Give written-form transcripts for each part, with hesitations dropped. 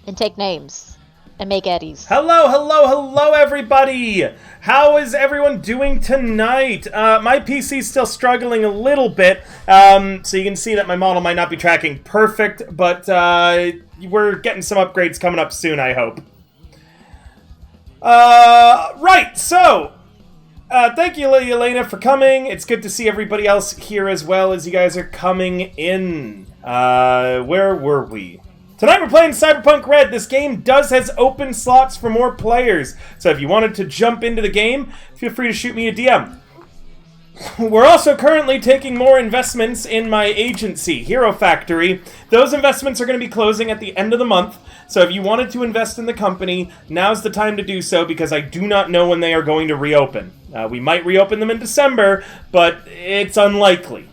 And take names. And make eddies. Hello, hello, hello, everybody! How is everyone doing tonight? My PC's still struggling a little bit, so you can see that my model might not be tracking perfect, but we're getting some upgrades coming up soon, I hope. Right, so, thank you, Elena, for coming. It's good to see everybody else here as well as you guys are coming in. Where were we? Tonight we're playing Cyberpunk Red. This game has open slots for more players. So if you wanted to jump into the game, feel free to shoot me a DM. We're also currently taking more investments in my agency, Hero Factory. Those investments are going to be closing at the end of the month. So if you wanted to invest in the company, now's the time to do so because I do not know when they are going to reopen. We might reopen them in December, but it's unlikely.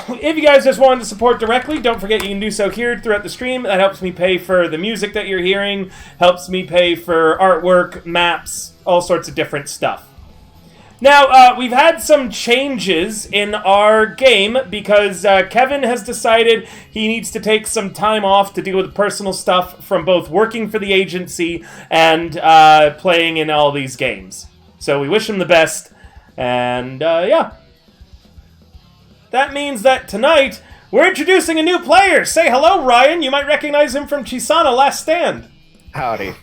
If you guys just wanted to support directly, don't forget you can do so here throughout the stream. That helps me pay for the music that you're hearing, helps me pay for artwork, maps, all sorts of different stuff. Now, we've had some changes in our game because Kevin has decided he needs to take some time off to deal with personal stuff from both working for the agency and playing in all these games. So we wish him the best, and yeah. That means that tonight, we're introducing a new player! Say hello, Ryan! You might recognize him from Chisana Last Stand! Howdy.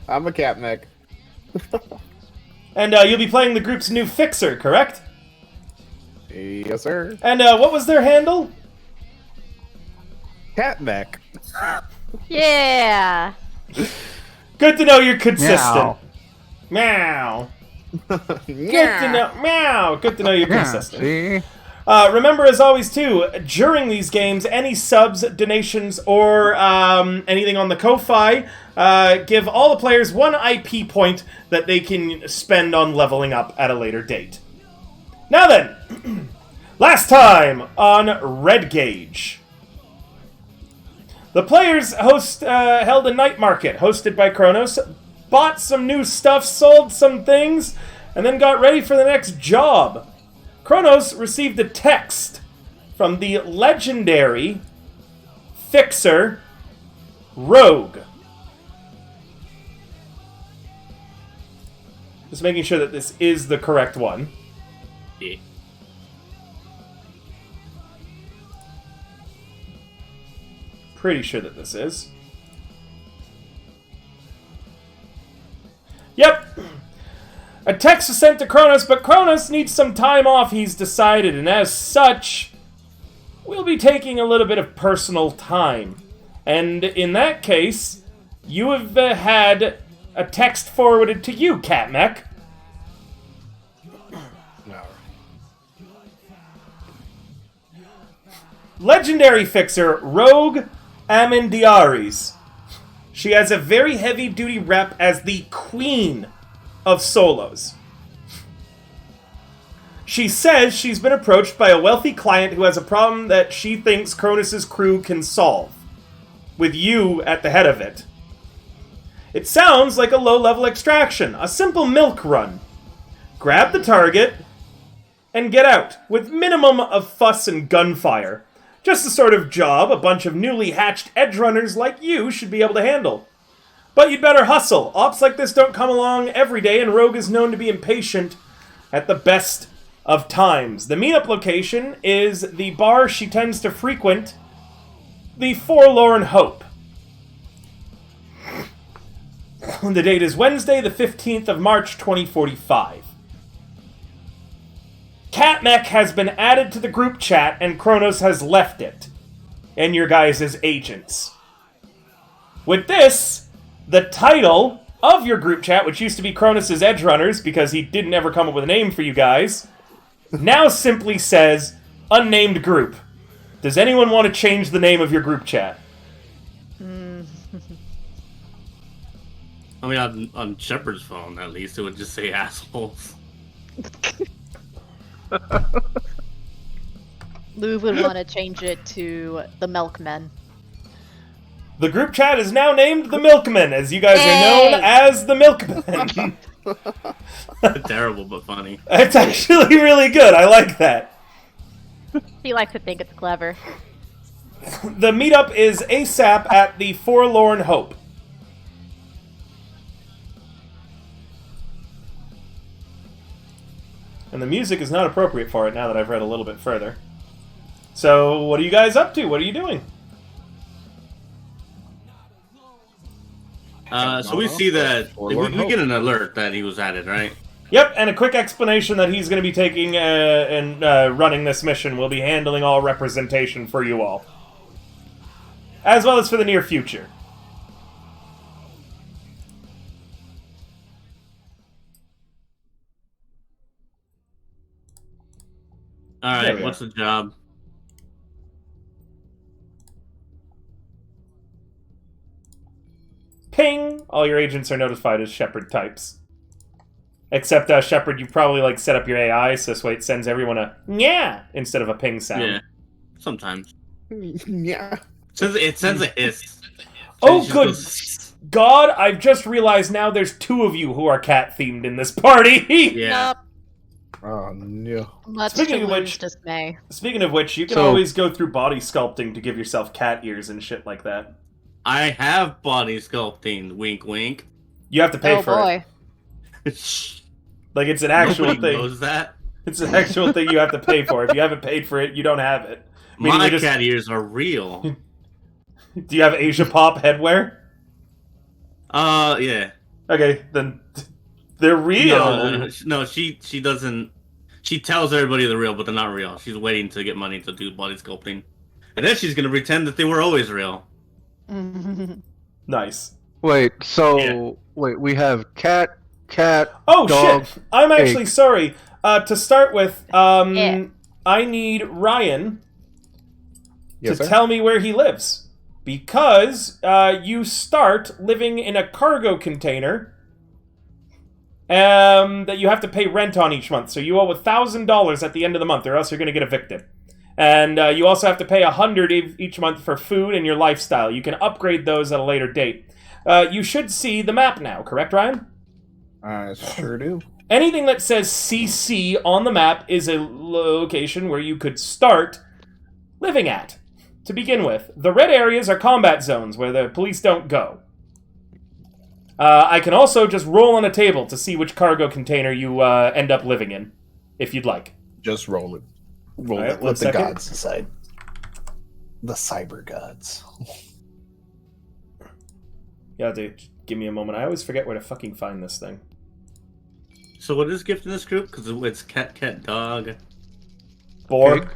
I'm a cat mech. And you'll be playing the group's new Fixer, correct? Yes, sir. And what was their handle? Cat mech. Yeah! Good to know you're consistent. Meow. Good to know. Meow. Good to know you're consistent. See? Remember, as always, too, during these games, any subs, donations, or anything on the Ko-Fi, give all the players one IP point that they can spend on leveling up at a later date. Now then, last time on Red Gauge. The players held a night market hosted by Kronos, bought some new stuff, sold some things, and then got ready for the next job. Kronos received a text from the legendary Fixer Rogue. Just making sure that this is the correct one. Yeah. Pretty sure that this is. Yep. A text was sent to Kronos, but Kronos needs some time off, he's decided, and as such, we'll be taking a little bit of personal time. And in that case, you have had a text forwarded to you, Catmech. No. Legendary Fixer, Rogue Amendiaris. She has a very heavy-duty rep as the Queen of Solos. She says she's been approached by a wealthy client who has a problem that she thinks Kronos' crew can solve, with you at the head of it. It sounds like a low-level extraction, a simple milk run. Grab the target and get out, with minimum of fuss and gunfire. Just the sort of job a bunch of newly hatched edge runners like you should be able to handle. But you'd better hustle. Ops like this don't come along every day, and Rogue is known to be impatient at the best of times. The meetup location is the bar she tends to frequent, the Forlorn Hope. The date is Wednesday, the 15th of March, 2045. Catmech has been added to the group chat, and Kronos has left it. And your guys' agents. With this, the title of your group chat, which used to be Kronos' Edge Runners, because he didn't ever come up with a name for you guys, now simply says, Unnamed Group. Does anyone want to change the name of your group chat? I mean, on Shepard's phone, at least, it would just say assholes. Lou would want to change it to the Milkmen. The group chat is now named the Milkmen, as you guys are known as the Milkmen. Terrible, but funny. It's actually really good. I like that. He likes to think it's clever. The meetup is ASAP at the Forlorn Hope. And the music is not appropriate for it now that I've read a little bit further. So, what are you guys up to? What are you doing? So we see that we get an alert that he was at it, right? Yep, and a quick explanation that he's going to be taking and running this mission. Will be handling all representation for you all. As well as for the near future. Alright, what's the job? Ping! All your agents are notified as Shepard types. Except, Shepard, you probably, like, set up your AI, so this way it sends everyone a yeah instead of a ping sound. Yeah, sometimes. Yeah. It sends a hiss. Oh, good God, I've just realized now there's two of you who are cat-themed in this party! Yeah. Nope. Oh, no. Much Speaking to of lose which- dismay. Speaking of which, you can So- always go through body sculpting to give yourself cat ears and shit like that. I have body sculpting. Wink, wink. You have to pay Oh for boy. it. Like, it's an actual Nobody thing. knows that. It's an actual thing you have to pay for. If you haven't paid for it, you don't have it. Meaning My you just- cat ears are real. Do you have Asia Pop headwear? Yeah. Okay, then they're real. No, she doesn't. She tells everybody they're real, but they're not real. She's waiting to get money to do body sculpting, and then she's gonna pretend that they were always real. Nice. Wait, so wait, we have cat, Oh dog, shit! I'm actually pig. sorry. To start with, Yeah. I need Ryan Yes, to sir? tell me where he lives. Because you start living in a cargo container that you have to pay rent on each month. So you owe $1,000 at the end of the month, or else you're going to get evicted. And you also have to pay $100 each month for food and your lifestyle. You can upgrade those at a later date. You should see the map now, correct, Ryan? I sure do. Anything that says CC on the map is a location where you could start living at. To begin with, the red areas are combat zones where the police don't go. I can also just roll on a table to see which cargo container you end up living in, if you'd like. Just roll it. Roll All right, it. one Let the second. gods decide. The cyber gods. Yeah, dude, give me a moment. I always forget where to fucking find this thing. So what is gift in this group? Because it's cat, dog. Boar. Pig?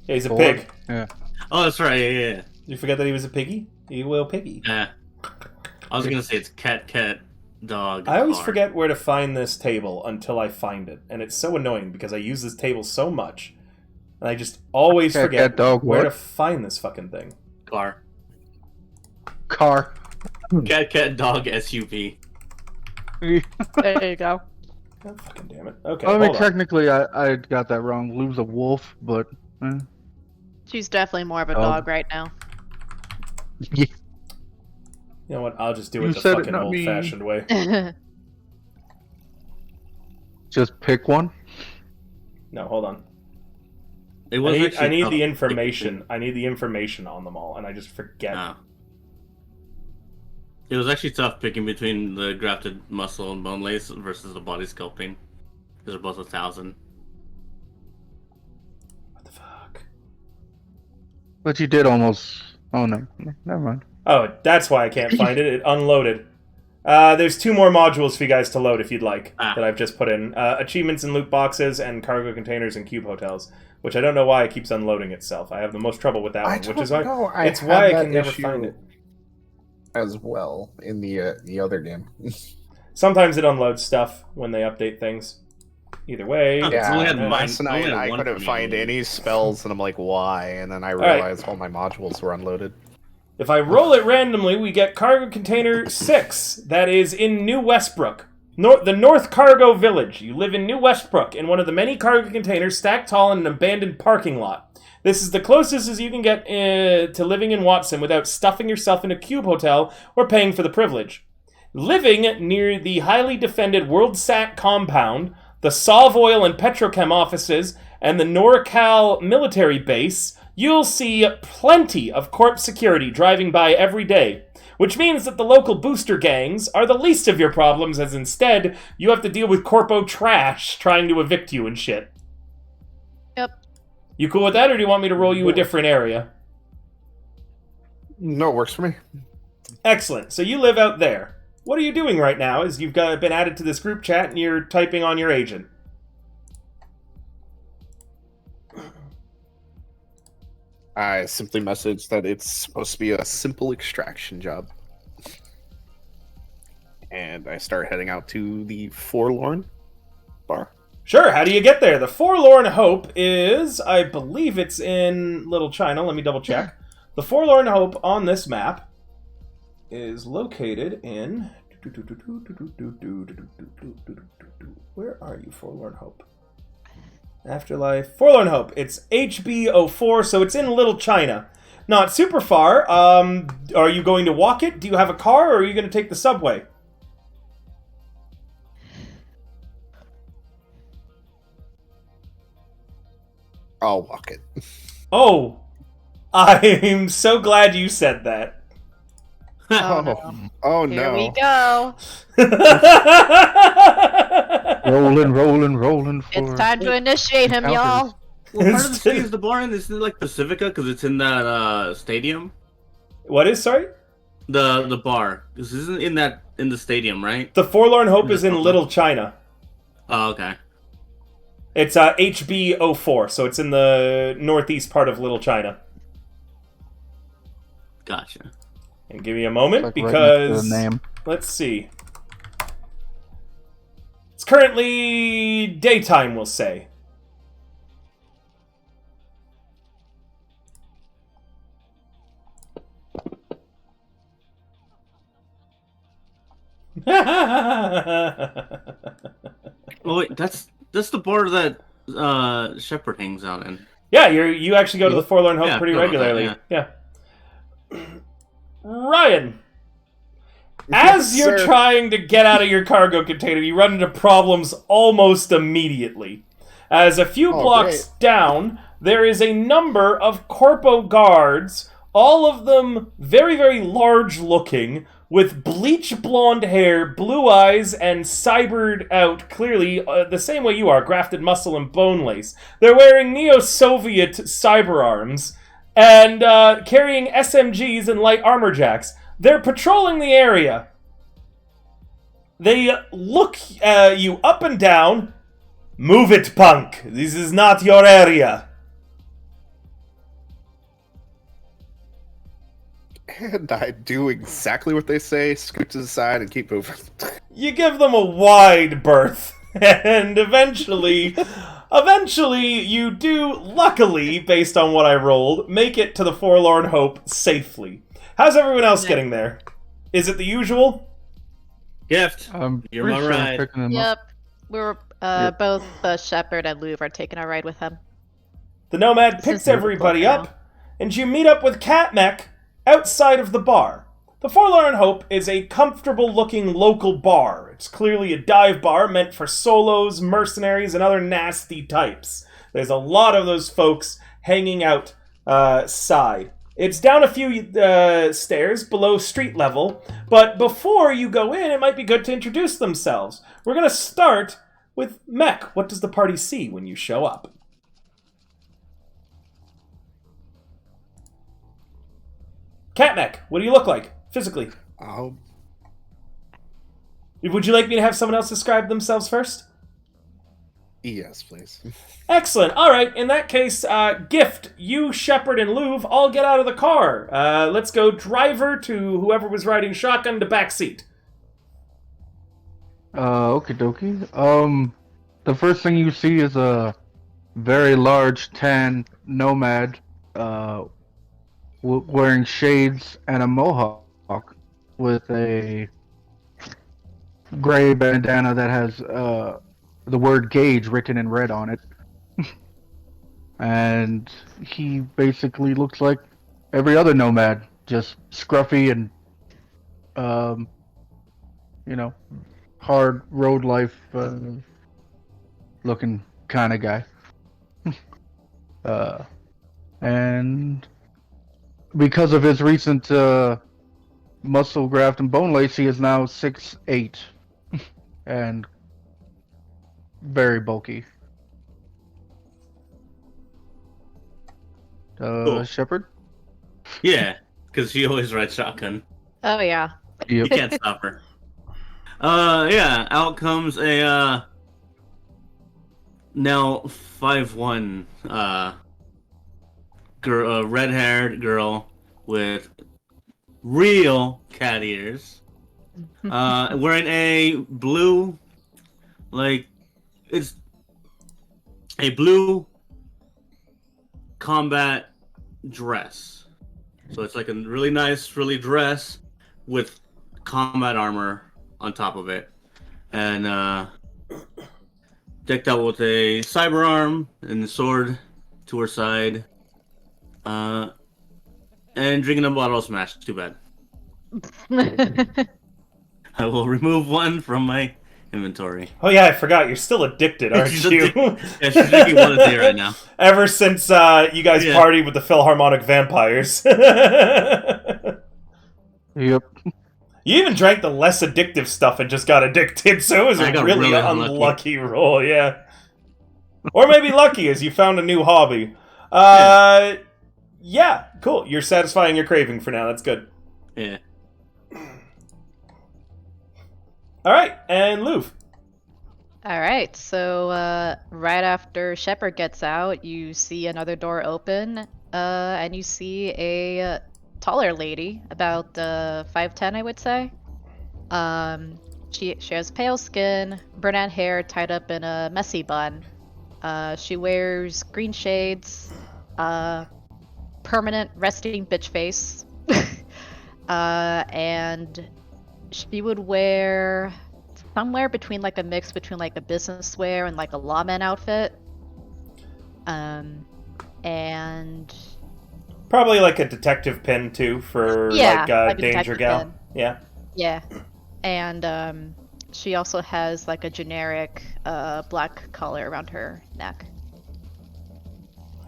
Yeah, he's a Boar? pig. Yeah. Oh, that's right. Yeah. Did you forget that he was a piggy? You will piggy. Yeah. I was gonna say it's cat, dog. I always car. forget where to find this table until I find it, and it's so annoying because I use this table so much, and I just always Cat, forget cat, dog, where what? to find this fucking thing. car. Car. Cat, dog, SUV. There you go. Oh, fucking damn it. Okay, I mean, hold on. technically, I got that wrong. Lou's a wolf, but She's definitely more of a Dog. dog right now. yeah. You know what? I'll just do You it the said it, fucking not me. old-fashioned way. Just pick one. No, hold on. It I was need, actually I need tough the to information. I need the information on them all, and I just forget. pick. It was actually tough picking between the grafted muscle and bone lace versus the body sculpting. Because they're both 1,000. What the fuck? But you did almost. Oh no, never mind. Oh, that's why I can't find it. It unloaded. There's 2 more modules for you guys to load if you'd like, that I've just put in. Achievements and loot boxes and cargo containers and cube hotels, which I don't know why it keeps unloading itself. I have the most trouble with that one, which is why it's why I can never find it. as well in the other game. Sometimes it unloads stuff when they update things. Either way, Huh. it's only Yeah, had mine. last night only had I one couldn't for me. find any spells, and I'm like, why? And then I right. realized all my modules were unloaded. If I roll it randomly, we get cargo container 6. That is in New Westbrook. The North Cargo Village. You live in New Westbrook in one of the many cargo containers stacked tall in an abandoned parking lot. This is the closest as you can get to living in Watson without stuffing yourself in a cube hotel or paying for the privilege. Living near the highly defended WorldSat compound, the Sov Oil and Petrochem offices, and the NorCal military base, you'll see plenty of corp security driving by every day, which means that the local booster gangs are the least of your problems, as instead, you have to deal with corpo trash trying to evict you and shit. Yep. You cool with that, or do you want me to roll you a different area? No, it works for me. Excellent. So you live out there. What are you doing right now as you've been added to this group chat and you're typing on your agent? I simply messaged that it's supposed to be a simple extraction job. And I start heading out to the Forlorn bar. Sure, how do you get there? The Forlorn Hope is, I believe it's in Little China. Let me double check. The Forlorn Hope on this map is located in... Where are you, Forlorn Hope? Afterlife. Forlorn Hope. It's HB04, so it's in Little China. Not super far. Are you going to walk it? Do you have a car, or are you going to take the subway? I'll walk it. Oh, I'm so glad you said that. Oh, no. Oh Here no. we go. Rolling for... It's time to initiate him, y'all. Well, part of the city is the bar, and isn't it like Pacifica because it's in that stadium? What is, sorry? The bar. This isn't in the stadium, right? The Forlorn Hope is in Little China. Oh, okay. It's HB04, so it's in the northeast part of Little China. Gotcha. And give me a moment, Like right because... next to the name. Let's see. It's currently daytime, we'll say. Oh wait, that's the bar that Shepard hangs out in. Yeah, you actually go to the Forlorn Hope Yeah, pretty go about that, regularly. Yeah. Ryan, as you're sir. trying to get out of your cargo container, you run into problems almost immediately. As a few blocks down, there is a number of corpo guards, all of them very, very large looking, with bleach blonde hair, blue eyes, and cybered out, clearly the same way you are, grafted muscle and bone lace. They're wearing Neo-Soviet cyber arms, and carrying SMGs and light armor jacks. They're patrolling the area. They look you up and down. Move it, punk. This is not your area. And I do exactly what they say, scoot to the side, and keep moving. You give them a wide berth, and eventually you do, luckily, based on what I rolled, make it to the Forlorn Hope safely. How's everyone else getting there? Is it the usual? Gift. You're my ride. Picking him up. Yep. We were both Shepard and Louvre are taking a ride with him. The Nomad This picks is super everybody cool up, and you meet up with Catmech outside of the bar. The Forlorn Hope is a comfortable-looking local bar. It's clearly a dive bar meant for solos, mercenaries, and other nasty types. There's a lot of those folks hanging out side. It's down a few stairs below street level, but before you go in, it might be good to introduce themselves. We're going to start with Mech. What does the party see when you show up? Catmech, what do you look like, physically? Oh, Would you like me to have someone else describe themselves first? yes, please. Excellent. All right, in that case, Gift, you, Shepard, and Louvre all get out of the car. Let's go driver to whoever was riding shotgun to back seat. Okie dokie. The first thing you see is a very large tan nomad, wearing shades and a mohawk with a gray bandana that has the word gauge written in red on it. And he basically looks like every other nomad, just scruffy and hard road life looking kind of guy. And because of his recent muscle graft and bone lace, he is now 6'8", and very bulky. Cool. Shepard? Yeah, because she always rides shotgun. Oh yeah. You Yep. can't stop her. Yeah, out comes a now 5'1" girl, red-haired girl with real cat ears, wearing a blue, like it's a blue combat dress. So it's like a really nice, frilly dress with combat armor on top of it, and decked out with a cyber arm and a sword to her side, and drinking a bottle of Smash. Too bad. I will remove one from my inventory. Oh yeah, I forgot. You're still addicted, aren't She's you? Yeah, she's drinking one a day right now. Ever since you guys Yeah. partied with the Philharmonic Vampires. Yep. You even drank the less addictive stuff and just got addicted, so it was I a got really really unlucky roll, yeah. Or maybe lucky as you found a new hobby. Yeah, cool. You're satisfying your craving for now. That's good. Yeah. Alright, and Luv. Alright, so right after Shepard gets out, you see another door open, and you see a taller lady, about 5'10", I would say. She has pale skin, brunette hair tied up in a messy bun. She wears green shades, permanent resting bitch face, and she would wear somewhere between like a mix between like a business wear and like a lawman outfit. And Probably like a detective pin, too, for yeah, like like a Danger detective Gal. pin. Yeah. Yeah. And she also has like a generic black collar around her neck.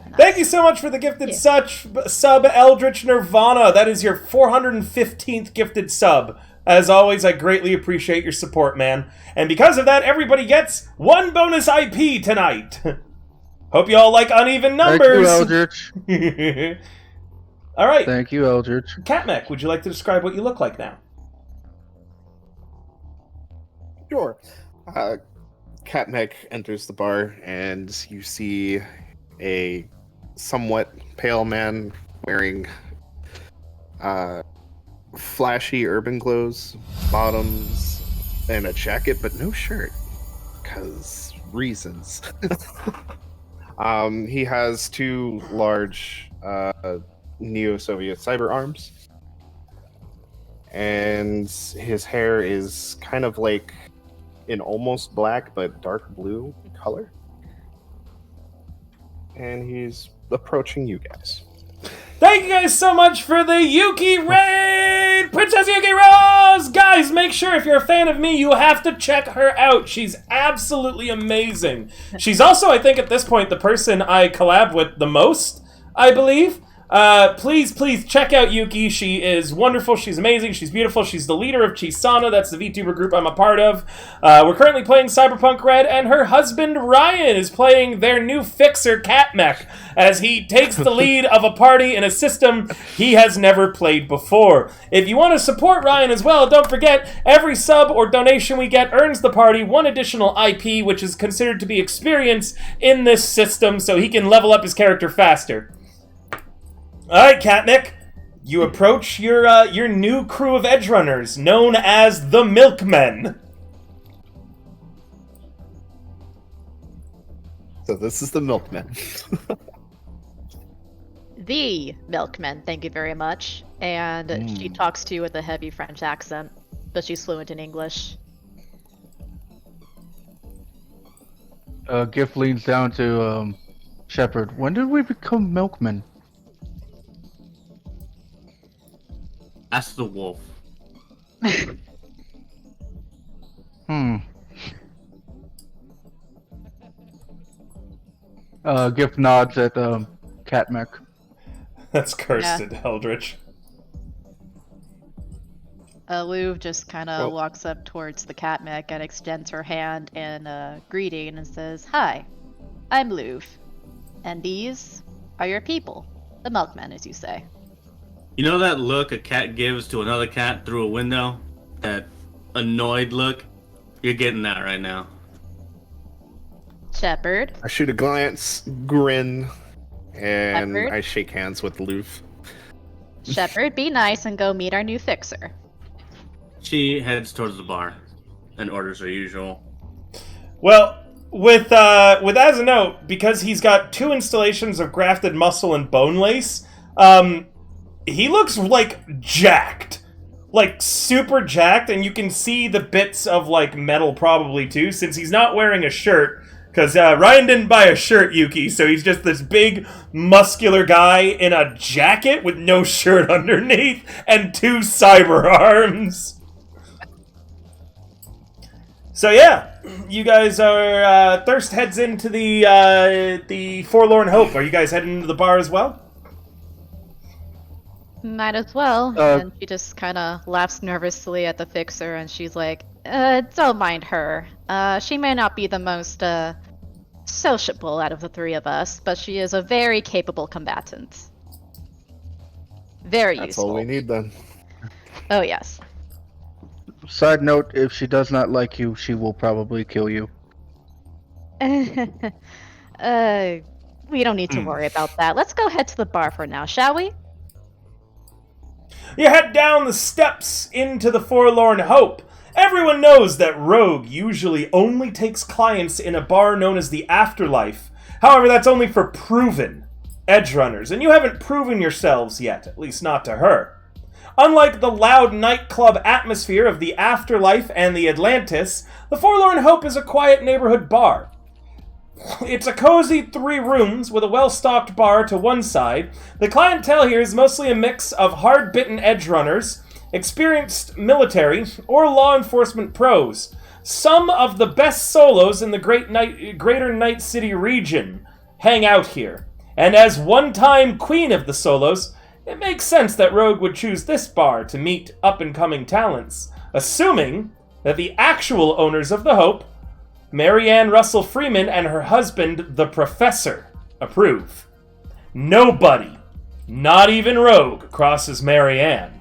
And Thank you so much for the gifted Yeah. sub, Eldritch Nirvana. That is your 415th gifted sub. As always, I greatly appreciate your support, man. And because of that, everybody gets one bonus IP tonight. Hope you all like uneven numbers. Thank you, Eldritch. All right, Thank you, Eldritch. Catmech, would you like to describe what you look like now? Sure. Catmech enters the bar, and you see a somewhat pale man wearing flashy urban clothes, bottoms, and a jacket, but no shirt, because reasons. He has two large Neo-Soviet cyber arms, and his hair is kind of like an almost black but dark blue color. And he's approaching you guys. Thank you guys so much for the Yuki raid! Princess Yuki Rose! Guys, make sure if you're a fan of me, you have to check her out. She's absolutely amazing. She's also, I think at this point, the person I collab with the most, I believe. Please check out Yuki. She is wonderful. She's amazing. She's beautiful. She's the leader of Chisana. That's the VTuber group I'm a part of. We're currently playing Cyberpunk Red, and her husband Ryan is playing their new fixer Catmech as he takes the lead of a party in a system he has never played before. If you want to support Ryan as well, don't forget every sub or donation we get earns the party one additional IP, which is considered to be experience in this system, so he can level up his character faster. Alright, Catnick, you approach your new crew of edge runners, known as the Milkmen. So this is the Milkman. The milkman, thank you very much. And she talks to you with a heavy French accent, but she's fluent in English. Gift leans down to Shepard. When did we become milkmen? Ask the wolf. Gift nods at Catmech. That's cursed, Eldritch. Louv just kind of Well- walks up towards the Catmech and extends her hand in greeting and says, "Hi, I'm Louv, and these are your people, the milkmen, as you say." You know that look a cat gives to another cat through a window? That annoyed look? You're getting that right now. Shepard, I shoot a glance, grin, and Shepard? I shake hands with Loof. Shepard, be nice and go meet our new fixer. She heads towards the bar and orders her usual. Well, with as a note, because he's got 2 installations of grafted muscle and bone lace, he looks like jacked. Like super jacked, and you can see the bits of like metal probably too, since he's not wearing a shirt. Because Ryan didn't buy a shirt, Yuki, so he's just this big, muscular guy in a jacket with no shirt underneath and 2 cyber arms. So yeah, you guys are, Thirst heads into the Forlorn Hope. Are you guys heading into the bar as well? Might as well. And she just kind of laughs nervously at the fixer, and she's like, don't mind her. She may not be the most, sociable out of the 3 of us, but she is a very capable combatant. Very That's useful. all we need then. Oh, yes. Side note, if she does not like you, she will probably kill you. We don't need to worry about that. Let's go head to the bar for now, shall we? You head down the steps into the Forlorn Hope. Everyone knows that Rogue usually only takes clients in a bar known as the Afterlife. However, that's only for proven edge runners, and you haven't proven yourselves yet, at least not to her. Unlike the loud nightclub atmosphere of the Afterlife and the Atlantis, the Forlorn Hope is a quiet neighborhood bar. It's a cozy 3 rooms with a well-stocked bar to one side. The clientele here is mostly a mix of hard-bitten edge runners, experienced military, or law enforcement pros. Some of the best solos in the Greater Night City region hang out here. And as one-time queen of the solos, it makes sense that Rogue would choose this bar to meet up-and-coming talents, assuming that the actual owners of the Hope, Marianne Russell Freeman and her husband, the Professor, approve. Nobody, not even Rogue, crosses Marianne.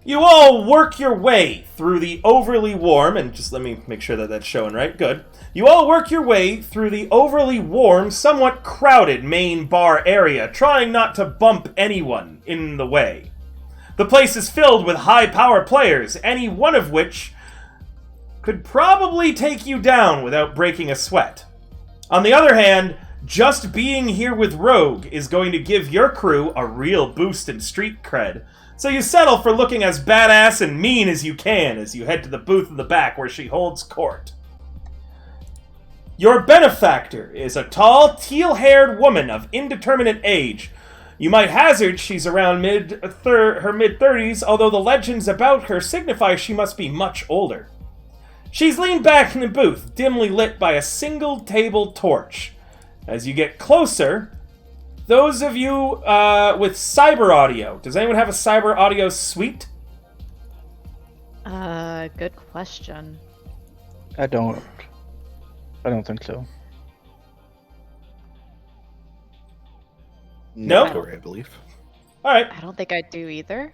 You all work your way through the overly warm, and just let me make sure that that's showing right, good. You all work your way through the overly warm, somewhat crowded main bar area, trying not to bump anyone in the way. The place is filled with high-power players, any one of which could probably take you down without breaking a sweat. On the other hand, just being here with Rogue is going to give your crew a real boost in street cred, so you settle for looking as badass and mean as you can as you head to the booth in the back where she holds court. Your benefactor is a tall, teal-haired woman of indeterminate age. You might hazard she's around her mid-30s, although the legends about her signify she must be much older. She's leaned back in the booth, dimly lit by a single table torch. As you get closer, those of you with cyber audio, does anyone have a cyber audio suite? Good question. I don't think so. No? I believe. Alright, I don't think I do either.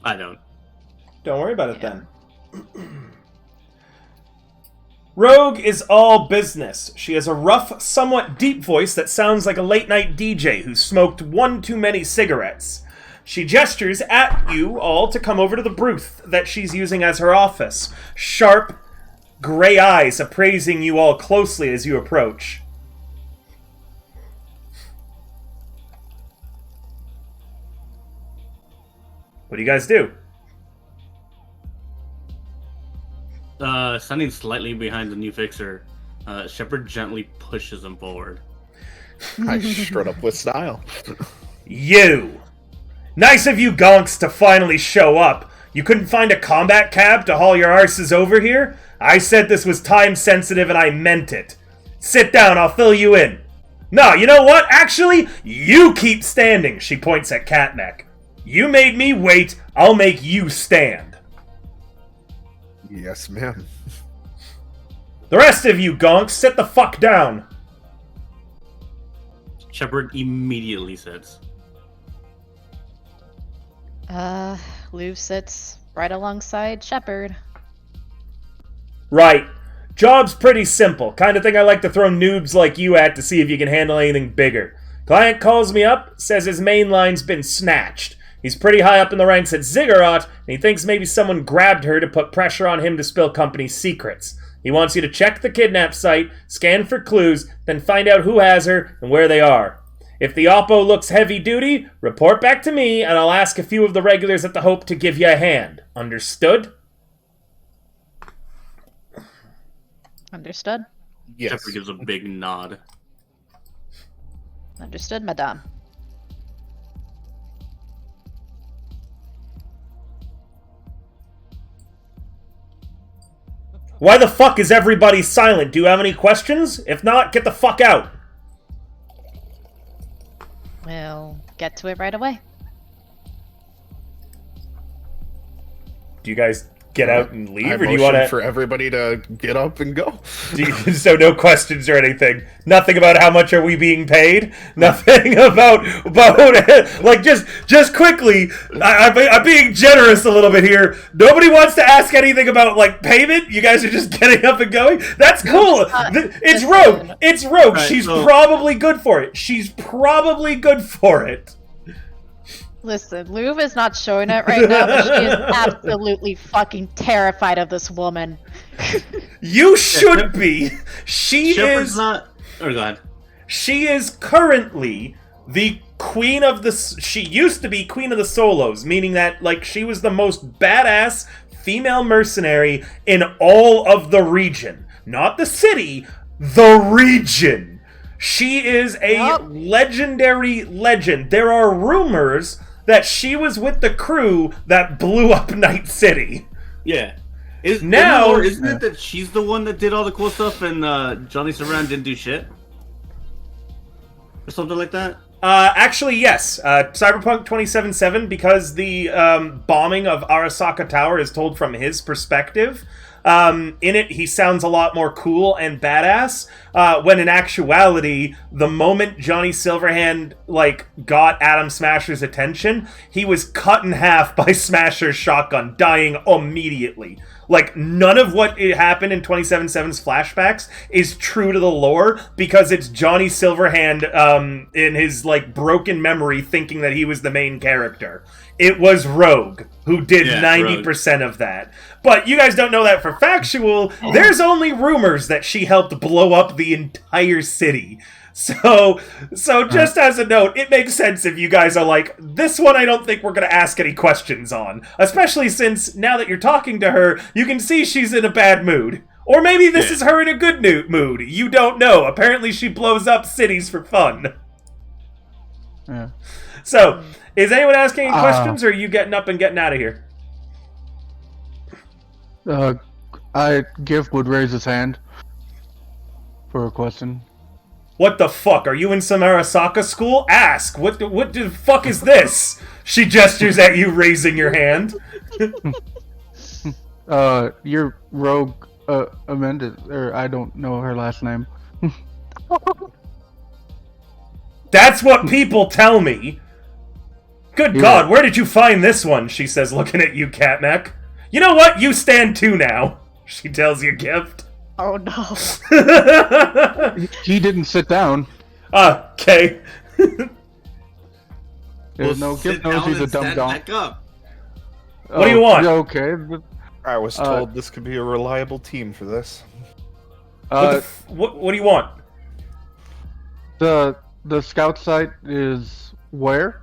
I don't. don't worry about it then. Rogue is all business. She has a rough, somewhat deep voice that sounds like a late-night DJ who smoked one too many cigarettes. She gestures at you all to come over to the booth that she's using as her office. Sharp, gray eyes appraising you all closely as you approach. What do you guys do? Standing slightly behind the new fixer, Shepard gently pushes him forward. I strut up with style. You! Nice of you gonks to finally show up. You couldn't find a combat cab to haul your arses over here? I said this was time sensitive and I meant it. Sit down, I'll fill you in. No, you know what? Actually, you keep standing, she points at Catneck. You made me wait, I'll make you stand. Yes, ma'am. The rest of you gonks, sit the fuck down. Shepard immediately sits. Luv sits right alongside Shepard. Right. Job's pretty simple. Kind of thing I like to throw noobs like you at to see if you can handle anything bigger. Client calls me up, says his main line's been snatched. He's pretty high up in the ranks at Ziggurat, and he thinks maybe someone grabbed her to put pressure on him to spill company secrets. He wants you to check the kidnap site, scan for clues, then find out who has her and where they are. If the oppo looks heavy duty, report back to me, and I'll ask a few of the regulars at the Hope to give you a hand. Understood? Understood? Yes. Shepard gives a big nod. Understood, madame. Why the fuck is everybody silent? Do you have any questions? If not, get the fuck out. We'll get to it right away. Do you guys get out and leave, I or do you motion want for everybody to get up and go. So no questions or anything. Nothing about how much are we being paid. Nothing about like just quickly. I'm being generous a little bit here. Nobody wants to ask anything about like payment. You guys are just getting up and going. That's cool. It's Rogue. It's Rogue. Right, She's so- probably good for it. She's probably good for it. Listen, Luv is not showing it right now, but she is absolutely fucking terrified of this woman. You should be. She Shepard's is. not. Oh, go ahead. She is currently the queen of the... She used to be queen of the solos, meaning that, like, she was the most badass female mercenary in all of the region. Not the city, the region. She is a legendary legend. There are rumors that she was with the crew that blew up Night City. Yeah. Now- Isn't it that she's the one that did all the cool stuff and Johnny Silverhand didn't do shit? Or something like that? Actually, yes. Cyberpunk 2077, because the bombing of Arasaka Tower is told from his perspective. In it, he sounds a lot more cool and badass. When in actuality, the moment Johnny Silverhand got Adam Smasher's attention, he was cut in half by Smasher's shotgun, dying immediately. Like, none of what happened in 2077's flashbacks is true to the lore, because it's Johnny Silverhand, in his, broken memory, thinking that he was the main character. It was Rogue who did 90% of that. But you guys don't know that for factual. There's only rumors that she helped blow up the entire city. So just as a note, it makes sense if you guys are like, this one I don't think we're going to ask any questions on. Especially since, now that you're talking to her, you can see she's in a bad mood. Or maybe this is her in a good mood. You don't know. Apparently she blows up cities for fun. Yeah. So, is anyone asking any questions, or are you getting up and getting out of here? Gift would raise his hand for a question. What the fuck? Are you in some Arasaka school? Ask! What the fuck is this? She gestures at you, raising your hand. Your rogue, Amanda, or I don't know her last name. That's what people tell me. Good God, where did you find this one? She says, looking at you, Catneck. You know what? You stand too now. She tells you, Gift. Oh no. He didn't sit down. Okay. No, Gift knows he's a dumb dog. Back up. What do you want? Yeah, okay. I was told this could be a reliable team for this. What do you want? The scout site is where?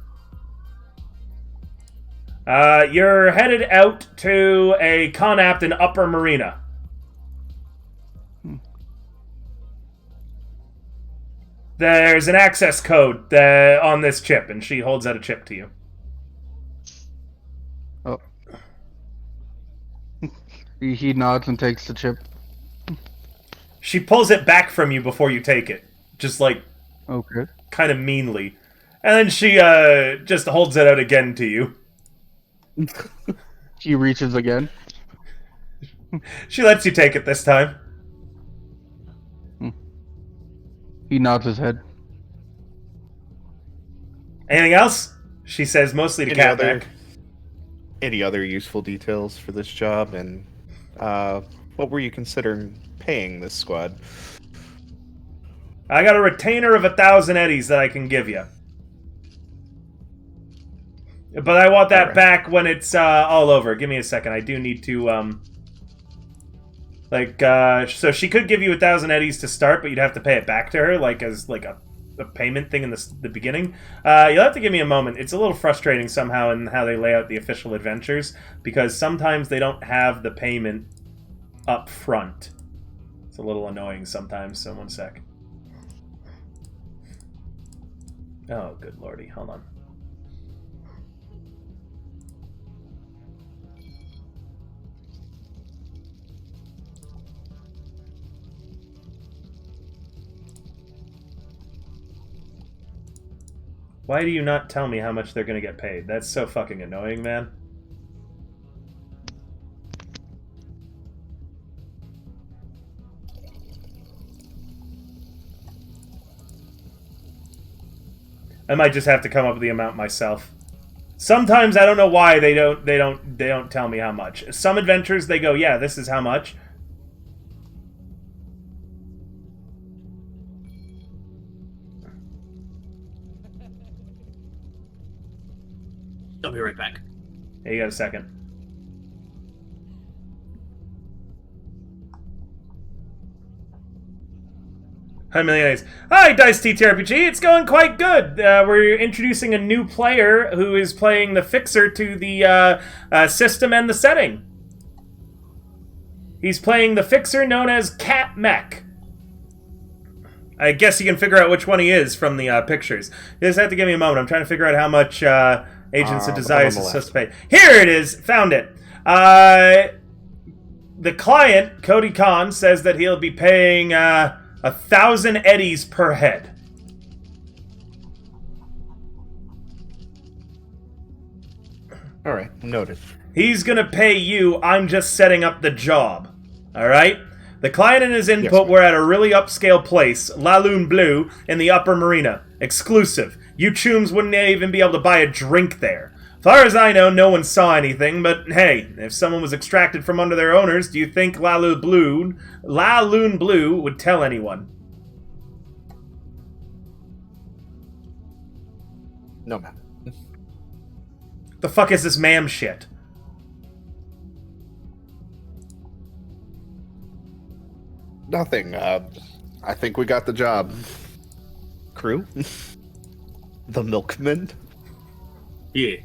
You're headed out to a Conapt in Upper Marina. There's an access code on this chip, and she holds out a chip to you. Oh. He nods and takes the chip. She pulls it back from you before you take it. Just like, Okay. kind of meanly. And then she just holds it out again to you. He reaches again. She lets you take it this time. He nods his head. Anything else? She says mostly to Catback. Any other useful details for this job, and what were you considering paying this squad? I got a retainer of 1,000 eddies that I can give you. But I want that back when it's all over. Give me a second. I do need to, so she could give you 1,000 eddies to start, but you'd have to pay it back to her, like, as, like, a payment thing in the beginning. You'll have to give me a moment. It's a little frustrating somehow in how they lay out the official adventures, because sometimes they don't have the payment up front. It's a little annoying sometimes, so one sec. Oh, good lordy. Hold on. Why do you not tell me how much they're going to get paid? That's so fucking annoying, man. I might just have to come up with the amount myself. Sometimes I don't know why they don't tell me how much. Some adventures they go, yeah, this is how much. I'll be right back. Hey, you got a second. Hi, Millionaires. Hi, Dice TTRPG. It's going quite good. We're introducing a new player who is playing the fixer to the system and the setting. He's playing the fixer known as Cat Mech. I guess you can figure out which one he is from the pictures. You just have to give me a moment. I'm trying to figure out how much Agents of Desire is supposed to pay. Here it is. Found it. The client, Cody Khan, says that he'll be paying 1,000 eddies per head. All right, noted. He's gonna pay you. I'm just setting up the job. All right. The client and his input were at a really upscale place, La Lune Bleu, in the Upper Marina. Exclusive. You chooms wouldn't even be able to buy a drink there. Far as I know, no one saw anything, but hey, if someone was extracted from under their owners, do you think La Lune Bleu would tell anyone? No, ma'am. The fuck is this ma'am shit? Nothing. I think we got the job. Crew? The milkman? Yeah.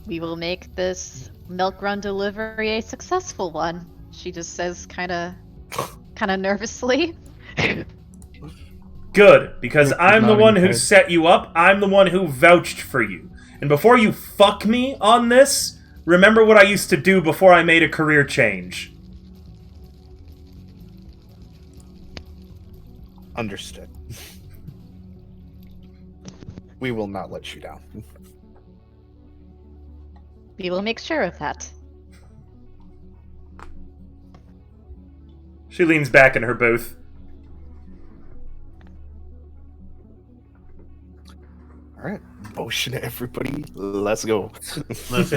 We will make this milk run delivery a successful one. She just says kind of nervously. Good, because I'm the one who head. set you up. I'm the one who vouched for you. And before you fuck me on this, remember what I used to do before I made a career change. Understood. We will not let you down. We will make sure of that. She leans back in her booth. All right, motion everybody. Let's go. Let's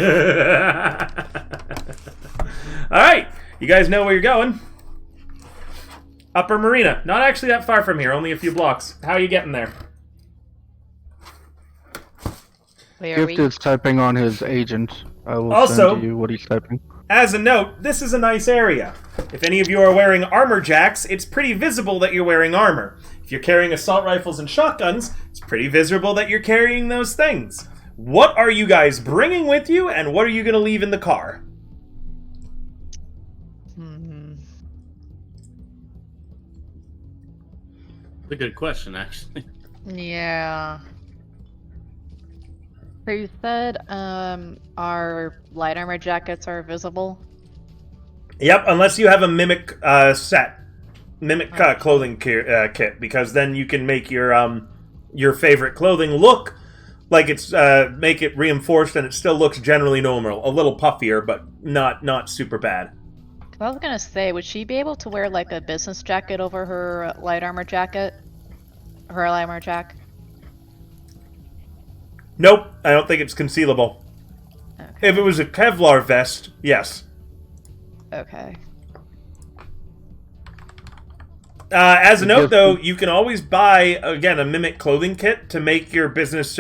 Alright, you guys know where you're going. Upper Marina. Not actually that far from here, only a few blocks. How are you getting there? Where are Gift we? is typing on his agent. I will Also- send you what he's typing. As a note, this is a nice area. If any of you are wearing armor jacks, it's pretty visible that you're wearing armor. If you're carrying assault rifles and shotguns, it's pretty visible that you're carrying those things. What are you guys bringing with you, and what are you going to leave in the car? That's a good question, actually. Yeah. So you said our light armor jackets are visible? Yep, unless you have a mimic set. mimic clothing kit, because then you can make your favorite clothing look like it's make it reinforced, and it still looks generally normal, a little puffier, but not super bad. I was gonna say, would she be able to wear like a business jacket over her light armor jacket? Her light armor jack? Nope, I don't think it's concealable. Okay. If it was a Kevlar vest, yes. Okay. As a note, though, you can always buy, again, a mimic clothing kit to make your business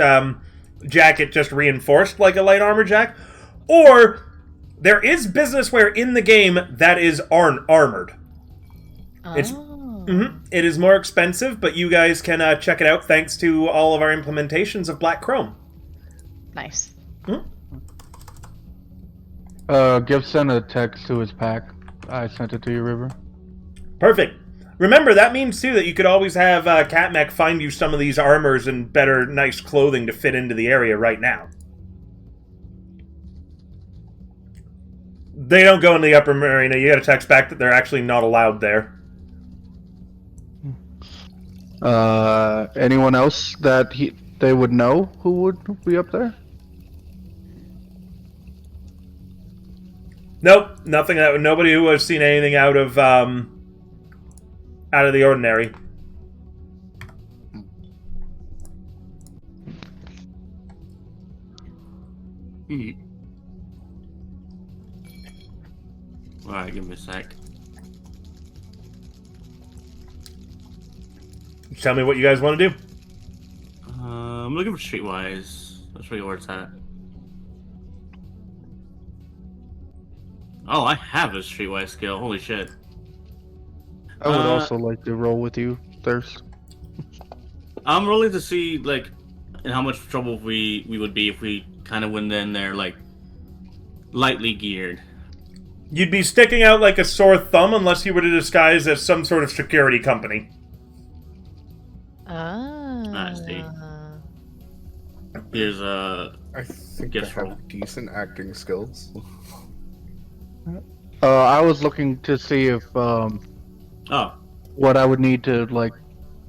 jacket just reinforced like a light armor jack. Or, there is business wear in the game that is armored. Oh. It is more expensive, but you guys can check it out thanks to all of our implementations of Black Chrome. Nice. Give send a text to his pack. I sent it to you, River. Perfect. Remember, that means, too, that you could always have Catmech find you some of these armors and better, nice clothing to fit into the area right now. They don't go in the upper marina. You gotta text back that they're actually not allowed there. Anyone else that they would know who would be up there? Nope, nothing. Nobody who has seen anything out of the ordinary. Alright, give me a sec. Tell me what you guys want to do. I'm looking for Streetwise. Let's figure where it's at. Oh, I have a Streetwise skill. Holy shit. I would also like to roll with you, Thirst. I'm rolling to see, like, in how much trouble we would be if we kind of went in there, like, lightly geared. You'd be sticking out like a sore thumb unless you were to disguise as some sort of security company. I see. Here's a... I think Guess I roll. have decent acting skills. I was looking to see if Oh, what I would need to like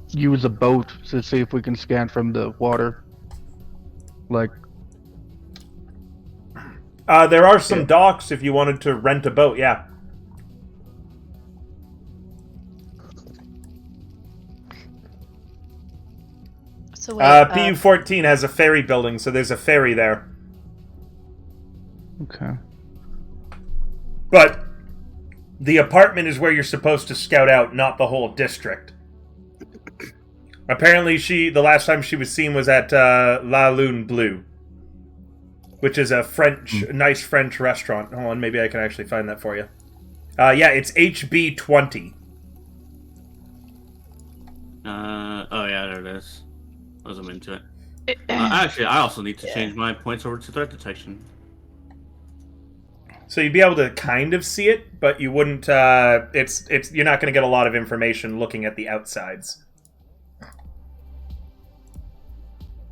use a boat to see if we can scan from the water. Like, There are some docks if you wanted to rent a boat, yeah. So wait, PU-14 has a ferry building, so there's a ferry there. okay. But the apartment is where you're supposed to scout out, not the whole district. Apparently, the last time she was seen was at La Lune Bleu, which is a nice French restaurant. Hold on, maybe I can actually find that for you. Yeah, it's HB20. oh yeah, there it is. I zoom into it. Actually, I also need to change my points over to threat detection. So you'd be able to kind of see it, but you wouldn't. You're not going to get a lot of information looking at the outsides.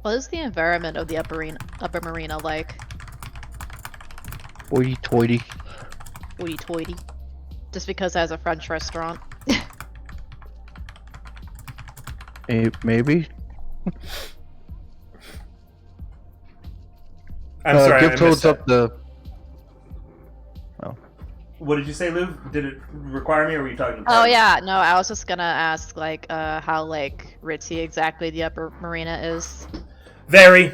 what is the environment of the upper marina like? Hoity-toity. Hoity-toity. Just because it has a French restaurant. Maybe. I'm sorry, Give I missed Toads that. up the. What did you say, Lou? Did it require me, or were you talking to Oh Party? yeah, no, I was just gonna ask like how like ritzy exactly the upper marina is. Very.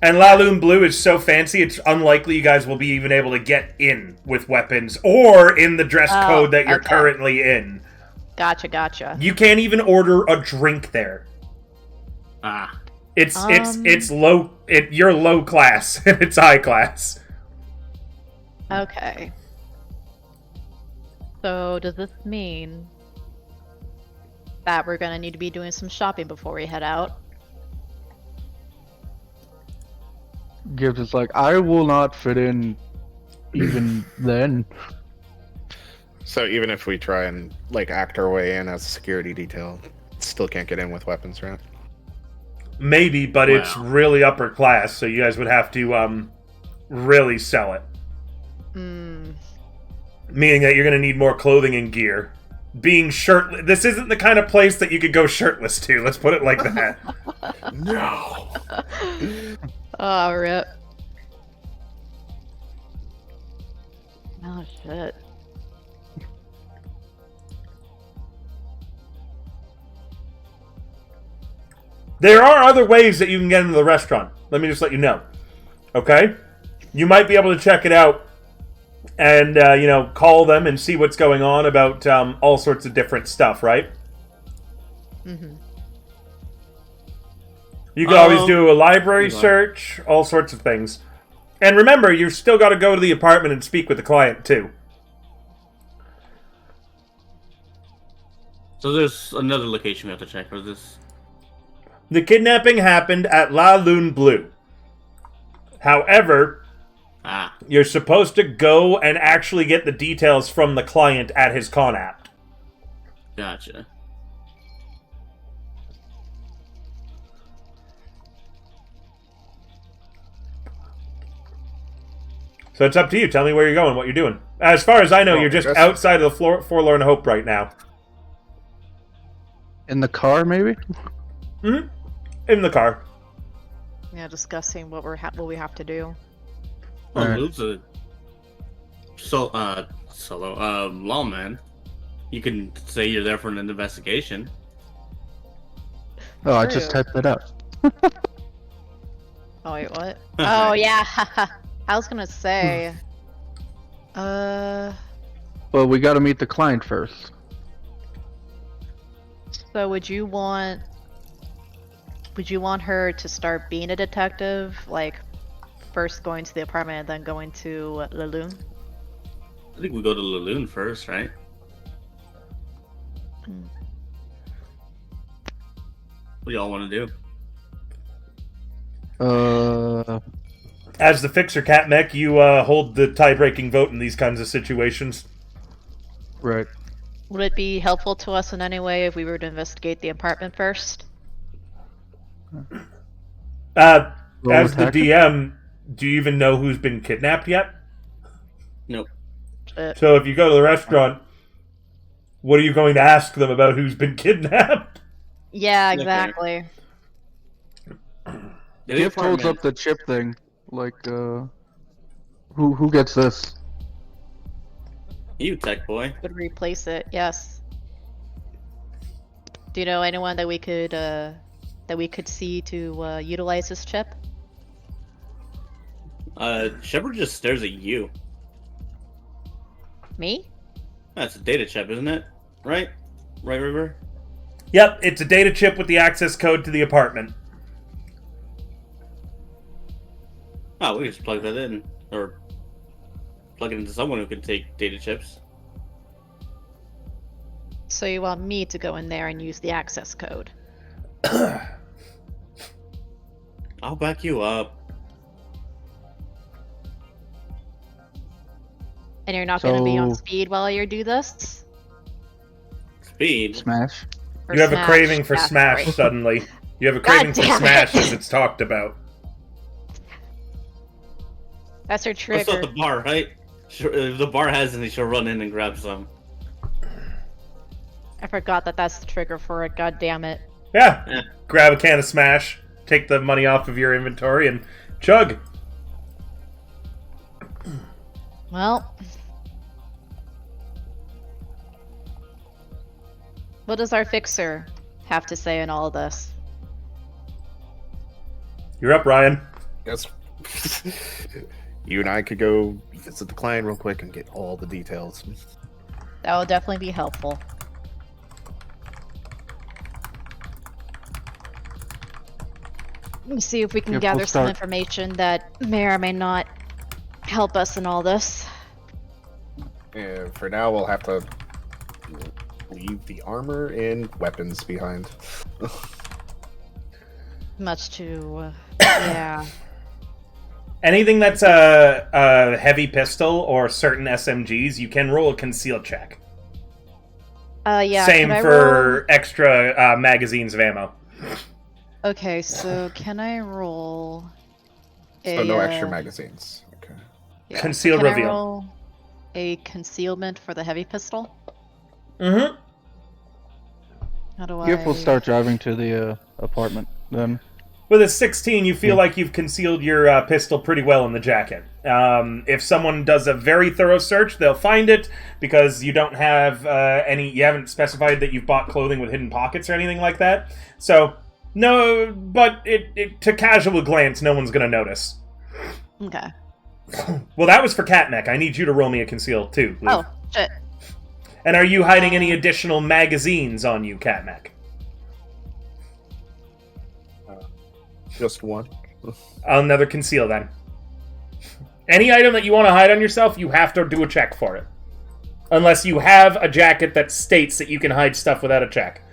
And La Lune Bleu is so fancy, it's unlikely you guys will be even able to get in with weapons or in the dress code that you're okay. currently in. Gotcha. You can't even order a drink there. Ah. It's low. You're low class and it's high class. Okay. So does this mean that we're gonna need to be doing some shopping before we head out? Gibbs is like, I will not fit in even then. So even if we try and like act our way in as a security detail, still can't get in with weapons, right? Maybe, but it's really upper class, so you guys would have to really sell it. Hmm. Meaning that you're going to need more clothing and gear. being shirtless. This isn't the kind of place that you could go shirtless to. Let's put it like that. No. Oh, rip. Oh, shit. There are other ways that you can get into the restaurant. Let me just let you know. Okay? You might be able to check it out and, call them and see what's going on about all sorts of different stuff, right? Mm-hmm. You could always do a library search, all sorts of things. And remember, you've still got to go to the apartment and speak with the client, too. So there's another location we have to check, or is this... The kidnapping happened at La Lune Bleu. However, you're supposed to go and actually get the details from the client at his con app. Gotcha. So it's up to you. Tell me where you're going, what you're doing. As far as I know, you're just outside of the Forlorn Hope right now. In the car, maybe? Mm-hmm. In the car. Yeah, discussing what we have to do. Well, Alright. Luke's a solo lawman. You can say you're there for an investigation. Oh, I just True. typed it out. Oh, wait, what? Oh, yeah. I was gonna say... Well, we gotta meet the client first. So would you want her to start being a detective, like first going to the apartment and then going to Laloon? I think we go to Laloon first, right? What do y'all want to do? As the fixer, Cat Mech, you hold the tie-breaking vote in these kinds of situations. Right. Would it be helpful to us in any way if we were to investigate the apartment first? As the attack. DM, do you even know who's been kidnapped yet? Nope. So if you go to the restaurant, what are you going to ask them about who's been kidnapped? Yeah, Okay. exactly. The Gift holds apartment- up the chip thing. Like, who gets this? You, tech boy. Would replace it, yes. Do you know anyone that we could see to utilize this chip? Shepard just stares at you. Me? That's a data chip, isn't it? Right? Right, River? Yep, it's a data chip with the access code to the apartment. Oh, we can just plug that in. Or plug it into someone who can take data chips. So you want me to go in there and use the access code? I'll back you up. And you're not going to be on So- speed while you do this? Speed. Smash. Or You have a Smash? craving for Yeah, Smash sorry. suddenly. You have a craving for damn it. Smash as it's talked about. That's her That's trigger. not the bar, right? Sure, if the bar has any, she'll run in and grab some. I forgot that that's the trigger for it. God damn it. Yeah. Yeah. Grab a can of Smash, take the money off of your inventory, and chug. Well. What does our fixer have to say in all of this? You're up, Ryan. Guess you and I could go visit the client real quick and get all the details. That will definitely be helpful. Let me see if we can Yep, gather we'll some start. information that may or may not help us in all this. And for now, we'll have to leave the armor and weapons behind. Much to, yeah. Anything that's a heavy pistol or certain SMGs, you can roll a conceal check. Yeah. Same can I for extra magazines of ammo. roll... Okay, so can I roll So no extra magazines. Okay. yeah, Conceal can reveal. I roll a concealment for the heavy pistol? Mm-hmm. How do Giff will I... start driving to the apartment then. With a 16, you feel like you've concealed your pistol pretty well in the jacket. If someone does a very thorough search, they'll find it because you don't have any. You haven't specified that you've bought clothing with hidden pockets or anything like that. So no, but to casual glance, no one's going to notice. Okay. Well, that was for Catmech. I need you to roll me a conceal too. Luke. Oh, shit. And are you hiding any additional magazines on you, Catmech? Just one. Another conceal then. Any item that you want to hide on yourself, you have to do a check for it. Unless you have a jacket that states that you can hide stuff without a check.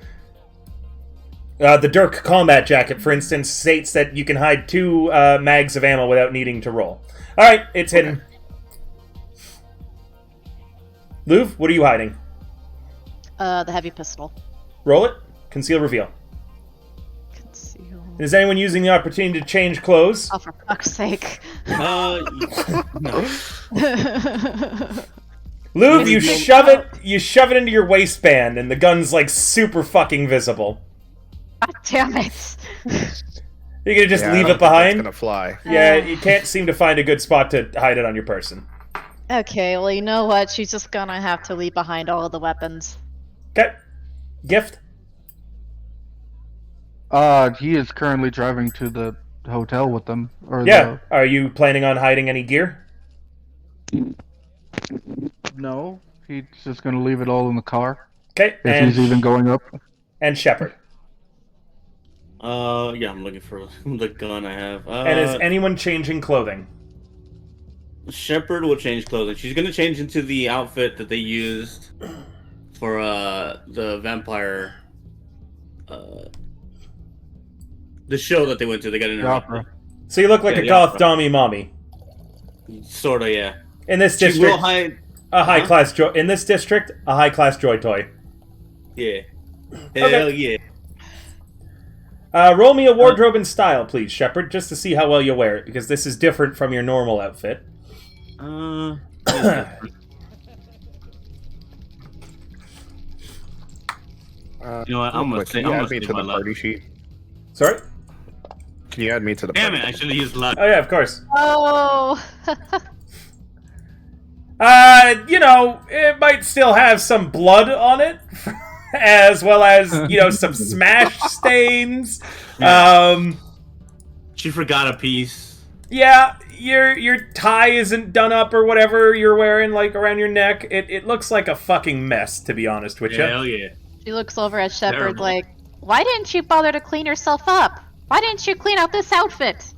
The Dirk combat jacket, for instance, states that you can hide 2 mags of ammo without needing to roll. Alright, it's hidden. Louv, what are you hiding? The heavy pistol. Roll it. Conceal, reveal. Conceal. Is anyone using the opportunity to change clothes? Oh, for fuck's sake. No. Louv, you shove it into your waistband, and the gun's like super fucking visible. God damn it. You're gonna just Yeah, leave I don't it think behind? It's gonna fly. Yeah, you can't seem to find a good spot to hide it on your person. Okay, well, you know what? She's just gonna have to leave behind all of the weapons. Okay. Gift? He is currently driving to the hotel with them. Or Yeah. Are you planning on hiding any gear? No, he's just gonna leave it all in the car. Okay. If he's even going up. And Shepard. Yeah, I'm looking for the gun I have. And is anyone changing clothing? Shepard will change clothing. She's gonna change into the outfit that they used for the vampire the show that they went to. They got interrupted. So you look like Yeah, a the goth opera. dommy mommy. Sorta, yeah. In this She district, will hide. a high class joy. In this district, a high class joy toy. Yeah. Hell yeah. Roll me a wardrobe and style, please, Shepard, just to see how well you wear it, because this is different from your normal outfit. You know what? I'm gonna Quick, say. can you I'm add gonna me save to my the luck. party sheet? Sorry? Can you add me to the Damn it! party I should have used luck. Oh yeah, of course. Oh! You know, it might still have some blood on it, as well as, you know, some smash stains. She forgot a piece. Yeah, your tie isn't done up or whatever you're wearing, like, around your neck. It looks like a fucking mess, to be honest with you. Hell yeah. She looks over at Shepard Terrible. like, why didn't you bother to clean yourself up? Why didn't you clean out this outfit?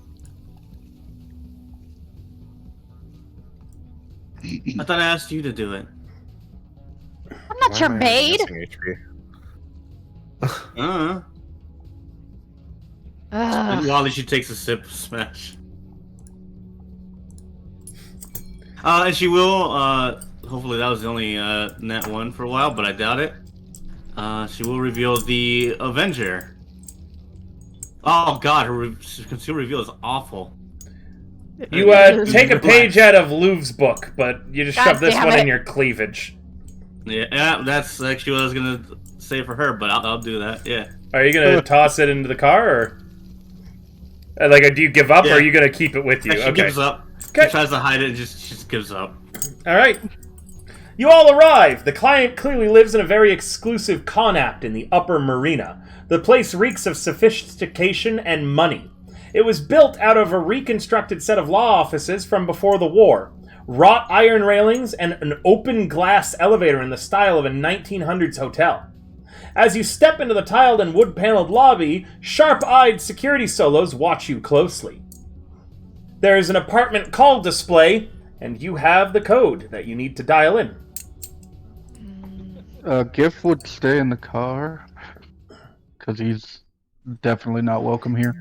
I thought I asked you to do it. I'm not your maid. Uh-huh. Ugh. While she takes a sip of smash. And she will, hopefully that was the only net one for a while, but I doubt it. She will reveal the Avenger. Oh god, her conceal reveal is awful. You take a page out of Louv's book, but you just God shove this damn one it. in your cleavage. Yeah, that's actually what I was gonna say for her, but I'll do that, yeah. Are you gonna toss it into the car, or like, do you give up, or Yeah. are you gonna keep it with you? Yeah, she gives up. Okay. She tries to hide it and just gives up. All right. You all arrive. The client clearly lives in a very exclusive connaught in the Upper Marina. The place reeks of sophistication and money. It was built out of a reconstructed set of law offices from before the war. Wrought iron railings and an open glass elevator in the style of a 1900s hotel. As you step into the tiled and wood-paneled lobby, sharp-eyed security solos watch you closely. There is an apartment call display, and you have the code that you need to dial in. Giff would stay in the car because he's definitely not welcome here.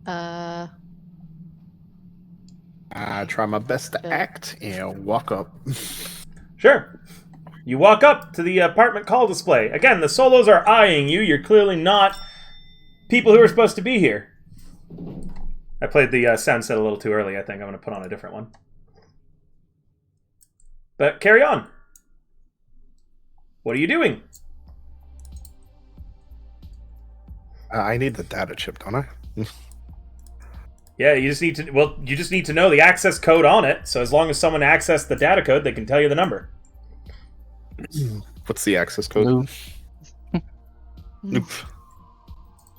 I try my best to act and walk up. Sure. You walk up to the apartment call display. Again, the solos are eyeing you. You're clearly not people who are supposed to be here. I played the sound set a little too early. I think I'm going to put on a different one. But carry on. What are you doing? I need the data chip, don't I? Yeah, you just need to. Well, you just need to know the access code on it. So as long as someone accessed the data code, they can tell you the number. What's the access code? Lou. Nope.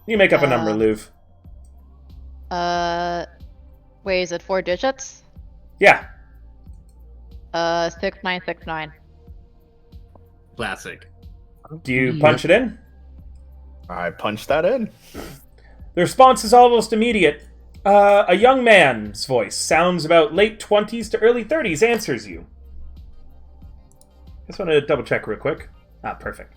You make up a number, Louv. Wait, is it 4 digits? Yeah. 6969. Classic. Do you punch it in? I punched that in. The response is almost immediate. A young man's voice, sounds about late 20s to early 30s, answers you. Just want to double check real quick. Ah, perfect.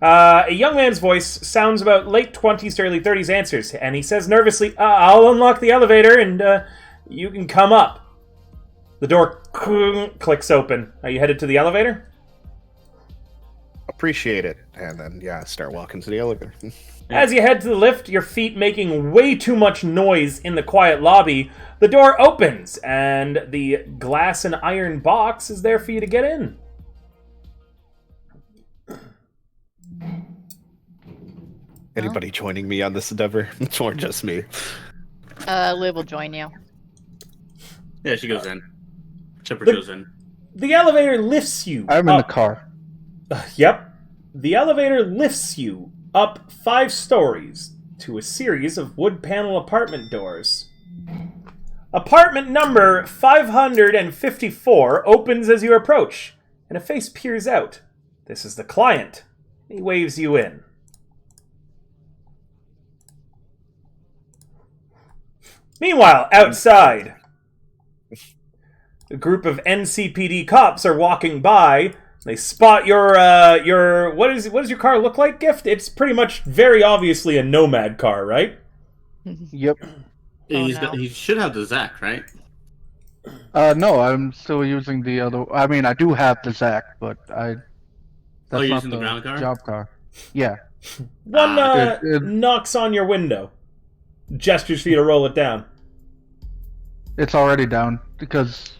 A young man's voice, sounds about late 20s to early 30s, answers, and he says nervously, I'll unlock the elevator and you can come up. The door clicks open. Are you headed to the elevator? Appreciate it. And then, yeah, start walking to the elevator. As you head to the lift, your feet making way too much noise in the quiet lobby, the door opens, and the glass and iron box is there for you to get in. Anybody joining me on this endeavor? Or just me? Liv will join you. Yeah, she goes in. Shepard The- goes in. The elevator lifts you I'm in the up. car. Yep. The elevator lifts you up 5 stories to a series of wood panel apartment doors. Apartment number 554 opens as you approach, and a face peers out. This is the client. He waves you in. Meanwhile, outside, a group of NCPD cops are walking by. They spot your what does your car look like, Gift? It's pretty much very obviously a Nomad car, right? Yep. No. He should have the Zach, right? No, I'm still using the other. I mean, I do have the Zach, but that's you're not using the ground car? job car. Yeah. One it- knocks on your window, gestures for you to roll it down. It's already down because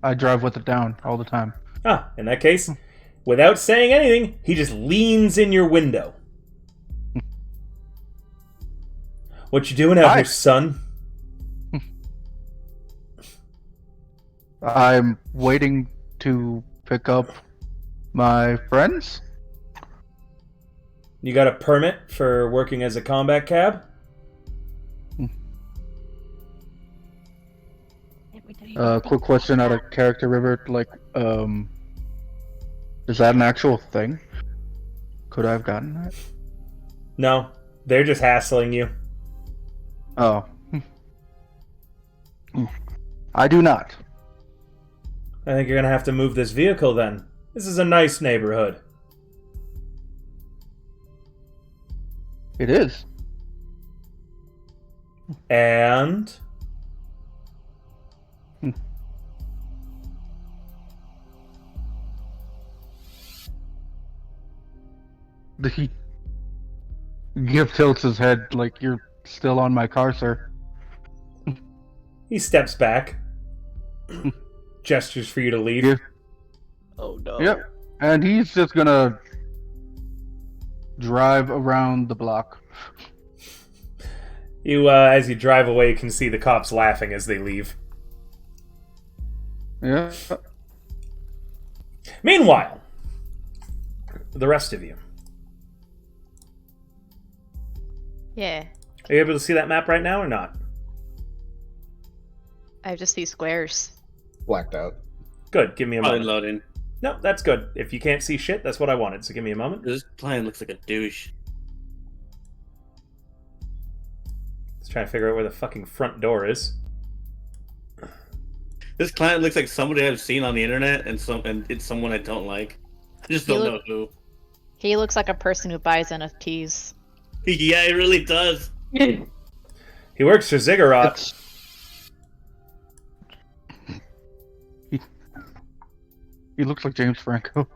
I drive with it down all the time. Ah, in that case, without saying anything, he just leans in your window. What you doing out Hi. here, son? I'm waiting to pick up my friends. You got a permit for working as a combat cab? Quick question out of character, River. Like, is that an actual thing? Could I have gotten that? No, they're just hassling you. Oh. I do not. I think you're gonna have to move this vehicle then. This is a nice neighborhood. It is. And The Gift tilts his head like you're still on my car, sir. he steps back, gestures for you to leave. Yeah. Oh no. Yep. And he's just gonna drive around the block. You, as you drive away, can see the cops laughing as they leave. Yeah. Meanwhile, the rest of you. Yeah. Are you able to see that map right now or not? I just see squares. Blacked out. Good, give me a moment. Loading. No, that's good. If you can't see shit, that's what I wanted, so give me a moment. This plane looks like a douche. Let's try and figure out where the fucking front door is. This client looks like somebody I've seen on the internet, and it's someone I don't like. I just don't know who. He looks like a person who buys NFTs. Yeah, it really does. He works for Ziggurat. He looks like James Franco.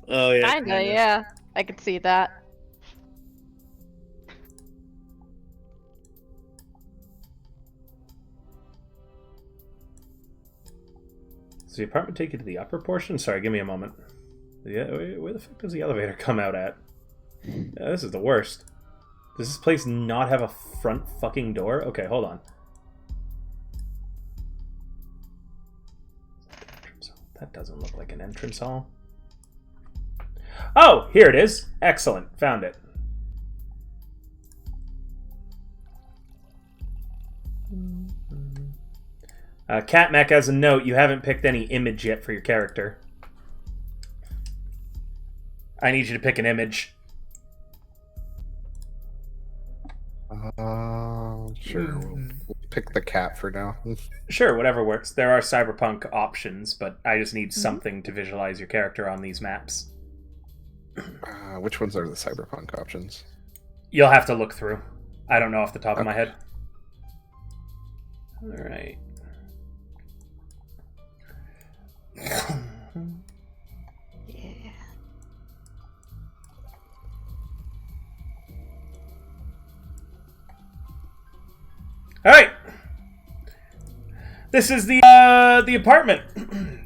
Oh yeah. Kinda, yeah. I could see that. Does the apartment take you to the upper portion? Sorry, give me a moment. Yeah, where the fuck does the elevator come out at? Yeah, this is the worst. Does this place not have a front fucking door? Okay, hold on. That doesn't look like an entrance hall. Oh, here it is. Excellent. Found it. Catmech has a note. You haven't picked any image yet for your character. I need you to pick an image. Sure. We'll pick the cat for now. Sure, whatever works. There are Cyberpunk options, but I just need something to visualize your character on these maps. Which ones are the Cyberpunk options? You'll have to look through. I don't know off the top of my head. Alright. Yeah. Alright. This is the apartment.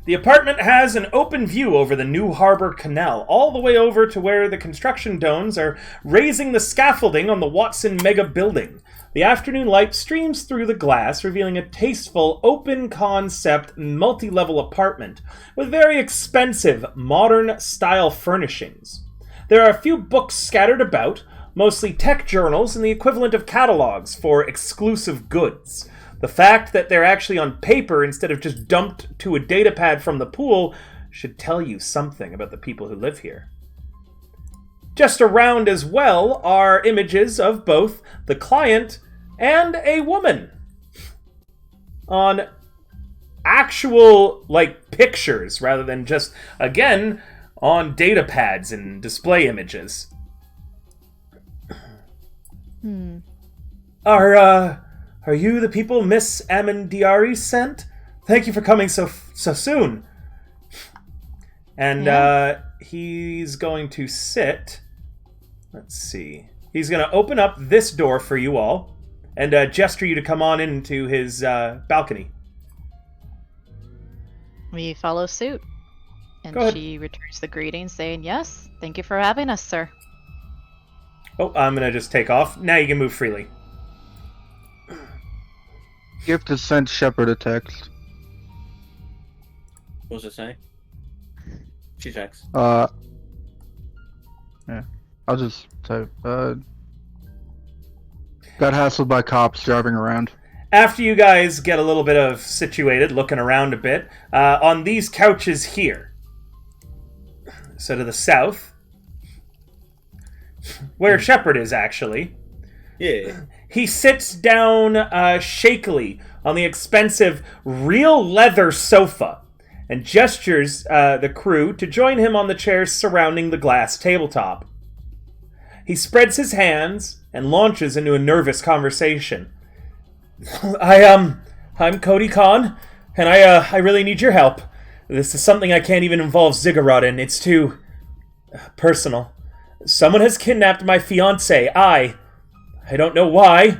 The apartment has an open view over the New Harbor Canal, all the way over to where the construction domes are raising the scaffolding on the Watson Mega Building. The afternoon light streams through the glass, revealing a tasteful, open-concept, multi-level apartment with very expensive, modern-style furnishings. There are a few books scattered about, mostly tech journals and the equivalent of catalogs for exclusive goods. The fact that they're actually on paper instead of just dumped to a datapad from the pool should tell you something about the people who live here. Just around as well are images of both the client and a woman on actual, pictures rather than just, again, on datapads and display images. Are you the people Miss Amandiari sent? Thank you for coming so soon. And he's going to sit. Let's see. He's going to open up this door for you all and gesture you to come on into his balcony. We follow suit. And Go ahead. she returns the greeting saying, "Yes, thank you for having us, sir." Oh, I'm going to just take off. Now you can move freely. Gift has sent Shepard a text. What does it say? She checks. Yeah. I'll just type. Got hassled by cops driving around. After you guys get a little bit of situated, looking around a bit, on these couches here, so to the south, where Shepard is actually, Yeah. he sits down shakily on the expensive real leather sofa and gestures the crew to join him on the chairs surrounding the glass tabletop. He spreads his hands and launches into a nervous conversation. I'm Cody Khan, and I really need your help. This is something I can't even involve Ziggurat in. It's too personal. Someone has kidnapped my fiancée. I don't know why,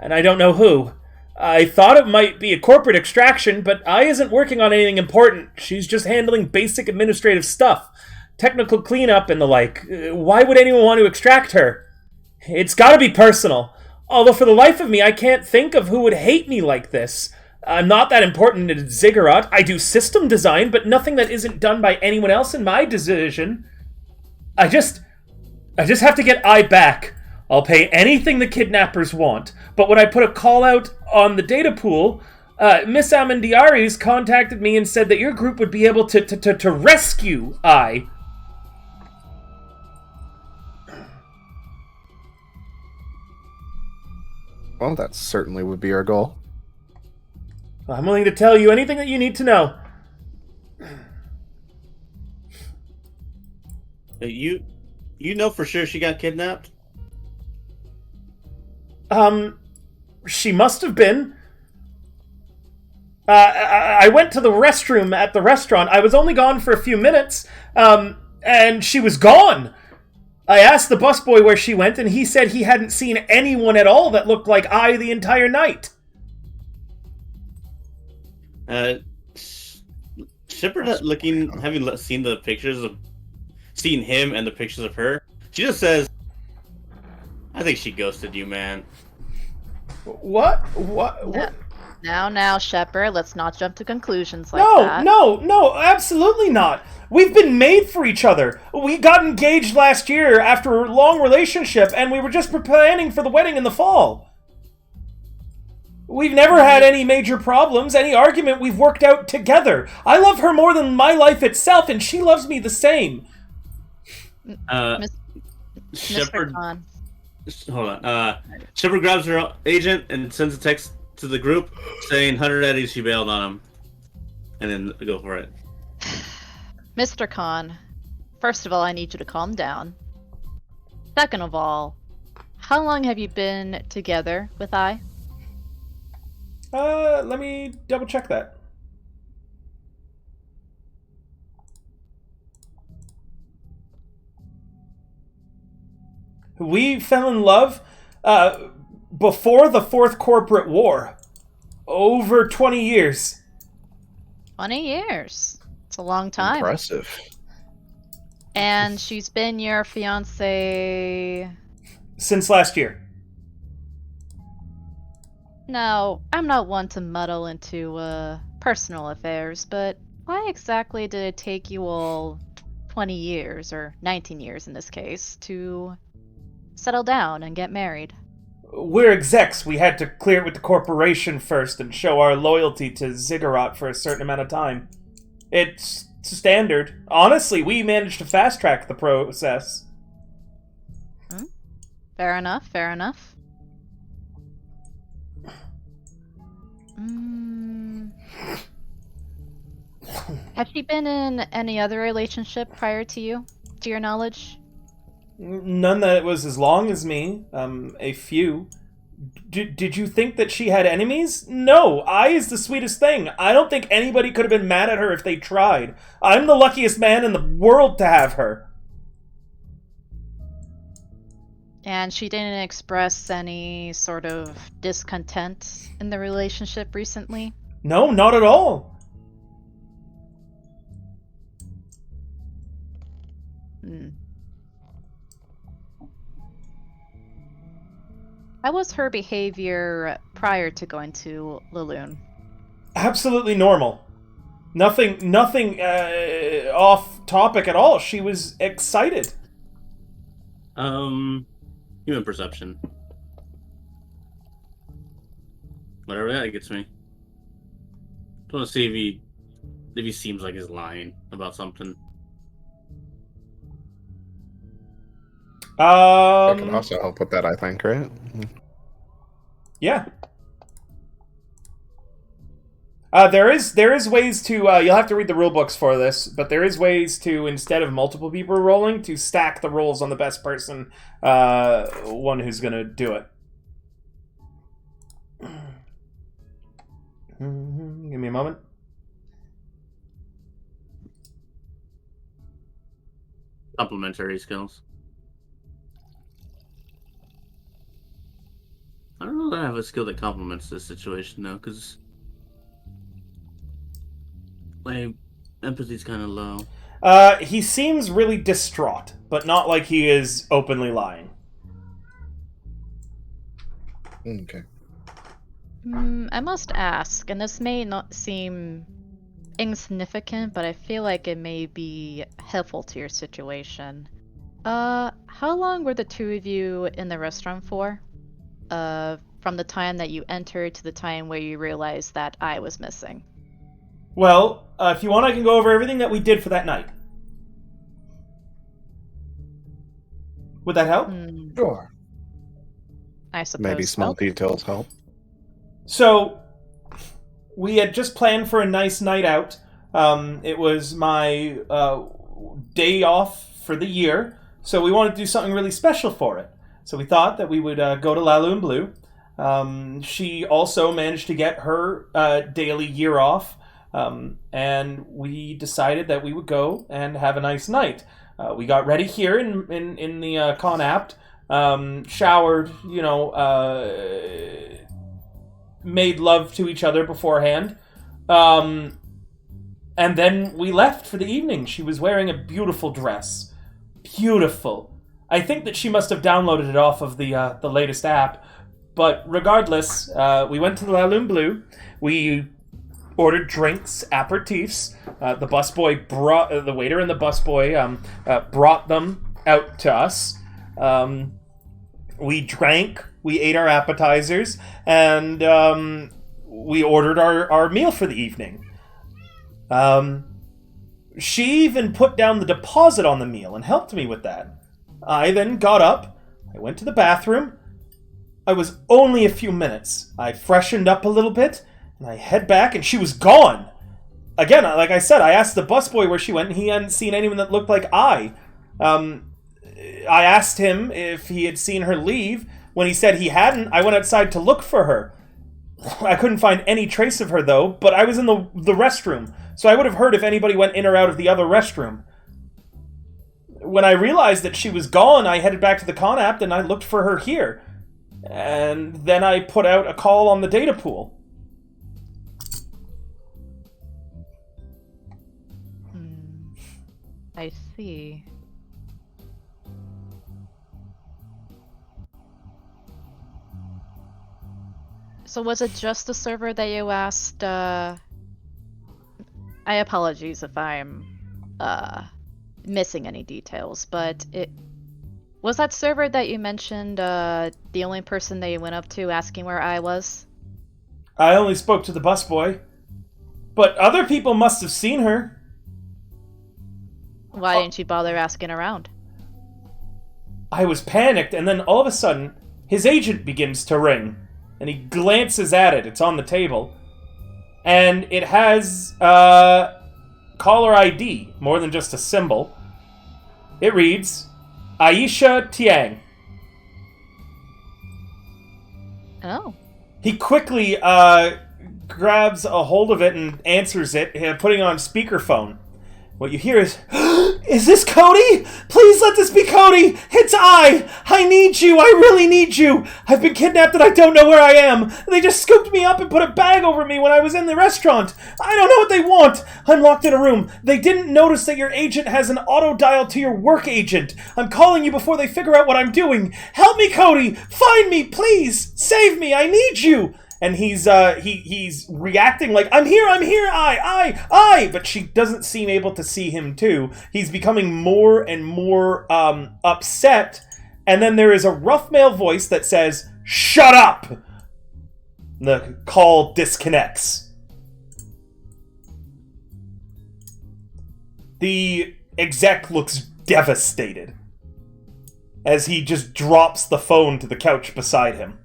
and I don't know who. I thought it might be a corporate extraction, but I isn't working on anything important. She's just handling basic administrative stuff. Technical cleanup and the like. Why would anyone want to extract her? It's gotta be personal. Although for the life of me, I can't think of who would hate me like this. I'm not that important at Ziggurat. I do system design, but nothing that isn't done by anyone else in my division. I just have to get I back. I'll pay anything the kidnappers want, but when I put a call out on the data pool, Miss Amandiari's contacted me and said that your group would be able to rescue I. Well, that certainly would be our goal. I'm willing to tell you anything that you need to know. You know for sure she got kidnapped? She must have been. I went to the restroom at the restaurant. I was only gone for a few minutes, and she was gone. I asked the busboy where she went, and he said he hadn't seen anyone at all that looked like I the entire night. Shepard, having seen the pictures of, seen him and the pictures of her, she just says, "I think she ghosted you, man." What? What? Now, Shepard, let's not jump to conclusions like that. No, absolutely not. We've been made for each other. We got engaged last year after a long relationship, and we were just planning for the wedding in the fall. We've never had any major problems, any argument we've worked out together. I love her more than my life itself, and she loves me the same. Mr. Shepard, Khan. hold on. Shepard grabs her agent and sends a text to the group saying 100 eddies, she bailed on him. And then go for it. Mr. Khan, first of all, I need you to calm down. Second of all, how long have you been together with I? Let me double check that. We fell in love before the Fourth Corporate War. Over 20 years. 20 years. It's a long time. Impressive. And she's been your fiance... Since last year. Now, I'm not one to muddle into personal affairs, but why exactly did it take you all 20 years, or 19 years in this case, to settle down and get married? We're execs. We had to clear it with the corporation first and show our loyalty to Ziggurat for a certain amount of time. It's standard. Honestly, we managed to fast-track the process. Fair enough, fair enough. Have she been in any other relationship prior to you, to your knowledge? None that was as long as me. A few. Did you think that she had enemies? No, I is the sweetest thing. I don't think anybody could have been mad at her if they tried. I'm the luckiest man in the world to have her. And she didn't express any sort of discontent in the relationship recently? No, not at all. How was her behavior prior to going to Laloon? Absolutely normal. Nothing off topic at all. She was excited. Human perception. Whatever that gets me. Just want to see if he seems like he's lying about something. That can also help with that, I think, right? Yeah. There is ways to, you'll have to read the rule books for this, but there is ways to, instead of multiple people rolling, to stack the rolls on the best person, one who's gonna do it. Give me a moment. Complementary skills. I don't know that I have a skill that complements this situation, though, because my empathy's kind of low. He seems really distraught, but not like he is openly lying. Okay. I must ask, and this may not seem insignificant, but I feel like it may be helpful to your situation. How long were the two of you in the restaurant for? From the time that you entered to the time where you realized that I was missing? Well, if you want, I can go over everything that we did for that night. Would that help? Sure. I suppose Maybe small so. details help. So, we had just planned for a nice night out. It was my day off for the year, so we wanted to do something really special for it. So we thought that we would go to Laloon Blue. She also managed to get her daily year off. and we decided that we would go and have a nice night. We got ready here in the con apt, showered, made love to each other beforehand, and then we left for the evening. She was wearing a beautiful dress. Beautiful. I think that she must have downloaded it off of the latest app. But regardless, we went to the La Lune Bleu. We ordered drinks, aperitifs. The busboy brought the waiter and the busboy brought them out to us. We drank. We ate our appetizers, and we ordered our meal for the evening. She even put down the deposit on the meal and helped me with that. I then got up, I went to the bathroom. I was only a few minutes. I freshened up a little bit, and I head back, and she was gone. Again, like I said, I asked the busboy where she went, and he hadn't seen anyone that looked like I asked him if he had seen her leave. When he said he hadn't, I went outside to look for her. I couldn't find any trace of her, though, but I was in the restroom, so I would have heard if anybody went in or out of the other restroom. When I realized that she was gone, I headed back to the con app, and I looked for her here. And then I put out a call on the data pool. I see. So was it just the server that you asked, I apologize if I'm, missing any details, but was that server that you mentioned, the only person that you went up to asking where I was? I only spoke to the busboy. But other people must have seen her. Why didn't you bother asking around? I was panicked, and then all of a sudden, his agent begins to ring. And he glances at it. It's on the table. And it has caller ID, more than just a symbol. It reads, Aisha Tiang. Oh. He quickly grabs a hold of it and answers it, putting it on speakerphone. What you hear is, is this Cody? Please let this be Cody! It's I! I need you! I really need you! I've been kidnapped and I don't know where I am! They just scooped me up and put a bag over me when I was in the restaurant! I don't know what they want! I'm locked in a room. They didn't notice that your agent has an auto-dial to your work agent. I'm calling you before they figure out what I'm doing. Help me, Cody! Find me, please! Save me! I need you! And he's reacting like, I'm here, I! But she doesn't seem able to see him too. He's becoming more and more upset. And then there is a rough male voice that says, shut up! The call disconnects. The exec looks devastated as he just drops the phone to the couch beside him.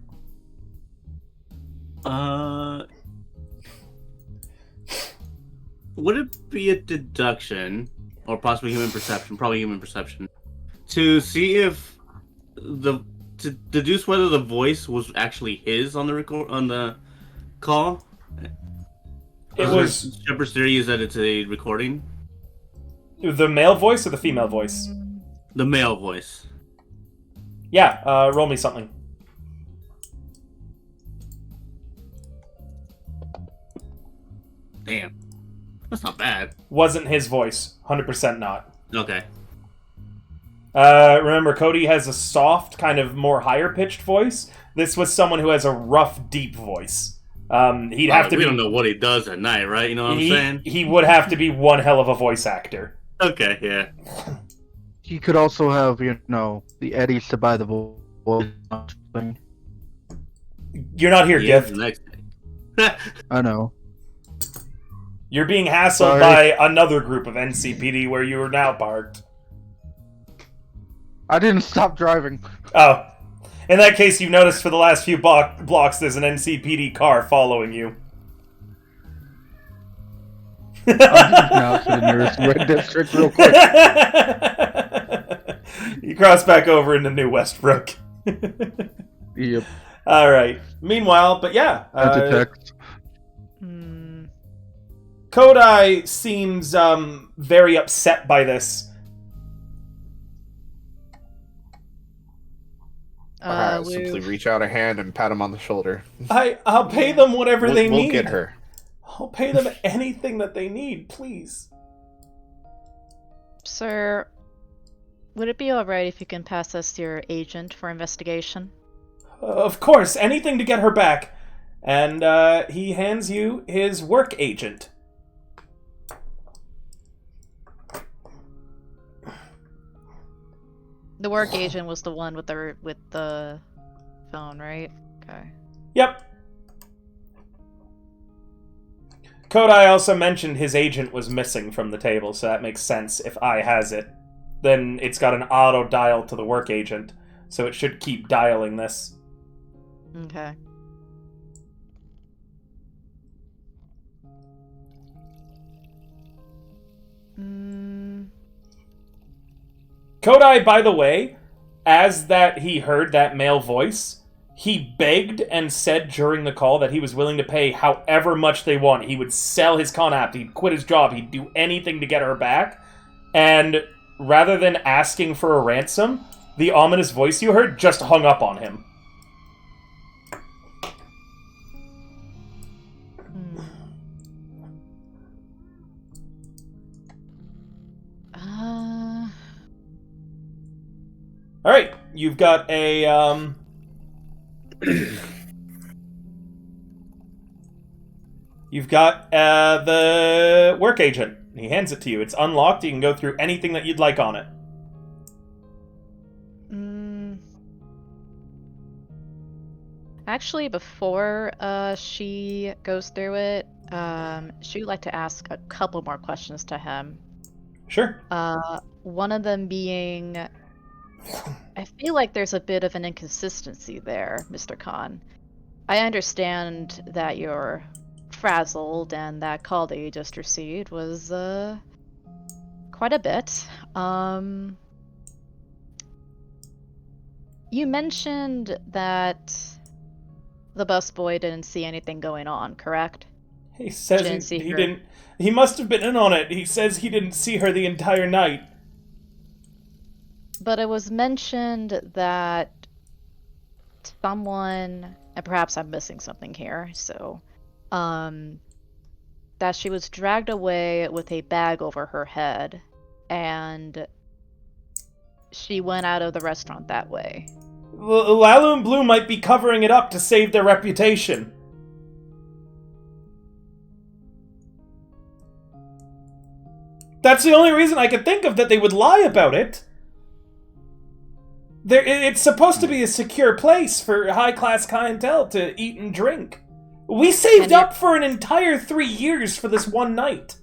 Would it be a deduction, or possibly human perception, probably human perception, to see if to deduce whether the voice was actually his on the call? It was Shepard's theory is that it's a recording. The male voice or the female voice? The male voice. Yeah, roll me something. Damn. That's not bad. Wasn't his voice. 100% not. Okay. Remember, Cody has a soft, kind of more higher-pitched voice. This was someone who has a rough, deep voice. He'd have to we be... don't know what he does at night, right? You know what I'm saying? He would have to be one hell of a voice actor. Okay, yeah. He could also have, the eddies to buy the voice thing. You're not here, Gift. I know. You're being hassled Sorry. by another group of NCPD where you are now parked. I didn't stop driving. Oh. In that case, you've noticed for the last few blocks there's an NCPD car following you. I'm just now to the nearest red district real quick. You cross back over into New Westbrook. Yep. Alright. Meanwhile, but yeah. I detect. Kodai seems very upset by this. I'll simply reach out a hand and pat him on the shoulder. I'll pay them whatever they We'll need. get her. I'll pay them anything that they need, please. Sir, would it be alright if you can pass us your agent for investigation? Of course, anything to get her back. And he hands you his work agent. The work agent was the one with the phone, right? Okay. Yep. Kodai also mentioned his agent was missing from the table, so that makes sense. If I has it, then it's got an auto dial to the work agent, so it should keep dialing this. Okay. Kodai, by the way, as that he heard that male voice, he begged and said during the call that he was willing to pay however much they want. He would sell his con app, he'd quit his job, he'd do anything to get her back. And rather than asking for a ransom, the ominous voice you heard just hung up on him. Alright, you've got a, you've got the work agent. He hands it to you. It's unlocked. You can go through anything that you'd like on it. Actually, before she goes through it, she would like to ask a couple more questions to him. Sure. One of them being, I feel like there's a bit of an inconsistency there, Mr. Khan. I understand that you're frazzled and that call that you just received was quite a bit. You mentioned that the busboy didn't see anything going on, correct? He says he didn't. He must have been in on it. He says he didn't see her the entire night. But it was mentioned that someone, and perhaps I'm missing something here, so, that she was dragged away with a bag over her head, and she went out of the restaurant that way. Lalu and Blue might be covering it up to save their reputation. That's the only reason I could think of that they would lie about it. It's supposed to be a secure place for high-class clientele to eat and drink. We saved up for an entire 3 years for this one night.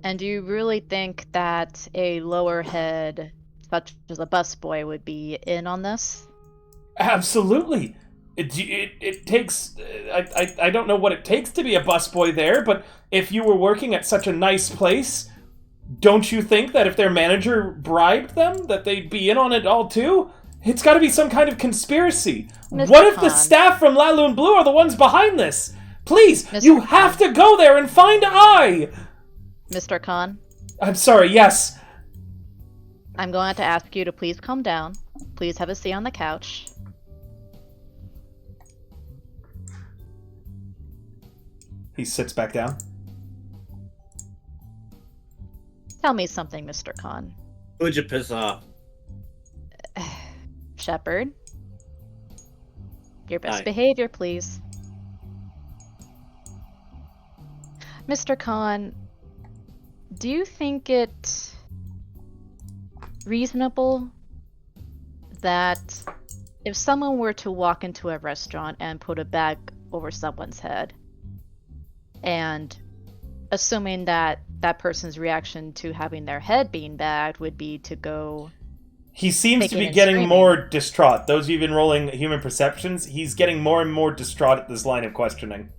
And do you really think that a lower head, such as a busboy, would be in on this? Absolutely. It takes... I don't know what it takes to be a busboy there, but if you were working at such a nice place, don't you think that if their manager bribed them, that they'd be in on it all too? It's got to be some kind of conspiracy. Mr. What if Khan. the staff from Lalu and Blue are the ones behind this? Please, Mr. you have to go there and find I! Mr. Khan, I'm sorry, yes. I'm going to ask you to please calm down. Please have a seat on the couch. He sits back down. Tell me something, Mr. Khan. Who'd you piss off? Shepard. Your best Aye. behavior, please. Mr. Khan, do you think it reasonable that if someone were to walk into a restaurant and put a bag over someone's head, and assuming that that person's reaction to having their head being bagged would be to go... He seems to kicking be and getting screaming. more distraught. Those of you who've been rolling human perceptions, he's getting more and more distraught at this line of questioning.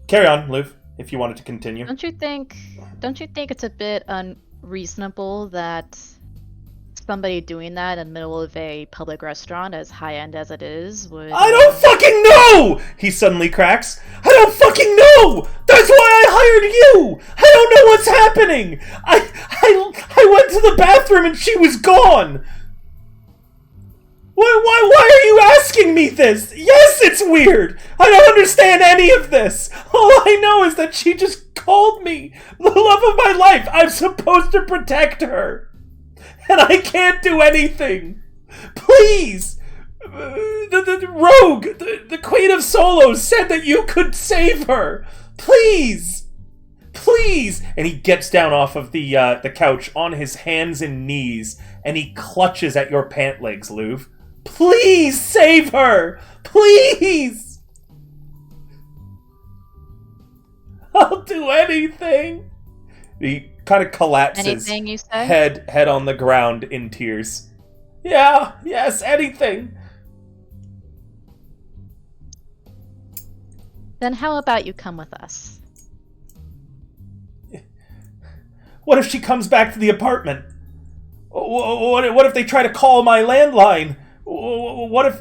Carry on, Luv, if you wanted to continue. Don't you think it's a bit unreasonable that somebody doing that in the middle of a public restaurant, as high-end as it is, would... I don't fucking know! He suddenly cracks. I don't fucking know! That's why I hired you! I don't know what's happening! I went to the bathroom and she was gone! Why are you asking me this? Yes, it's weird! I don't understand any of this! All I know is that she just called me! The love of my life! I'm supposed to protect her! And I can't do anything! Please! The rogue, the Queen of Solos said that you could save her! Please! Please! And he gets down off of the couch on his hands and knees, and he clutches at your pant legs, Louv. Please save her! Please! I'll do anything! He kind of collapses, Anything you say? head on the ground in tears. Yeah, yes, anything! Then how about you come with us? What if she comes back to the apartment? What if they try to call my landline? What if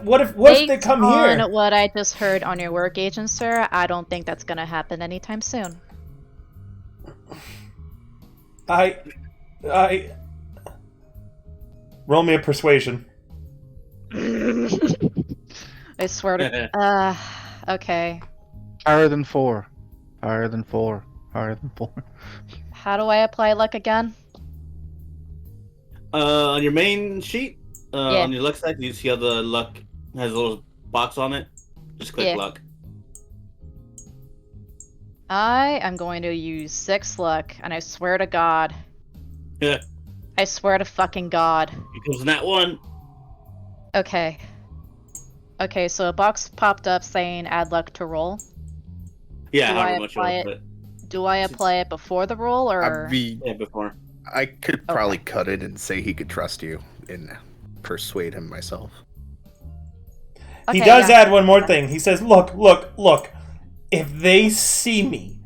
they come Based here? on what I just heard on your work agent, sir, I don't think that's gonna happen anytime soon. I roll me a persuasion. I swear to... okay. Higher than 4. Higher than 4. Higher than 4. How do I apply luck again? On your main sheet, Yeah. on your luck side, you see how the luck has a little box on it? Just click Yeah. luck. I am going to use 6 luck, and I swear to God. Yeah. I swear to fucking God. It goes in that one. Okay. Okay, so a box popped up saying add luck to roll. Yeah, Do I however much you apply want it? to put. Do I apply it before the roll, or...? Yeah, before. I could probably cut it and say he could trust you and persuade him myself. He Okay, does yeah. add one more thing. He says, look. If they see me,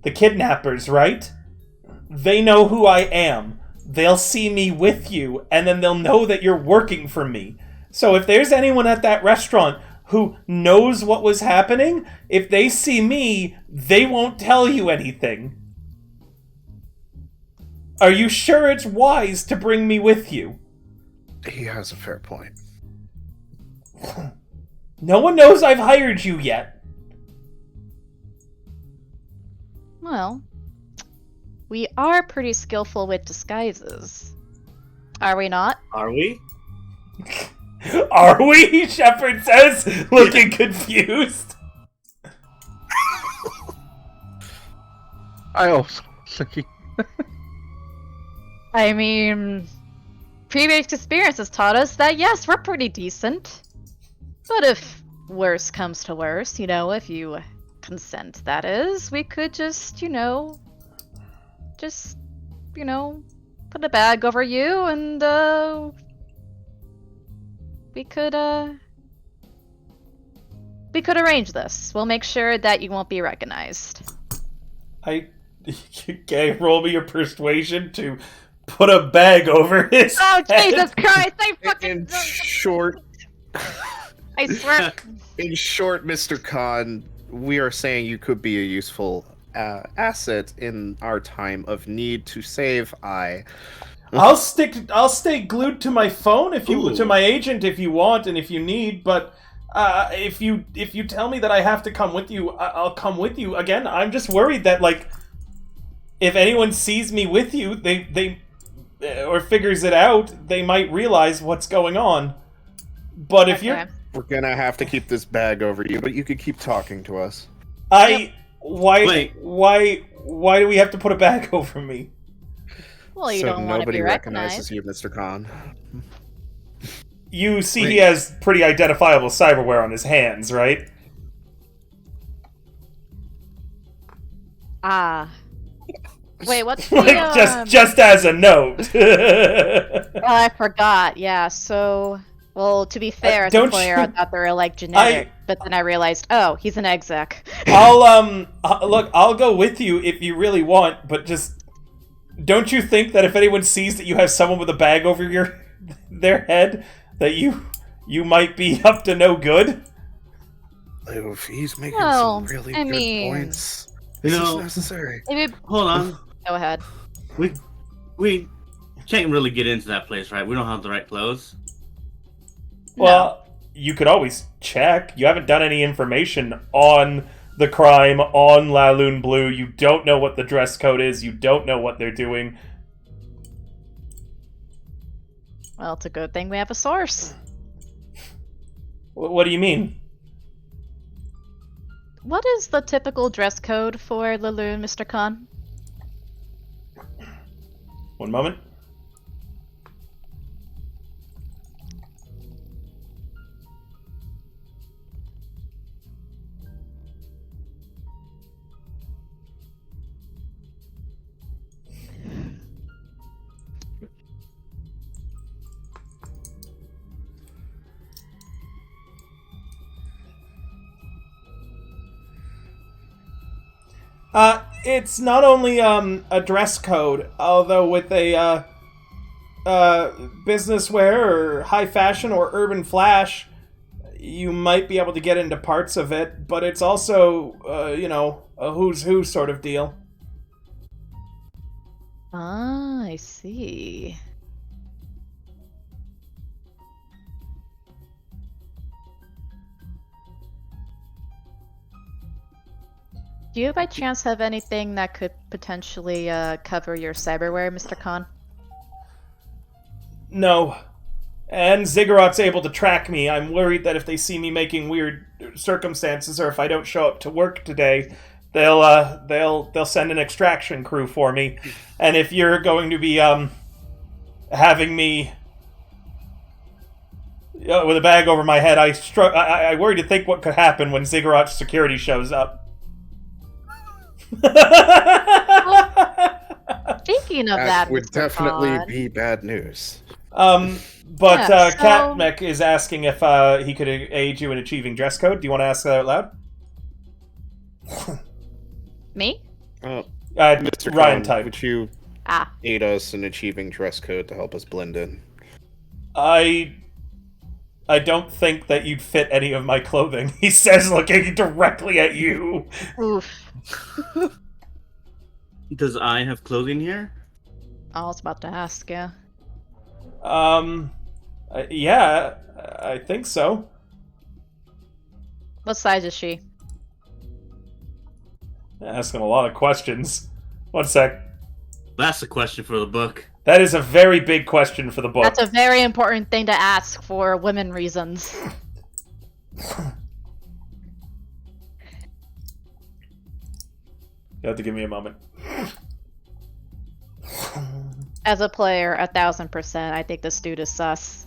the kidnappers, right? They know who I am. They'll see me with you, and then they'll know that you're working for me. So if there's anyone at that restaurant who knows what was happening, if they see me, they won't tell you anything. Are you sure it's wise to bring me with you? He has a fair point. No one knows I've hired you yet. Well, we are pretty skillful with disguises. Are we not? Are we? Are we? Shepard says, looking confused. I also think I mean, previous experience has taught us that yes, we're pretty decent. But if worse comes to worse, you know, if you consent, that is, we could just, put a bag over you and, we could arrange this. We'll make sure that you won't be recognized. Okay, roll me your persuasion to put a bag over his Oh, head. Jesus Christ, I fucking... In short, I swear... Mr. Khan, we are saying you could be a useful asset in our time of need to save I'll stay glued to my phone to my agent if you want and if you need, but if you tell me that I have to come with you, I'll come with you. Again, I'm just worried that, like, if anyone sees me with you, they or figures it out, they might realize what's going on. But if you're... We're gonna have to keep this bag over you, but you could keep talking to us. Why Wait. do we have to put a bag over me? Well, you so don't want to nobody be recognizes recognized. you, Mr. Khan. You see he has pretty identifiable cyberware on his hands, right? Ah. Wait, what's the, Like, just as a note. Oh, I forgot. Yeah, so... Well, to be fair, as a don't player, you- I thought they were, like, genetic. But then I realized, oh, he's an exec. I'll go with you if you really want, but just... Don't you think that if anyone sees that you have someone with a bag over your their head that you might be up to no good? Oof, he's making Well, some really I good mean, points. You This is know, necessary. maybe hold on. go ahead. We can't really get into that place, right? We don't have the right clothes. Well, you could always check. You haven't done any information on the crime on La Lune Blue. You don't know what the dress code is. You don't know what they're doing. Well, it's a good thing we have a source. What do you mean? What is the typical dress code for Laloon, Mr. Khan? One moment. It's not only a dress code, although with a business wear or high fashion or urban flash, you might be able to get into parts of it, but it's also, a who's who sort of deal. Ah, I see. Do you by chance have anything that could potentially cover your cyberware, Mr. Khan? No. And Ziggurat's able to track me. I'm worried that if they see me making weird circumstances, or if I don't show up to work today, they'll send an extraction crew for me. And if you're going to be having me with a bag over my head, I worry to think what could happen when Ziggurat's security shows up. Speaking of That that, would Mr. definitely Khan, be bad news. But Yeah, so- Katmek is asking if he could aid you in achieving dress code. Do you want to ask that out loud? me? Mr. Ryan Khan, type. would you Ah, aid us in achieving dress code to help us blend in? I don't think that you'd fit any of my clothing, he says, looking directly at you. oof. Does I have clothing here? I was about to ask, yeah. Yeah, I think so. What size is she? Asking a lot of questions. One sec. That's the question for the book. That is a very big question for the book. That's a very important thing to ask for women reasons. You have to give me a moment. As a player, 1000%, I think this dude is sus.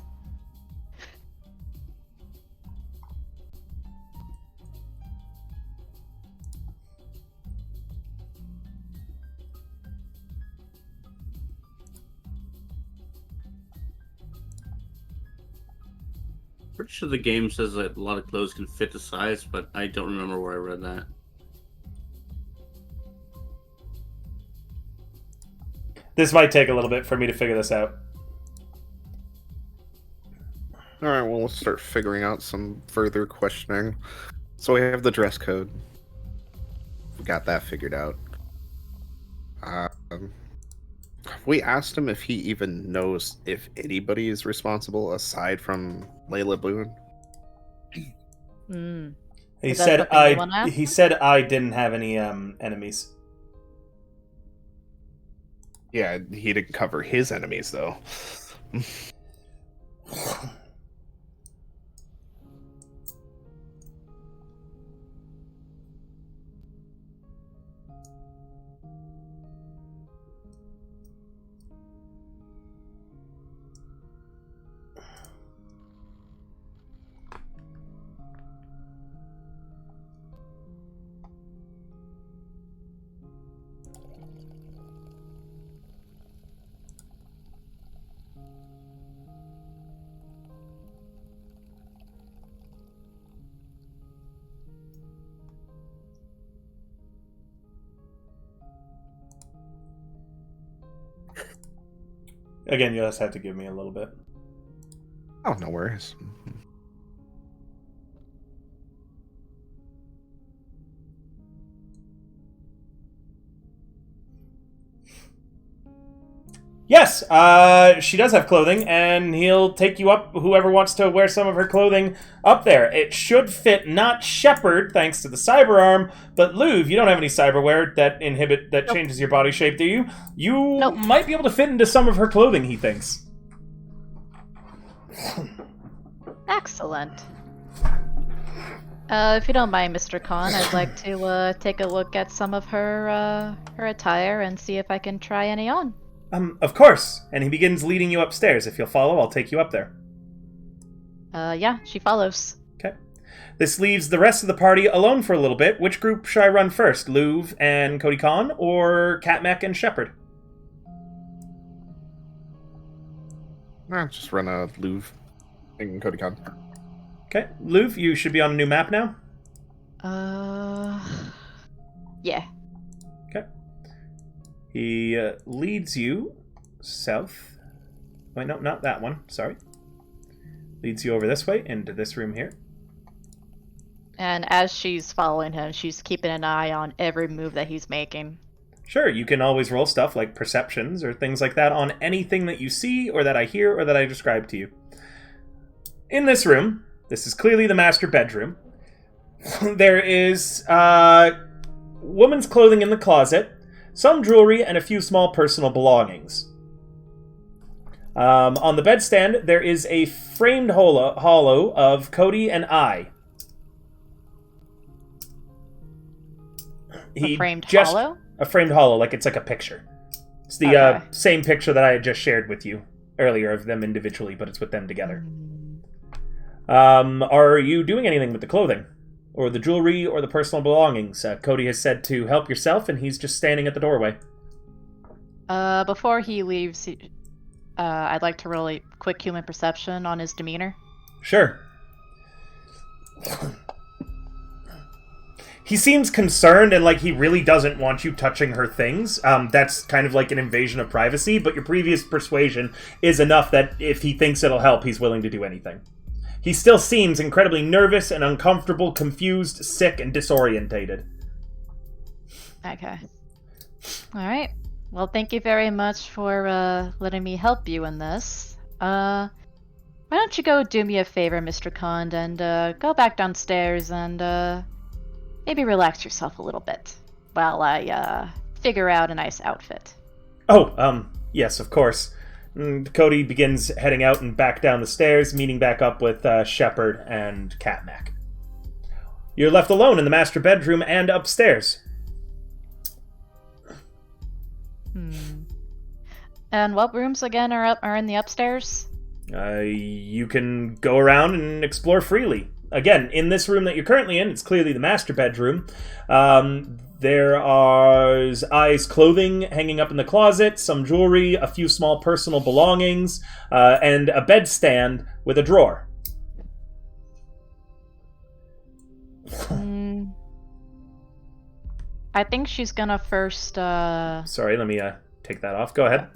Pretty sure the game says that a lot of clothes can fit the size, but I don't remember where I read that. This might take a little bit for me to figure this out. Alright, well, let's start figuring out some further questioning. So we have the dress code. We got that figured out. We asked him if he even knows if anybody is responsible aside from Layla Boone. Hmm. He Is that said something you wanna ask he him? said I didn't have any enemies. Yeah, he didn't cover his enemies, though. Again, you'll just have to give me a little bit. Oh, no worries. Yes, she does have clothing, and he'll take you up, whoever wants to wear some of her clothing, up there. It should fit not Shepard, thanks to the cyber arm, but Louv, you don't have any cyberware that Nope. changes your body shape, do you? You Nope. might be able to fit into some of her clothing, he thinks. Excellent. If you don't mind, Mr. Khan, I'd like to take a look at some of her attire and see if I can try any on. Of course. And he begins leading you upstairs. If you'll follow, I'll take you up there. Yeah, she follows. Okay. This leaves the rest of the party alone for a little bit. Which group should I run first? Louv and Cody Khan, or Katmek and Shepard? Just run a Louv and Cody Khan. Okay. Louv, you should be on a new map now. Yeah. Okay. He leads you south. Wait, no, not that one. Sorry. Leads you over this way into this room here. And as she's following him, she's keeping an eye on every move that he's making. Sure, you can always roll stuff like perceptions or things like that on anything that you see or that I hear or that I describe to you. In this room, this is clearly the master bedroom. There is woman's clothing in the closet, some jewelry, and a few small personal belongings. On the bedstand, there is a framed hollow of Cody and I. A framed hollow? A framed hollow, like it's like a picture. It's the Okay. same picture that I had just shared with you earlier of them individually, but it's with them together. Are you doing anything with the clothing? Or the jewelry, or the personal belongings? Cody has said to help yourself, and he's just standing at the doorway. Before he leaves, I'd like to roll a quick human perception on his demeanor. Sure. He seems concerned and like he really doesn't want you touching her things. That's kind of like an invasion of privacy, but your previous persuasion is enough that if he thinks it'll help, he's willing to do anything. He still seems incredibly nervous and uncomfortable, confused, sick, and disorientated. Okay. Alright. Well, thank you very much for letting me help you in this. Why don't you go do me a favor, Mr. Khan, and go back downstairs and maybe relax yourself a little bit while I figure out a nice outfit. Oh, yes, of course. Cody begins heading out and back down the stairs, meeting back up with Shepard and Katmek. You're left alone in the master bedroom and upstairs. And what rooms again are in the upstairs? You can go around and explore freely. Again, in this room that you're currently in, it's clearly the master bedroom. There are Ai's clothing hanging up in the closet, some jewelry, a few small personal belongings, and a bedstand with a drawer. I think she's gonna first, Sorry, let me take that off. Go ahead.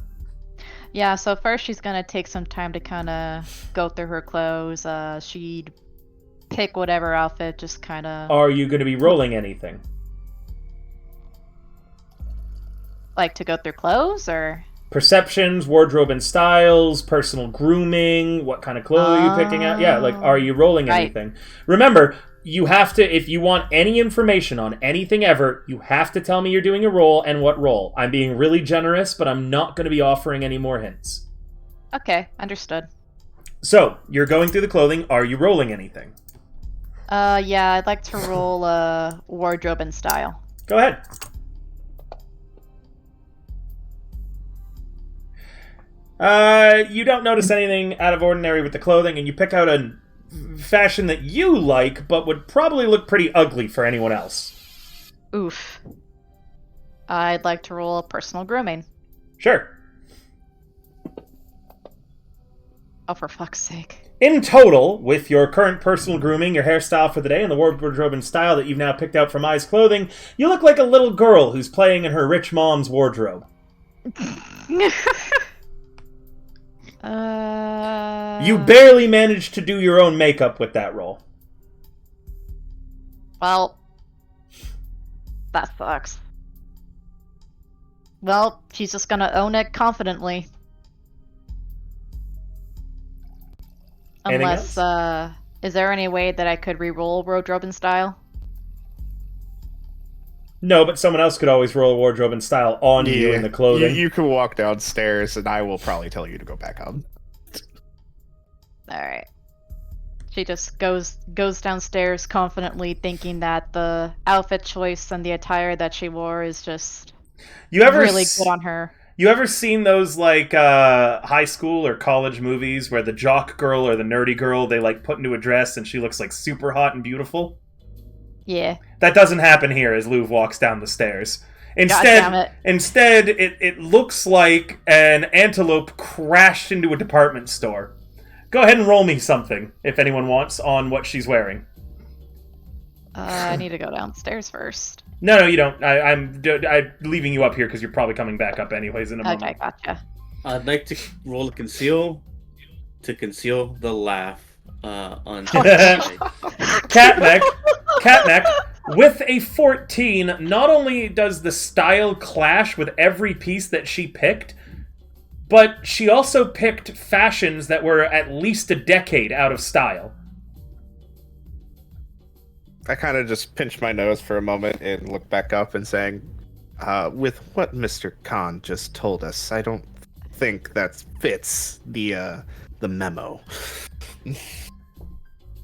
Yeah, so first she's gonna take some time to kind of go through her clothes. She'd pick whatever outfit, just kind of... Are you going to be rolling anything? Like to go through clothes, or...? Perceptions, wardrobe and styles, personal grooming, what kind of clothes are you picking out? Yeah, like, are you rolling anything? Remember, you have to, if you want any information on anything ever, you have to tell me you're doing a roll and what roll. I'm being really generous, but I'm not going to be offering any more hints. Okay, understood. So, you're going through the clothing. Are you rolling anything? Yeah, I'd like to roll wardrobe and style. Go ahead. You don't notice anything out of ordinary with the clothing, and you pick out a fashion that you like, but would probably look pretty ugly for anyone else. Oof. I'd like to roll personal grooming. Sure. Oh, for fuck's sake. In total, with your current personal grooming, your hairstyle for the day, and the wardrobe and style that you've now picked out from Ai's clothing, you look like a little girl who's playing in her rich mom's wardrobe. You You barely managed to do your own makeup with that roll. Well, that sucks. Well, she's just gonna own it confidently. Anything Unless, else? is there any way that I could re-roll wardrobe in style? No, but someone else could always roll a wardrobe in style on you in the clothing. You can walk downstairs, and I will probably tell you to go back up. Alright. She just goes downstairs confidently thinking that the outfit choice and the attire that she wore is just really good on her. You ever seen those like high school or college movies where the jock girl or the nerdy girl they like put into a dress and she looks like super hot and beautiful? Yeah. That doesn't happen here as Louv walks down the stairs. Instead, it looks like an antelope crashed into a department store. Go ahead and roll me something, if anyone wants, on what she's wearing. I need to go downstairs first. No, you don't. I'm leaving you up here because you're probably coming back up anyways in a moment. Okay, gotcha. I'd like to roll a conceal to conceal the laugh on. Catneck, with a 14, not only does the style clash with every piece that she picked, but she also picked fashions that were at least a decade out of style. I kind of just pinch my nose for a moment and look back up and saying, with what Mr. Khan just told us, I don't think that fits the memo.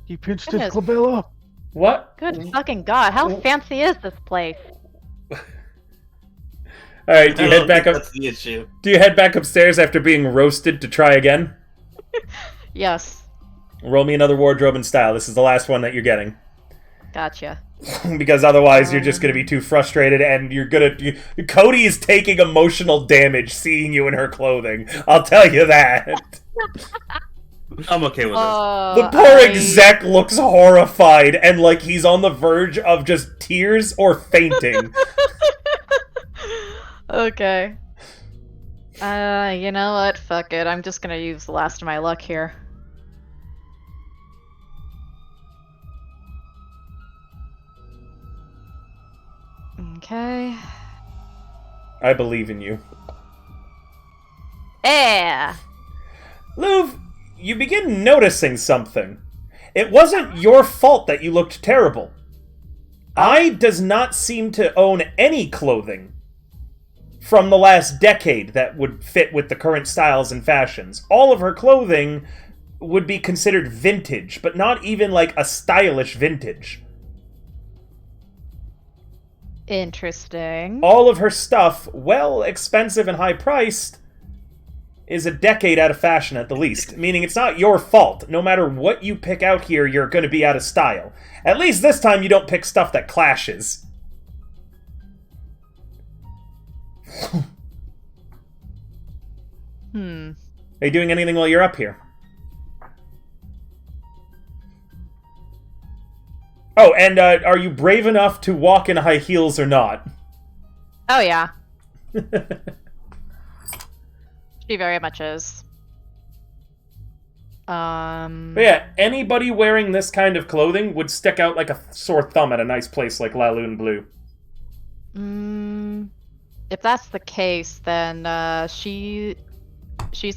He pinched Goodness. his glabella. What? Good fucking god, how fancy is this place? Alright, do you head back up? That's the issue. Do you head back upstairs after being roasted to try again? Yes. Roll me another wardrobe and style. This is the last one that you're getting. Gotcha. Because otherwise you're just going to be too frustrated and Cody is taking emotional damage seeing you in her clothing. I'll tell you that. I'm okay with The poor exec looks horrified and like he's on the verge of just tears or fainting. Okay. You know what? Fuck it. I'm just gonna use the last of my luck here. Okay. I believe in you. Yeah. Louv, you begin noticing something. It wasn't your fault that you looked terrible. I does not seem to own any clothing from the last decade that would fit with the current styles and fashions. All of her clothing would be considered vintage, but not even like a stylish vintage. Interesting. All of her stuff, well expensive and high priced, is a decade out of fashion at the least. Meaning it's not your fault. No matter what you pick out here, you're going to be out of style. At least this time you don't pick stuff that clashes. Are you doing anything while you're up here? Oh, and are you brave enough to walk in high heels or not? Oh yeah. She very much is. But yeah, anybody wearing this kind of clothing would stick out like a sore thumb at a nice place like La Lune Bleu. If that's the case, then she's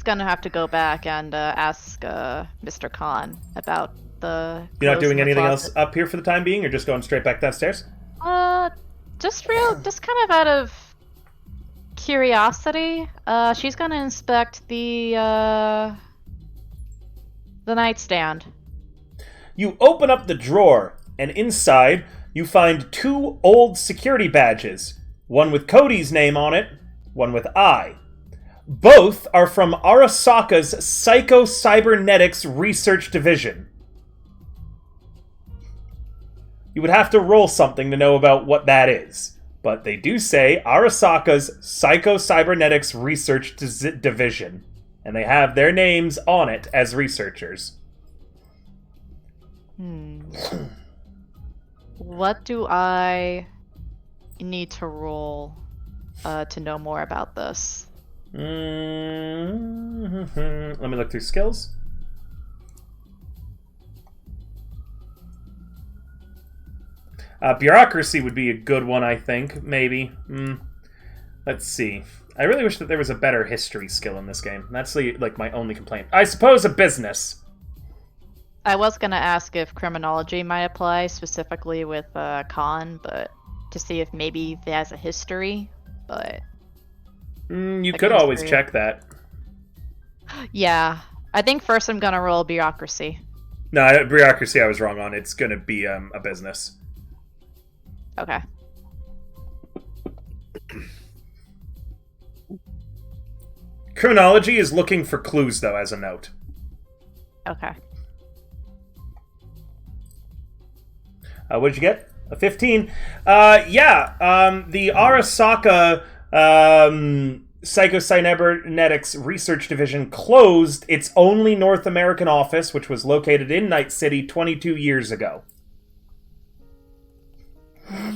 gonna have to go back and ask Mr. Khan about the. You're not clothes doing in the anything closet. else up here for the time being? You're just going straight back downstairs? Just kind of out of curiosity. She's gonna inspect the nightstand. You open up the drawer, and inside you find 2 old security badges. One with Cody's name on it, one with I. Both are from Arasaka's Psycho-Cybernetics Research Division. You would have to roll something to know about what that is. But they do say Arasaka's Psycho-Cybernetics Research Division. And they have their names on it as researchers. What do I need to roll to know more about this? Let me look through skills. Bureaucracy would be a good one, I think. Maybe. Let's see. I really wish that there was a better history skill in this game. That's like my only complaint. I suppose a business. I was gonna ask if criminology might apply specifically with Khan, but to see if maybe he has a history. But You like could a always history. check that. Yeah, I think first I'm gonna roll bureaucracy. No, bureaucracy I was wrong on. It's going to be a business. Okay. Criminology is looking for clues, though, as a note. Okay. What did you get? A 15. The Arasaka Psychocybernetics Research Division closed its only North American office, which was located in Night City 22 years ago.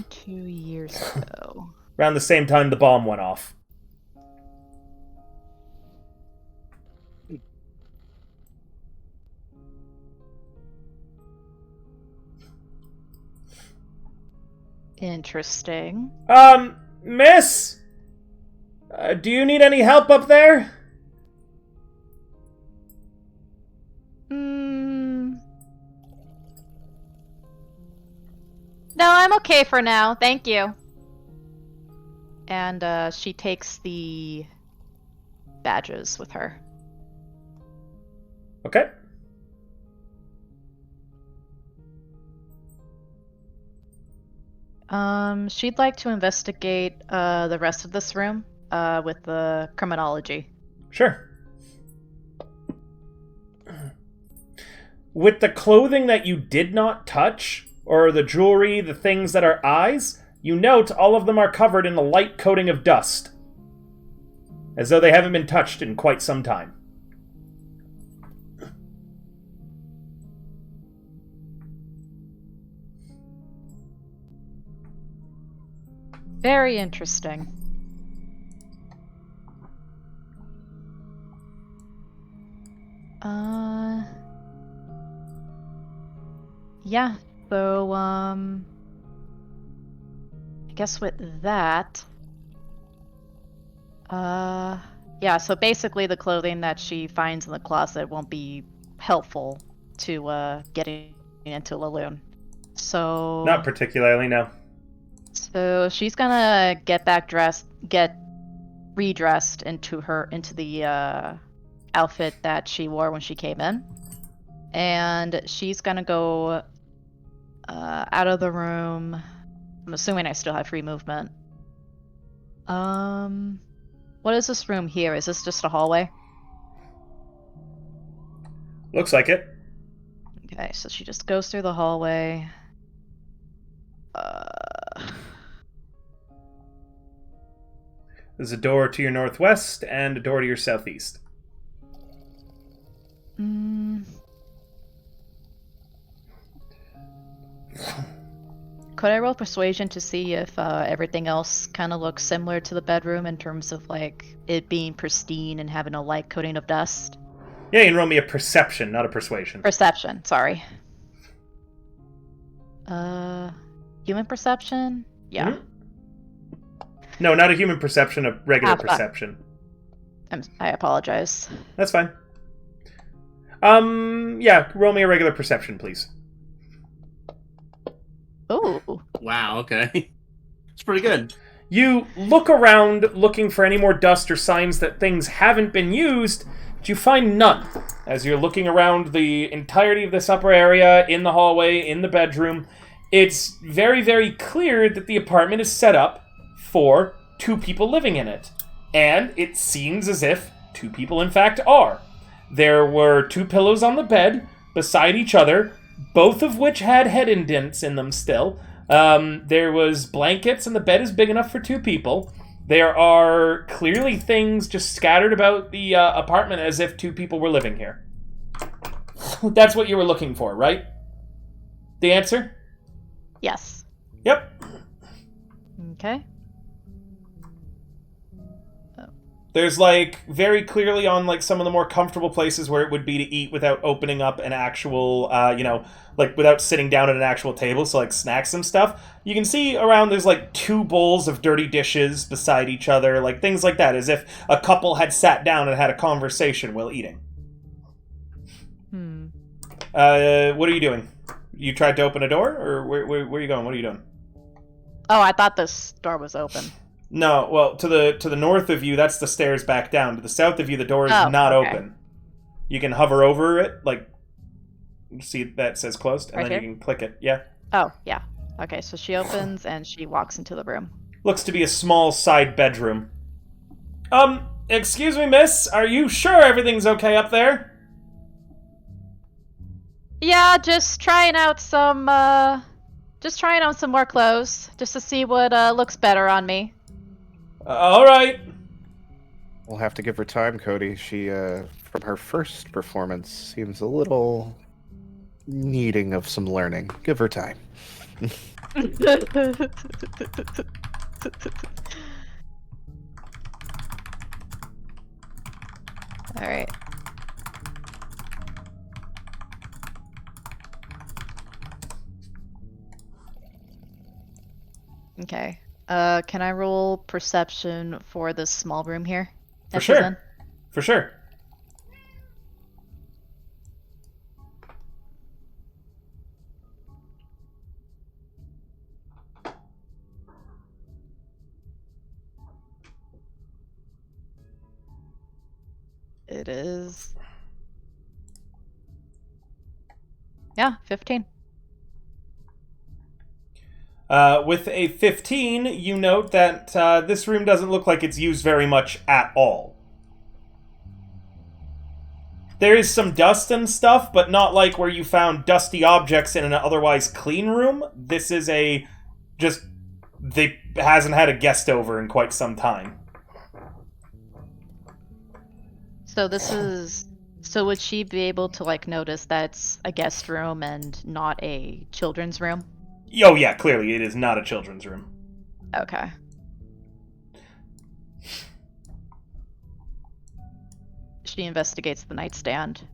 2 years ago. Around the same time the bomb went off. Interesting. Miss? Do you need any help up there? No, I'm okay for now. Thank you. And she takes the badges with her. Okay. She'd like to investigate the rest of this room with the criminology. Sure. With the clothing that you did not touch, or the jewelry, the things that are eyes, you note all of them are covered in a light coating of dust. As though they haven't been touched in quite some time. Very interesting. Yeah, so, I guess with that, yeah, so basically the clothing that she finds in the closet won't be helpful to, getting into Laloon. So... Not particularly, no. So she's gonna get redressed into the outfit that she wore when she came in, and she's gonna go out of the room. I'm assuming I still have free movement. What is this room here? Is this just a hallway? Looks like it. Okay, so she just goes through the hallway. There's a door to your northwest and a door to your southeast. Could I roll persuasion to see if everything else kind of looks similar to the bedroom in terms of like it being pristine and having a light coating of dust? Yeah, you can roll me a perception, not a persuasion. Perception, sorry. Human perception? Yeah. Mm-hmm. No, not a human perception, a regular perception. I apologize. That's fine. Yeah, roll me a regular perception, please. Ooh. Wow, okay. It's pretty good. You look around looking for any more dust or signs that things haven't been used, but you find none. As you're looking around the entirety of this upper area, in the hallway, in the bedroom, it's very, very clear that the apartment is set up for 2 people living in it. And it seems as if 2 people in fact are. There were 2 pillows on the bed beside each other, both of which had head indents in them still. There was blankets, and the bed is big enough for 2 people. There are clearly things just scattered about the apartment as if 2 people were living here. That's what you were looking for, right? The answer? Yes. Yep. Okay. There's, like, very clearly on, like, some of the more comfortable places where it would be to eat without opening up an actual, like, without sitting down at an actual table, so, like, snacks and stuff. You can see around there's, like, 2 bowls of dirty dishes beside each other, like, things like that, as if a couple had sat down and had a conversation while eating. What are you doing? You tried to open a door, or where are you going? What are you doing? Oh, I thought this door was open. No, well, to the north of you, that's the stairs back down. To the south of you, the door is Oh, not okay. open. You can hover over it, like, see that says closed, and Right then here? you can click it. Yeah. Oh, yeah. Okay, so she opens and she walks into the room. Looks to be a small side bedroom. Excuse me, miss, are you sure everything's okay up there? Yeah, just trying out some more clothes, just to see what looks better on me. Alright. We'll have to give her time, Cody. She, from her first performance, seems a little needing of some learning. Give her time. Alright. Okay. Can I roll perception for this small room here? For that she's in? sure. For sure. It is. Yeah, 15. With a 15, you note that this room doesn't look like it's used very much at all. There is some dust and stuff, but not like where you found dusty objects in an otherwise clean room. This is they hasn't had a guest over in quite some time. So this is. So would she be able to, like, notice that's a guest room and not a children's room? Oh yeah, clearly it is not a children's room. Okay. She investigates the nightstand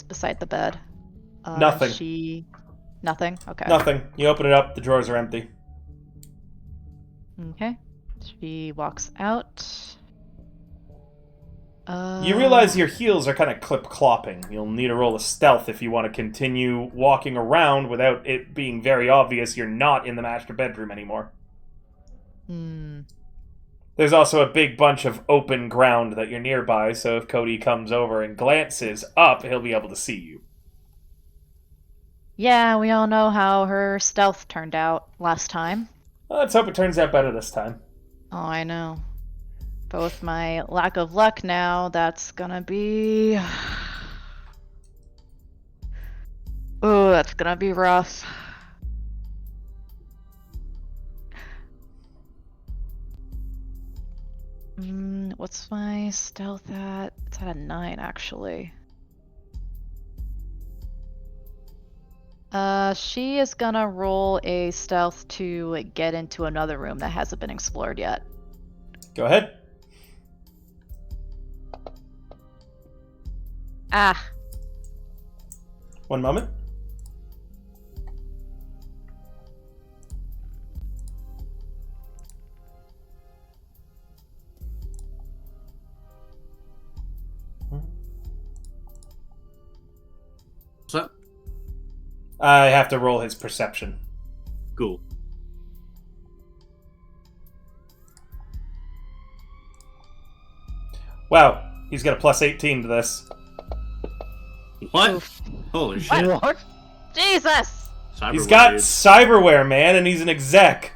beside the bed. Nothing. Nothing? Okay. Nothing. You open it up, the drawers are empty. Okay. She walks out. You realize your heels are kind of clip-clopping. You'll need to roll a stealth if you want to continue walking around without it being very obvious you're not in the master bedroom anymore. There's also a big bunch of open ground that you're nearby, so if Cody comes over and glances up, he'll be able to see you. Yeah, we all know how her stealth turned out last time. Well, let's hope it turns out better this time. Oh, I know. But with my lack of luck now, that's gonna be... Oh, that's gonna be rough. What's my stealth at? It's at a 9, actually. She is gonna roll a stealth to get into another room that hasn't been explored yet. Go ahead. Ah. One moment. What's up? I have to roll his perception. Cool. Wow, he's got a plus 18 to this. What? Oof. Holy shit. What? Jesus! He's Cyberpunk, got dude. cyberware, man, and he's an exec.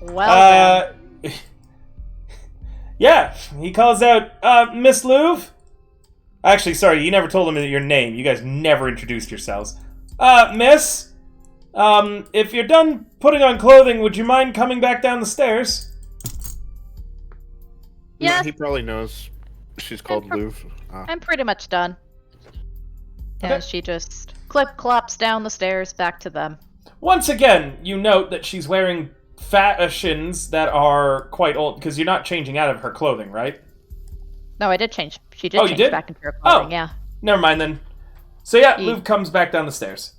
Well then. Yeah, he calls out, Miss Louvre? Actually, sorry, you never told him your name. You guys never introduced yourselves. Miss? If you're done putting on clothing, would you mind coming back down the stairs? No, Yes. he probably knows she's called Louvre. I'm pretty much done. Okay. And she just clip-clops down the stairs back to them. Once again, you note that she's wearing fashions that are quite old, because you're not changing out of her clothing, right? No, I did change. She did Oh, you change did? back into her clothing, yeah. Never mind then. So yeah, Ye- Luke comes back down the stairs.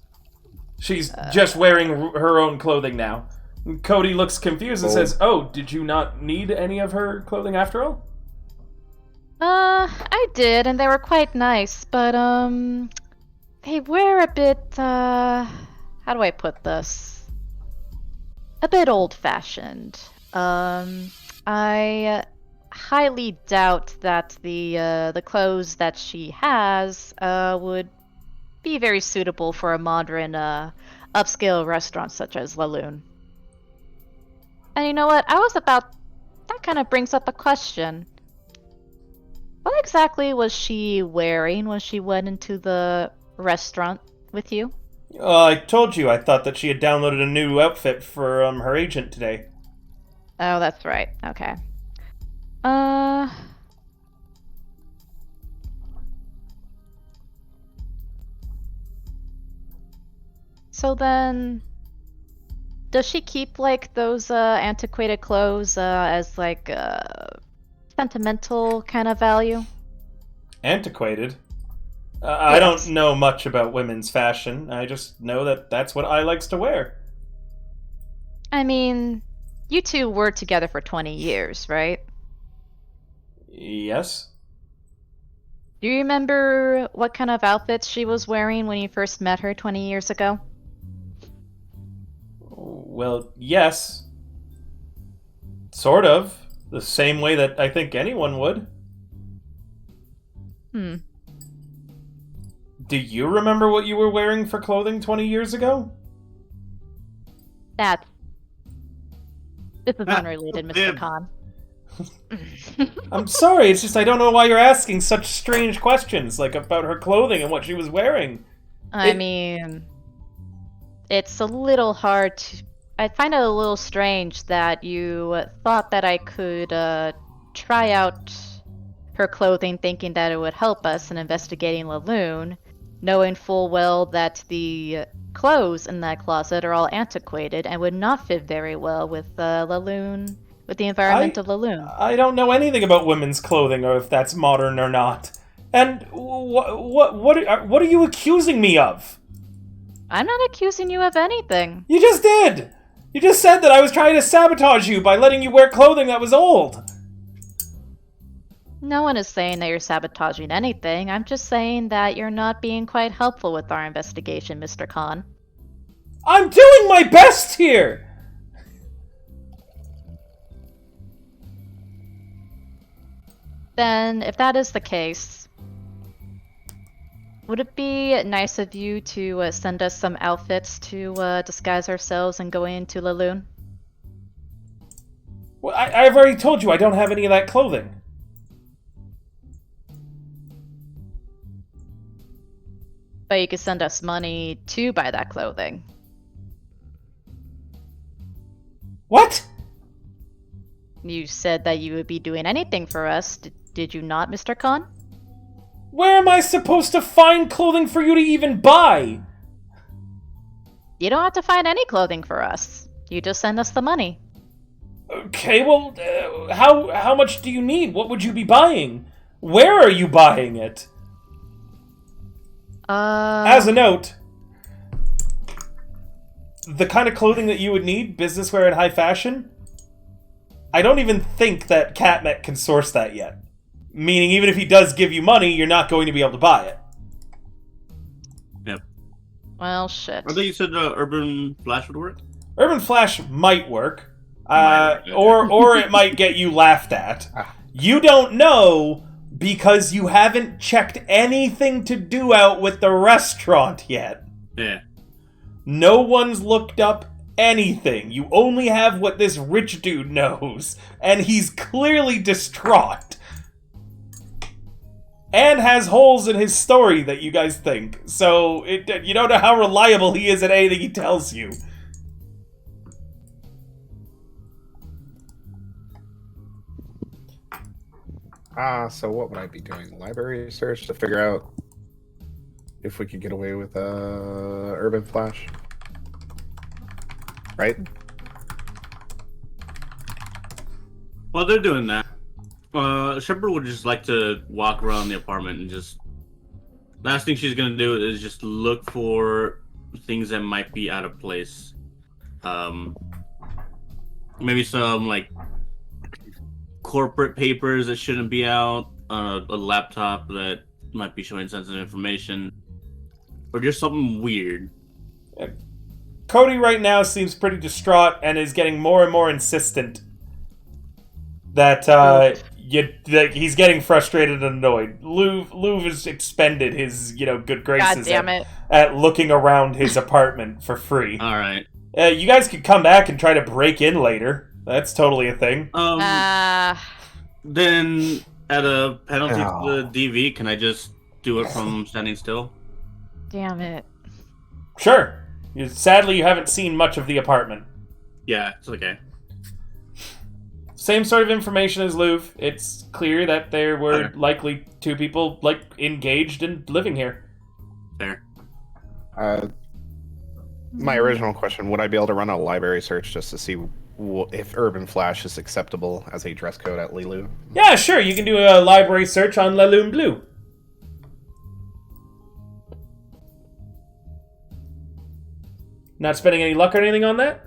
She's just wearing her own clothing now. And Cody looks confused and says, "Oh, did you not need any of her clothing after all?" I did, and they were quite nice, but, they were a bit, how do I put this? A bit old-fashioned. I highly doubt that the clothes that she has, would be very suitable for a modern, upscale restaurant such as La Lune. And you know what? That kind of brings up a question. What exactly was she wearing when she went into the restaurant with you? I told you I thought that she had downloaded a new outfit for her agent today. Oh, that's right. Okay. So then, does she keep like those antiquated clothes as like sentimental kind of value? Antiquated? I don't Yes. know much about women's fashion. I just know that that's what I likes to wear. I mean, you two were together for 20 years, right? Yes? Do you remember what kind of outfits she was wearing when you first met her 20 years ago? Well, yes. Sort of. The same way that I think anyone would. Hmm. Do you remember what you were wearing for clothing 20 years ago? This is Ah, unrelated, Mr. bib. Khan. I'm sorry, it's just I don't know why you're asking such strange questions, like about her clothing and what she was wearing. I It- mean, it's a little hard to... I find it a little strange that you thought that I could try out her clothing thinking that it would help us in investigating Laloon, knowing full well that the clothes in that closet are all antiquated and would not fit very well with Laloon, with the environment of Laloon. I don't know anything about women's clothing or if that's modern or not. And what are you accusing me of? I'm not accusing you of anything. You just did. You just said that I was trying to sabotage you by letting you wear clothing that was old. No one is saying that you're sabotaging anything. I'm just saying that you're not being quite helpful with our investigation, Mr. Khan. I'm doing my best here. Then, if that is the case, would it be nice of you to send us some outfits to disguise ourselves and go into Laloon? Well, I've already told you I don't have any of that clothing. But you could send us money to buy that clothing. What? You said that you would be doing anything for us, did you not, Mr. Khan? Where am I supposed to find clothing for you to even buy? You don't have to find any clothing for us. You just send us the money. Okay, well, how much do you need? What would you be buying? Where are you buying it? As a note, the kind of clothing that you would need, business wear and high fashion, I don't even think that Catmet can source that yet. Meaning, even if he does give you money, you're not going to be able to buy it. Yep. Well, shit. I thought you said Urban Flash would work. Urban Flash might work, Might work. or it might get you laughed at. You don't know because you haven't checked anything to do out with the restaurant yet. Yeah. No one's looked up anything. You only have what this rich dude knows, and he's clearly distraught. And has holes in his story that you guys think. So, you don't know how reliable he is at anything he tells you. So what would I be doing? Library research to figure out if we could get away with Urban Flash, right? While they're doing that, Shepard would just like to walk around the apartment and just. Last thing she's gonna do is just look for things that might be out of place. Maybe some like corporate papers that shouldn't be out on a laptop that might be showing sensitive information, or just something weird. Cody right now seems pretty distraught and is getting more and more insistent that he's getting frustrated and annoyed. Louv has expended his good graces God damn it. at looking around his apartment for free. All right. You guys could come back and try to break in later. That's totally a thing. Then at a penalty to the DV, can I just do it from standing still? Damn it. Sure. Sadly, you haven't seen much of the apartment. Yeah, it's okay. Same sort of information as Louv. It's clear that there were likely two people engaged in living here. There. My original question: would I be able to run a library search just to see if Urban Flash is acceptable as a dress code at Lilu? Yeah, sure. You can do a library search on La Lune Blue. Not spending any luck or anything on that?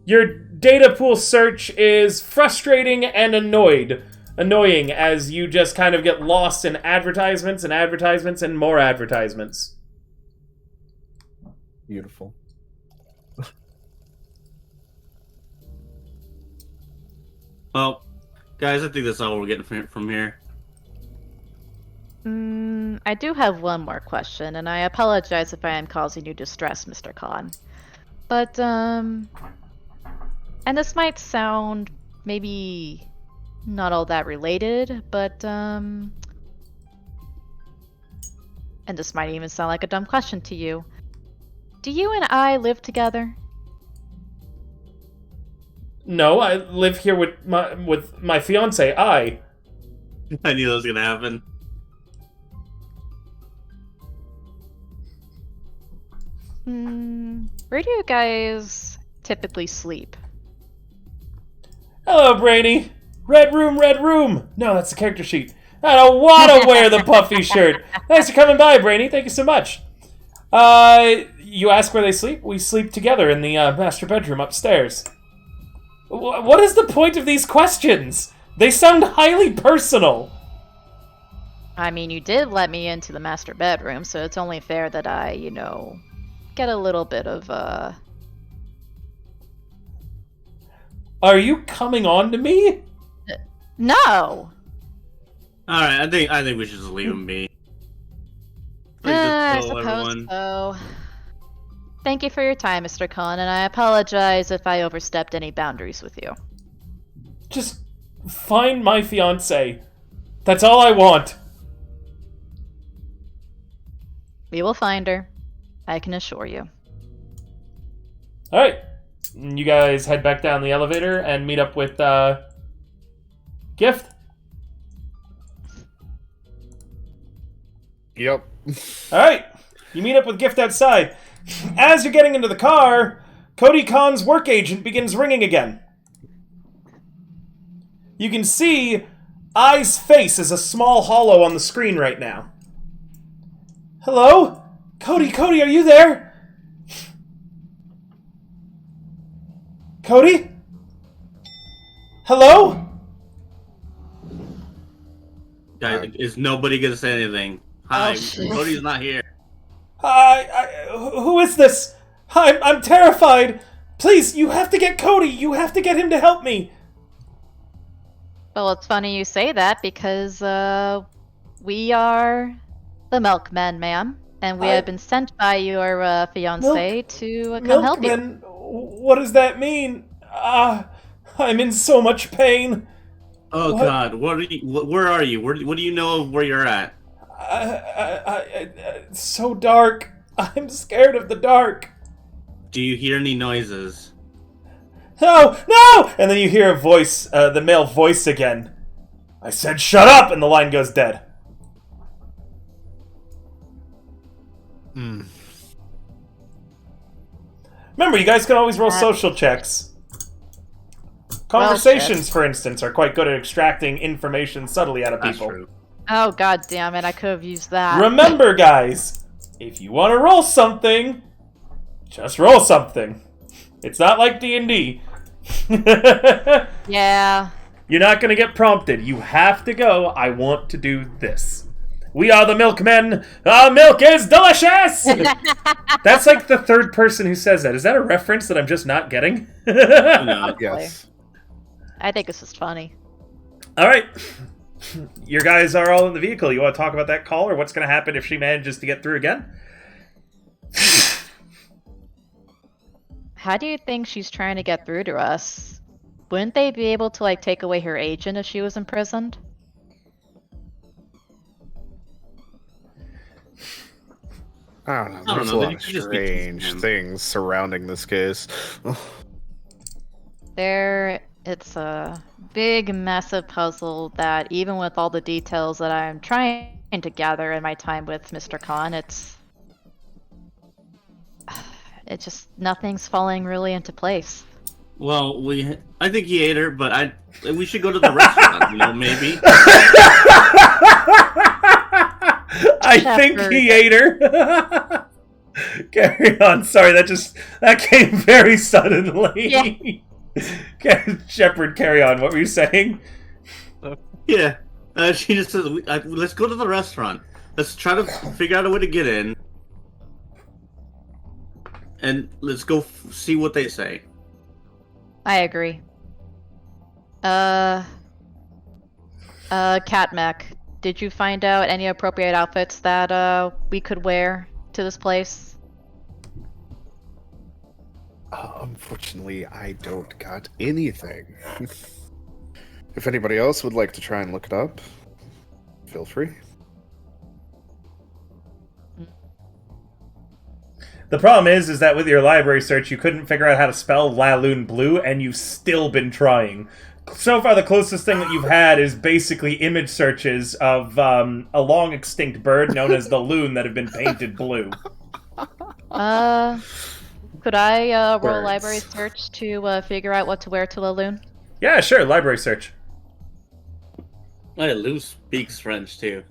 Your data pool search is frustrating and annoying as you just kind of get lost in advertisements and advertisements and more advertisements. Beautiful. Well, guys, I think that's all we're getting from here. I do have one more question, and I apologize if I am causing you distress, Mr. Khan. But, and this might sound maybe not all that related, but, and this might even sound like a dumb question to you. Do you and I live together? No, I live here with my fiance. I knew that was gonna happen. Where do you guys typically sleep? Hello, Brainy. Red room, red room. No, that's the character sheet. I don't want to wear the puffy shirt. Thanks for coming by, Brainy. Thank you so much. You ask where they sleep? We sleep together in the master bedroom upstairs. What is the point of these questions? They sound highly personal. I mean, you did let me into the master bedroom, so it's only fair that I, get a little bit of, Are you coming on to me? No! Alright, I think we should just leave him be. I suppose so. Thank you for your time, Mr. Khan, and I apologize if I overstepped any boundaries with you. Just find my fiance. That's all I want. We will find her. I can assure you. Alright. You guys head back down the elevator and meet up with, Gift? Yep. Alright. You meet up with Gift outside. As you're getting into the car, Cody Khan's work agent begins ringing again. You can see I's face is a small hollow on the screen right now. Hello? Cody, are you there? Cody? Hello? Guys, is nobody gonna say anything? Hi, Cody's not here. Who is this? I'm terrified. Please, you have to get Cody. You have to get him to help me. Well, it's funny you say that because, we are the Milkmen, ma'am. And we have been sent by your, fiancé to come help you. Milkman? What does that mean? I'm in so much pain. Oh What? God, where are you? What do you know of where you're at? It's so dark. I'm scared of the dark. Do you hear any noises? No! And then you hear a voice, the male voice again. I said shut up, and the line goes dead. Remember, you guys can always roll social checks. Conversations, for instance, are quite good at extracting information subtly out of That's people. true. Oh, god damn it, I could have used that. Remember, guys, if you want to roll something, just roll something. It's not like D&D. Yeah. You're not going to get prompted. You have to go, I want to do this. We are the milkmen. Our milk is delicious! That's like the third person who says that. Is that a reference that I'm just not getting? No. Yes. I think this is funny. All right. You guys are all in the vehicle. You want to talk about that call or what's going to happen if she manages to get through again? How do you think she's trying to get through to us? Wouldn't they be able to, like, take away her agent if she was imprisoned? I don't know. I don't There's know, a they lot of could just be strange teasing him. things surrounding this case. It's a big, massive puzzle that even with all the details that I'm trying to gather in my time with Mr. Khan, it's just, nothing's falling really into place. Well, I think he ate her, but we should go to the restaurant, maybe. I think he ate her. Carry on. Sorry, that came very suddenly. Shepard, carry on. What were you saying? Yeah. She just says, let's go to the restaurant. Let's try to figure out a way to get in. And let's go see what they say. I agree. Catmech, did you find out any appropriate outfits that we could wear to this place? Unfortunately, I don't got anything. If anybody else would like to try and look it up, feel free. The problem is that with your library search, you couldn't figure out how to spell Laloon Blue, and you've still been trying. So far, the closest thing that you've had is basically image searches of a long extinct bird known as the loon that have been painted blue. Could I roll Birds. library search to figure out what to wear to the loon? Yeah, sure, library search. Hey, Lou speaks French, too.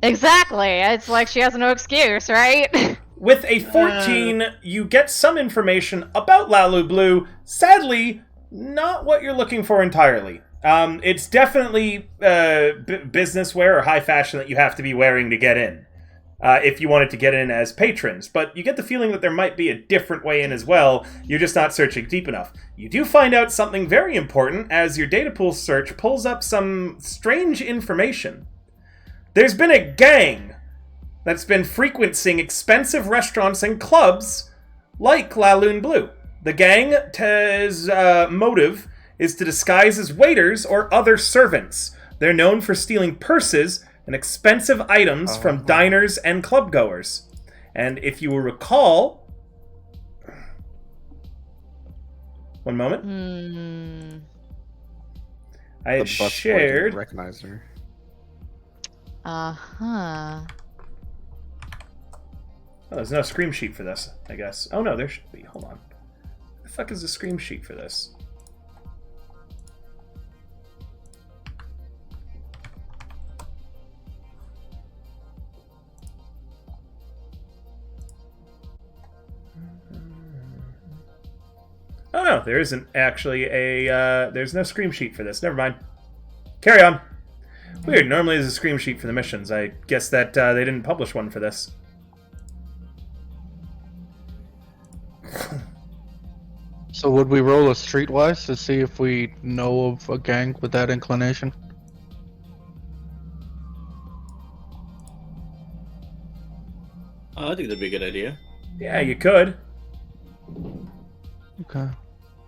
Exactly! It's like she has no excuse, right? With a 14, you get some information about Lalu Blue. Sadly, not what you're looking for entirely. It's definitely business wear or high fashion that you have to be wearing to get in. If you wanted to get in as patrons. But you get the feeling that there might be a different way in as well. You're just not searching deep enough. You do find out something very important as your data pool search pulls up some strange information. There's been a gang that's been frequenting expensive restaurants and clubs like Laloon Blue. The gang's motive is to disguise as waiters or other servants. They're known for stealing purses and expensive items from diners and clubgoers. And if you will recall... One moment. I had The busboy shared... didn't recognize her. Uh-huh. Oh, there's no scream sheet for this, I guess. Oh no, there should be. Hold on. The fuck is the scream sheet for this? Oh no, there isn't actually a, there's no scream sheet for this. Never mind. Carry on. Weird, normally there's a scream sheet for the missions. I guess that they didn't publish one for this. So would we roll a streetwise to see if we know of a gang with that inclination? I think that'd be a good idea. Yeah, you could. Okay.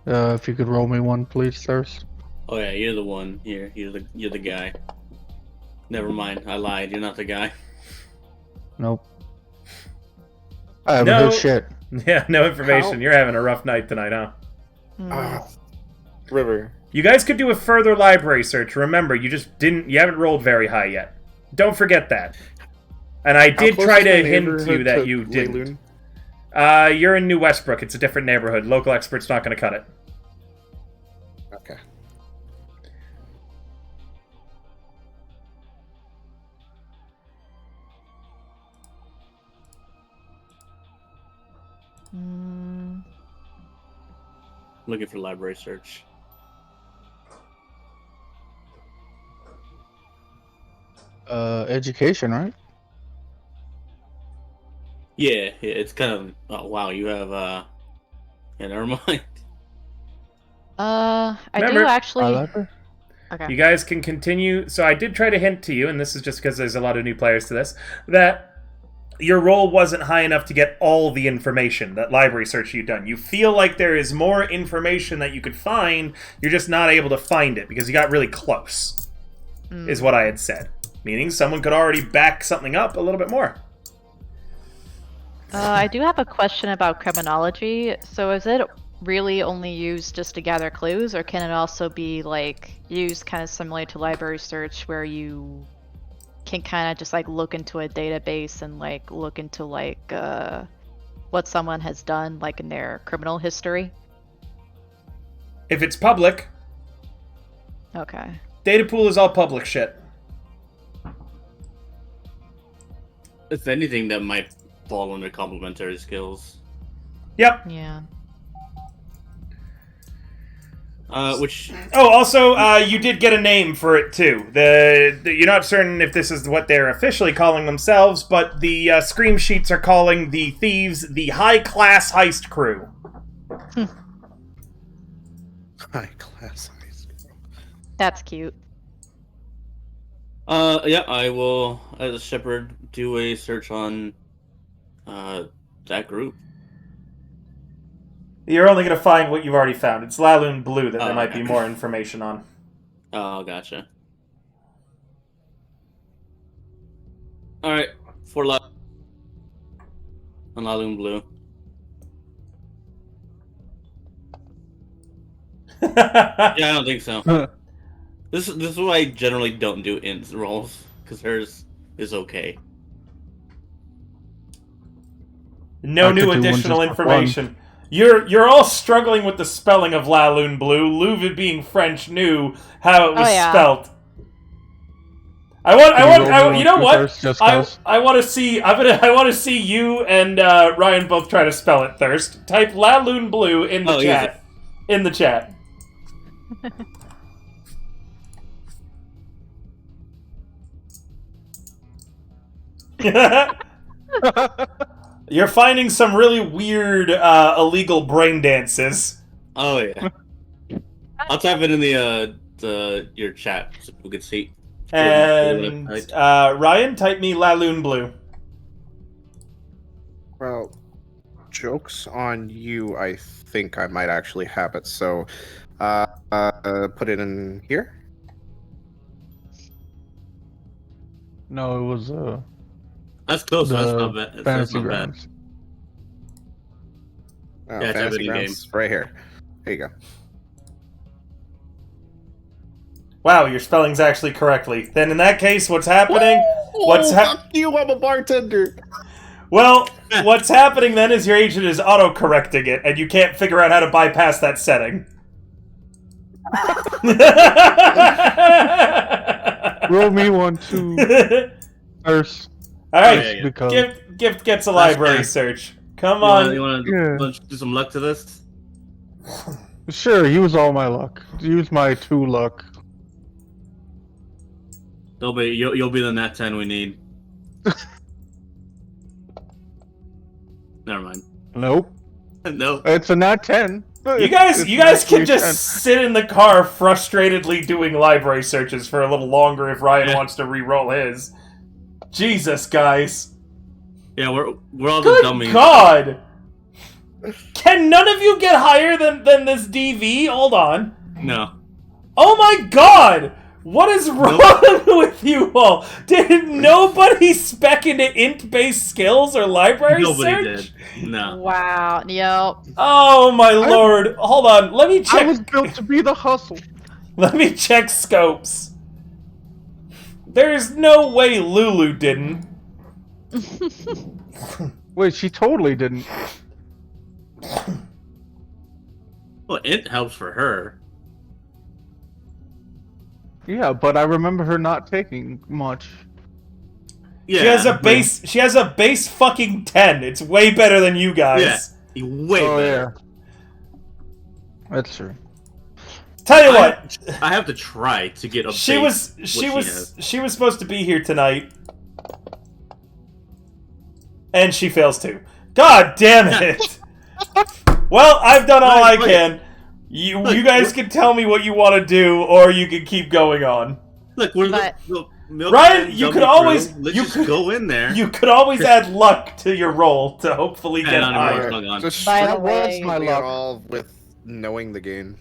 If you could roll me one, please, Thirst. Oh yeah, you're the one here. You're the guy. Never mind, I lied. You're not the guy. Nope. I haven't No. heard shit. Yeah, no information. How? You're having a rough night tonight, huh? River. You guys could do a further library search. Remember, you haven't rolled very high yet. Don't forget that. And I did try to hint to you that you didn't. You're in New Westbrook. It's a different neighborhood. Local expert's not going to cut it. Okay. Mm, Looking for library search. Education, right? Yeah, it's kind of. Oh wow, you have. Yeah, never mind. I do Remember, actually. Library? Okay. you guys can continue. So I did try to hint to you, and this is just because there's a lot of new players to this, that your roll wasn't high enough to get all the information, that library search you've done. You feel like there is more information that you could find, you're just not able to find it because you got really close, is what I had said. Meaning someone could already back something up a little bit more. I do have a question about criminology. So is it really only used just to gather clues, or can it also be like used kind of similar to library search, where you can kind of just like look into a database and like look into like what someone has done like in their criminal history? If it's public, Okay. data pool is all public shit. If anything, that might fall under complementary skills. Yep. Yeah. Which Oh, also, you did get a name for it too. You're not certain if this is what they're officially calling themselves, but the scream sheets are calling the thieves the High Class Heist Crew. High class heist. That's cute. yeah, I will, as a shepherd, do a search on that group. You're only going to find what you've already found. It's Laloon Blue that there might be okay. more information on. Oh, gotcha. Alright, 4 luck. On Laloon Blue. Yeah, I don't think so. This is why I generally don't do int rolls, because hers is okay. No I new could do one additional just for information. You're all struggling with the spelling of Laloon Blue. Louve, being French, knew how it was spelt. You know what? I want to see. I want to see you and Ryan both try to spell it. Thirst. Type Laloon Blue in the chat. In the chat. You're finding some really weird, illegal brain dances. Oh yeah. I'll type it in the your chat so people can see. And Ryan, type me Laloon Blue. Well, joke's on you. I think I might actually have it. So, put it in here. No, it was That's close. So that's the not bad. That's fantasy not bad. grounds. Oh, Yeah, type it Fantasy in game. Grounds, right here. There you go. Wow, your spelling's actually correctly. Then in that case, what's happening? Fuck you! I'm a bartender. Well, what's happening then is your agent is auto-correcting it, and you can't figure out how to bypass that setting. Roll me one, two, first. Alright, Because Gift gets a library fair. search. Come on. You want Yeah. to do some luck to this? Sure, use all my luck. Use my 2 luck. You'll be the nat 10 we need. Never mind. Nope. No. It's a nat 10. You guys It's can actually just 10. sit in the car frustratedly doing library searches for a little longer if Ryan wants to re-roll his. Jesus, guys. Yeah, we're all the Good dummies. God! Can none of you get higher than this DV? Hold on. No. Oh my God! What is wrong with you all? Did nobody spec into int-based skills or library Nobody search? did. No. Wow. Yep. Oh my lord! Hold on. Let me I check. was built to be the hustle. Let me check scopes. There's no way Lulu didn't. Wait, she totally didn't. Well, it helps for her. Yeah, but I remember her not taking much. Yeah. She has a base. She has a base fucking 10. It's way better than you guys. Yeah. Way Oh better. yeah, that's true. Tell you what, I have to try to get a she base was what she was supposed to be here tonight, and she fails too. God damn it! Well, I've done all I can. You guys can tell me what you want to do, or you can keep going on. Look, we're But- the Ryan, you could always Let's just go in there. You could always add luck to your roll to hopefully Yeah, get not higher. anymore. It's Just By the That was way- my we luck. all with knowing the game.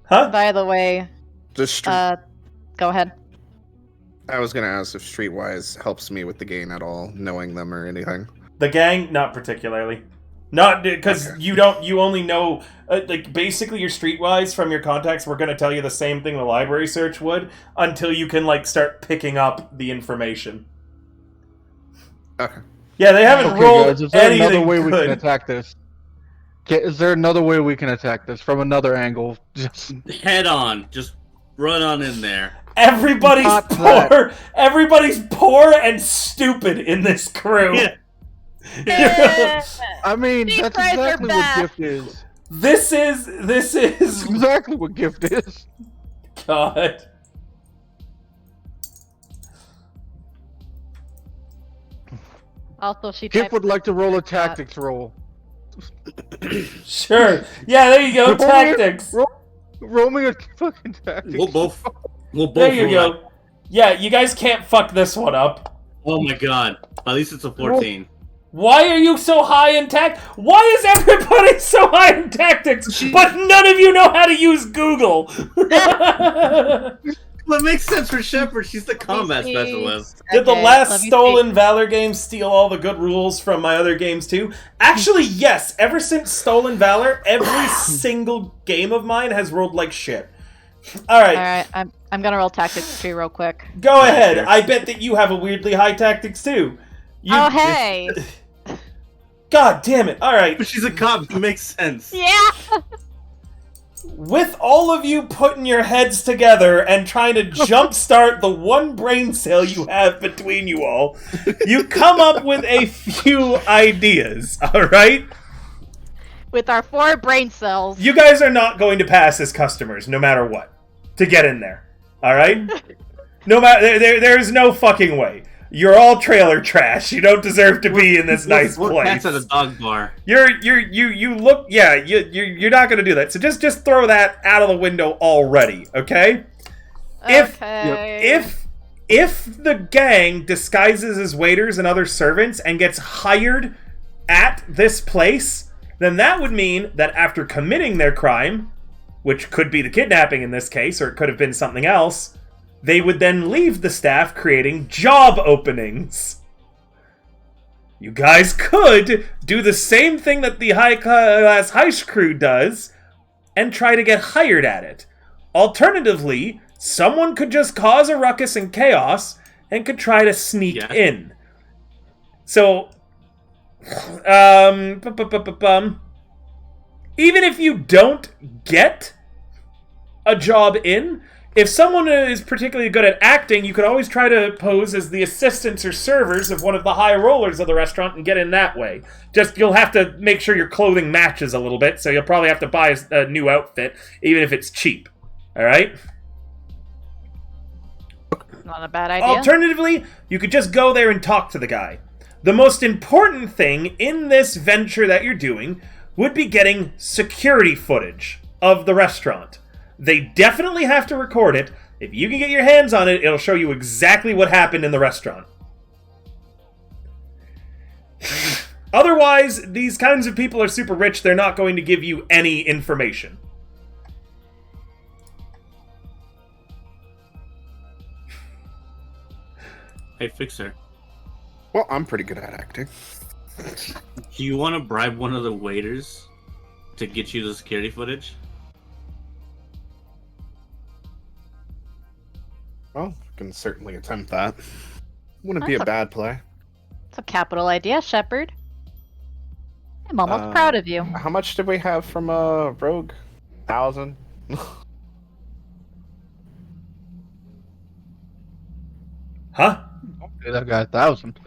Huh? By the way, Just go ahead. I was gonna ask if Streetwise helps me with the game at all, knowing them or anything. The gang, not particularly. Not because Okay. you only know like basically your streetwise from your contacts. We're gonna tell you the same thing the library search would until you can like start picking up the information. Okay. Yeah, they haven't Okay, rolled guys, is there anything another way we good. can attack this? Is there another way we can attack this from another angle? Just Head on. Just run on in there. Everybody's Not poor. that. Everybody's poor and stupid in this crew. Yeah. I mean, Deep that's fries are exactly what bad. gift is. This is That's exactly what gift is. God. Also, she Gift typed would like to roll a chat. tactics roll. Sure. Yeah, there you go. Roll me a- Tactics. Roll me a fucking tactics. We'll both. We'll both. There you roll that. go. Yeah, you guys can't fuck this one up. Oh my god. At least it's a 14. Why are you so high in tact? Why is everybody so high in tactics, but none of you know how to use Google? Well, it makes sense for Shepard. She's the combat see. specialist. Did the Okay, last let me Stolen Valor game steal all the good rules from my other games too? Actually, yes. Ever since Stolen Valor, every single game of mine has rolled like shit. All right, All right, I'm gonna roll tactics tree real quick. go ahead. I bet that you have a weirdly high tactics too. You, Oh hey, God damn it! All right. But she's a cop. It makes sense. yeah. With all of you putting your heads together and trying to jumpstart the one brain cell you have between you all, you come up with a few ideas, alright? With our 4 brain cells. You guys are not going to pass as customers, no matter what, to get in there, alright? No matter, there's no fucking way. You're all trailer trash. You don't deserve to be in this nice We're place. cats at a dog bar. You look, yeah, you're not gonna do that. So just throw that out of the window already, okay? Okay. If the gang disguises as waiters and other servants and gets hired at this place, then that would mean that after committing their crime, which could be the kidnapping in this case, or it could have been something else, they would then leave the staff creating job openings. You guys could do the same thing that the high-class heist crew does and try to get hired at it. Alternatively, someone could just cause a ruckus and chaos and could try to sneak Yeah. in. So, even if you don't get a job in, if someone is particularly good at acting, you could always try to pose as the assistants or servers of one of the high rollers of the restaurant and get in that way. Just, you'll have to make sure your clothing matches a little bit, so you'll probably have to buy a new outfit, even if it's cheap. Alright? Not a bad idea. Alternatively, you could just go there and talk to the guy. The most important thing in this venture that you're doing would be getting security footage of the restaurant. They definitely have to record it. If you can get your hands on it, it'll show you exactly what happened in the restaurant. Otherwise, these kinds of people are super rich. They're not going to give you any information. Hey, Fixer. Well, I'm pretty good at acting. Do you want to bribe one of the waiters to get you the security footage? Well, I can certainly attempt that. Wouldn't be a That's bad play. It's a capital idea, Shepard. I'm almost Uh, proud of you. How much did we have from Rogue? 1,000? Huh? Okay, that got 1,000.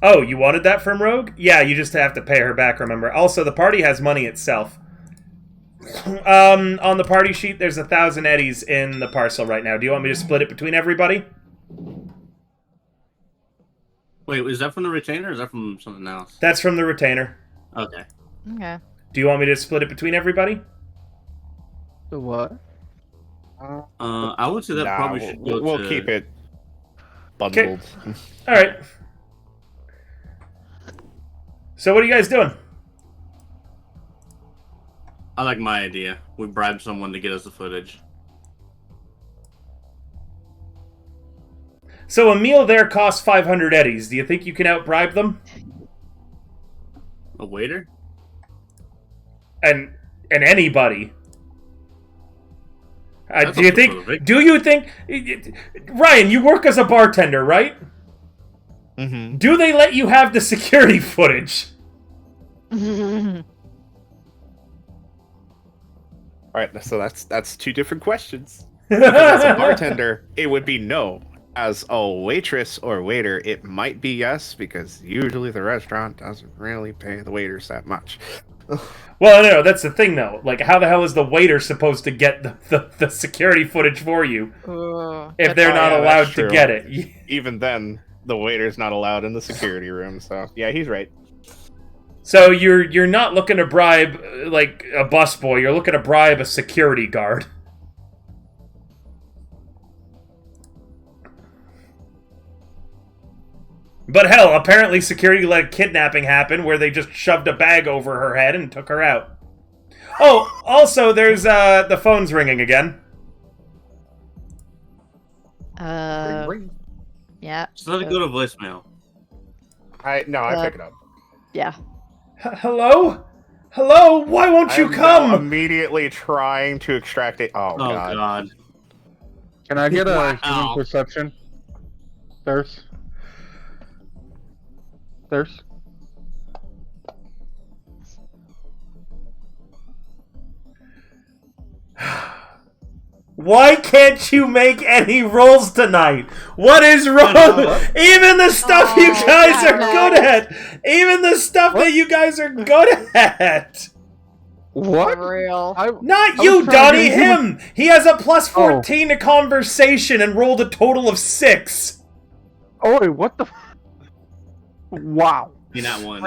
Oh, you wanted that from Rogue? Yeah, you just have to pay her back, remember. Also, the party has money itself. On the party sheet, there's 1,000 eddies in the parcel right now. Do you want me to split it between everybody? Wait, is that from the retainer or is that from something else? That's from the retainer. Okay. Okay. Do you want me to split it between everybody? The what? I would say that Nah, probably should go we'll to... keep it bundled. Alright. So what are you guys doing? I like my idea. We bribe someone to get us the footage. So a meal there costs 500 eddies. Do you think you can outbribe them? A waiter? And anybody. That's Do you up to think? Vic. Do you think? Ryan, you work as a bartender, right? Mm-hmm. Do they let you have the security footage? All right, so that's two different questions. Because as a bartender, it would be no. As a waitress or waiter, it might be yes, because usually the restaurant doesn't really pay the waiters that much. Well, no, that's the thing, though. Like, how the hell is the waiter supposed to get the security footage for you if they're not yeah, allowed that's to true. get it? Even then, the waiter's not allowed in the security room, so yeah, he's right. So you're not looking to bribe, like, a busboy. You're looking to bribe a security guard. But hell, apparently security let a kidnapping happen where they just shoved a bag over her head and took her out. Oh, also, there's, the phone's ringing again. Yeah. So let it go to voicemail. I pick it up. Yeah. Hello? Hello? Why won't you I'm now come? immediately trying to extract it. Oh, Oh god. god. Can I get a Wow. human perception? Thirst? Thirst? Why can't you make any rolls tonight? What is wrong? Even the stuff you Oh, guys are God. good at. Even the stuff that you guys are good at. What? For real. Not I you, was trying to Donnie, get a him. He has a plus 14 to conversation and rolled a total of 6. Oh, wait, what the? Wow. Be not one.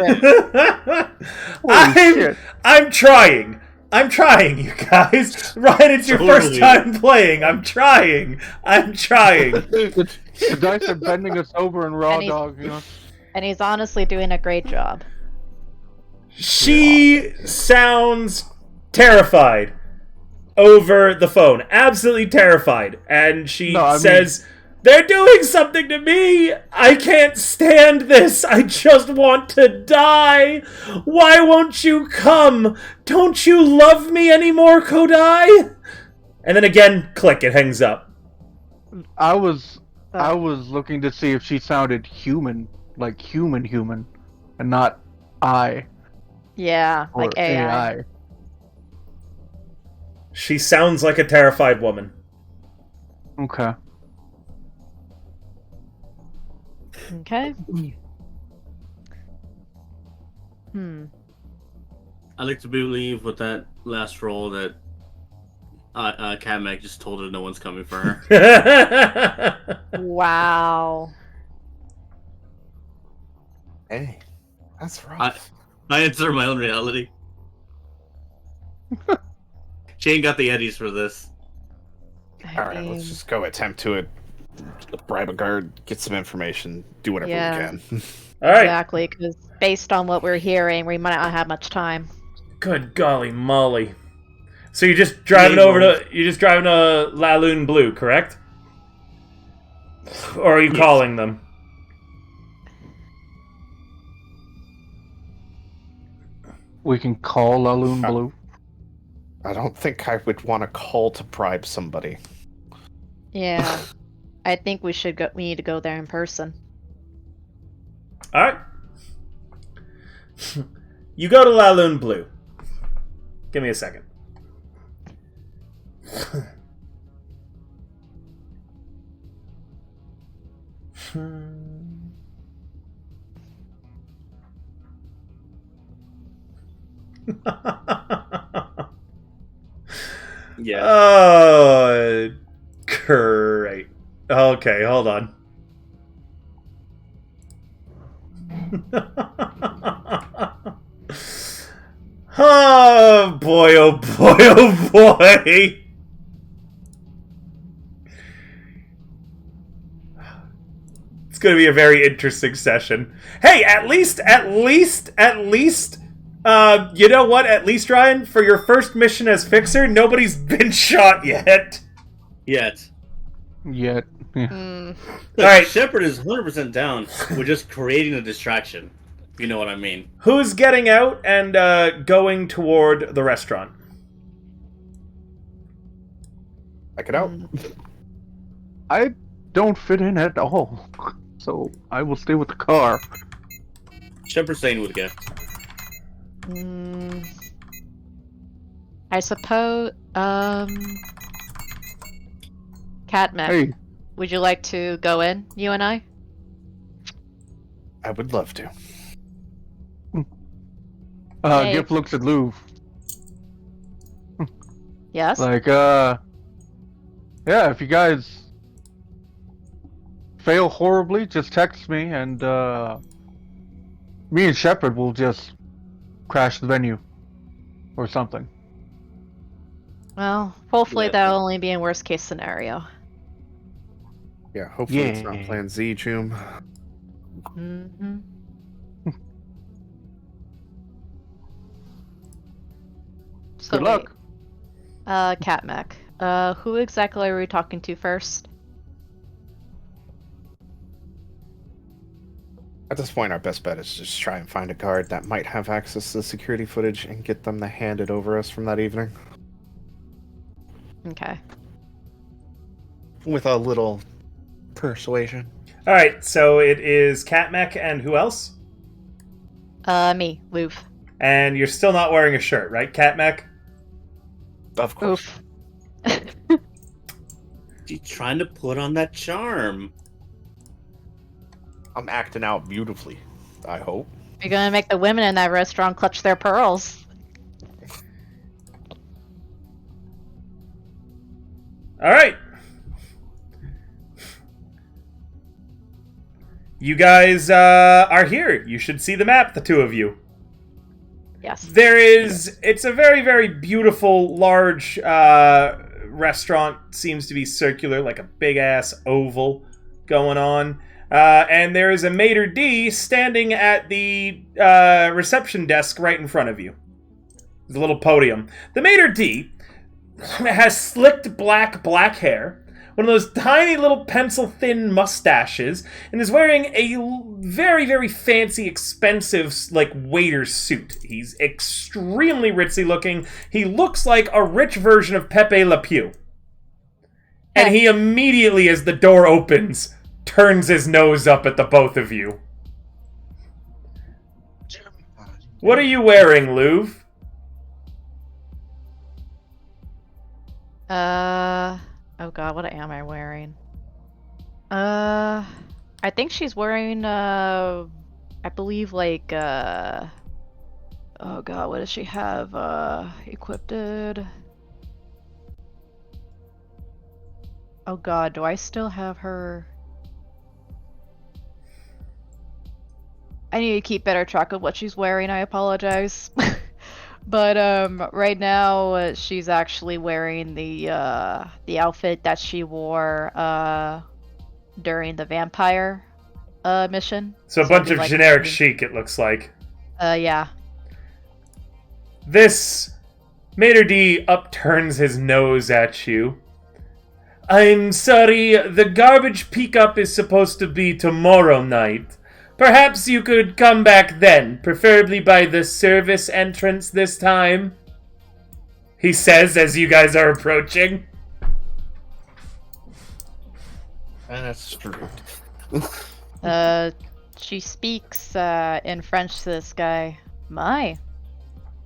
Holy shit. I'm trying. I'm trying, you guys. Ryan, it's your first Totally. time playing. I'm trying. The dice are bending us over in raw And he's- dog, you know? And he's honestly doing a great job. She sounds terrified over the phone. Absolutely terrified. And she No, I mean- says, they're doing something to me! I can't stand this! I just want to die! Why won't you come? Don't you love me anymore, Kodai? And then again, click, it hangs up. I was looking to see if she sounded human, like human, and not I Yeah, or like AI. She sounds like a terrified woman. Okay. Okay. Hmm. I like to believe with that last roll that Kamek just told her no one's coming for her. Wow. Hey, that's rough. I insert my own reality. Shane got the eddies for this. All right, let's just go attempt to bribe a guard, get some information, do whatever Yeah. we can. Alright. Exactly, because based on what we're hearing, we might not have much time. Good golly molly. So you're just driving over to Laloon Blue, correct? Or are you calling them? We can call Laloon Blue. I don't think I would want to call to bribe somebody. Yeah. I think we should go. We need to go there in person. Alright. You go to Laloon Blue. Give me a second. Yeah. Oh, great. Okay, hold on. Oh boy, oh boy, oh boy. It's going to be a very interesting session. Hey, at least, you know what? At least, Ryan, for your first mission as Fixer, nobody's been shot yet. Yet. Yet. Yeah. Hmm. Look, Alright. Shepard is 100% down. We're just creating a distraction. If you know what I mean. Who's getting out and going toward the restaurant? Check it out. I don't fit in at all, so I will stay with the car. Shepard's staying with Gift. I suppose, Catmech, Hey, would you like to go in, you and I? I would love to. Hey. Gift looks at Lou. Yes? Like, yeah, if you guys fail horribly, just text me and, me and Shepard will just crash the venue. Or something. Well, hopefully Yeah. that'll only be in worst case scenario. Yeah, hopefully it's not Yeah. Plan Z, Choom. Mm-hmm. So Good luck. Catmech. Who exactly are we talking to first? At this point, our best bet is just try and find a guard that might have access to the security footage and get them to hand it over us from that evening. Okay. With a little persuasion. All right, so it is Catmech and who else? Me, Loof. And you're still not wearing a shirt, right, Catmech? Of course. Oof. She's trying to put on that charm. I'm acting out beautifully, I hope. You're gonna make the women in that restaurant clutch their pearls. All right. You guys are here. You should see the map, the two of you. Yes. There is... It's a very, very beautiful, large restaurant. Seems to be circular, like a big-ass oval going on. And there is a maitre d' standing at the reception desk right in front of you. There's a little podium. The maitre d' has slicked black hair, one of those tiny little pencil-thin mustaches, and is wearing a very, very fancy, expensive, like, waiter suit. He's extremely ritzy-looking. He looks like a rich version of Pepe Le Pew. And he immediately, as the door opens, turns his nose up at the both of you. What are you wearing, Louv? Oh god, what am I wearing? I think she's wearing, I believe, like, oh god, what does she have, equipped? Oh god, do I still have her? I need to keep better track of what she's wearing, I apologize. But right now she's actually wearing the outfit that she wore during the vampire mission. So a bunch it'd of be like generic the- chic, it looks like. Yeah. This maitre d' upturns his nose at you. I'm sorry, the garbage pickup is supposed to be tomorrow night. Perhaps you could come back then, preferably by the service entrance this time, he says as you guys are approaching. And that's true. She speaks in French to this guy. My,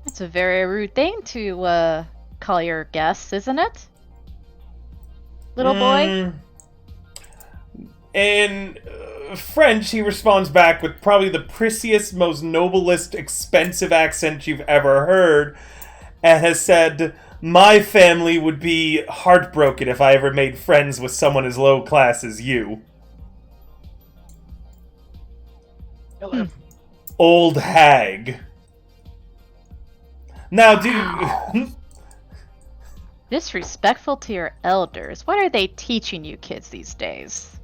that's a very rude thing to call your guests, isn't it? Little boy? In French, he responds back with probably the prissiest, most noblest, expensive accent you've ever heard, and has said, "My family would be heartbroken if I ever made friends with someone as low class as you." Old hag. Now, dude... Disrespectful to your elders. What are they teaching you kids these days?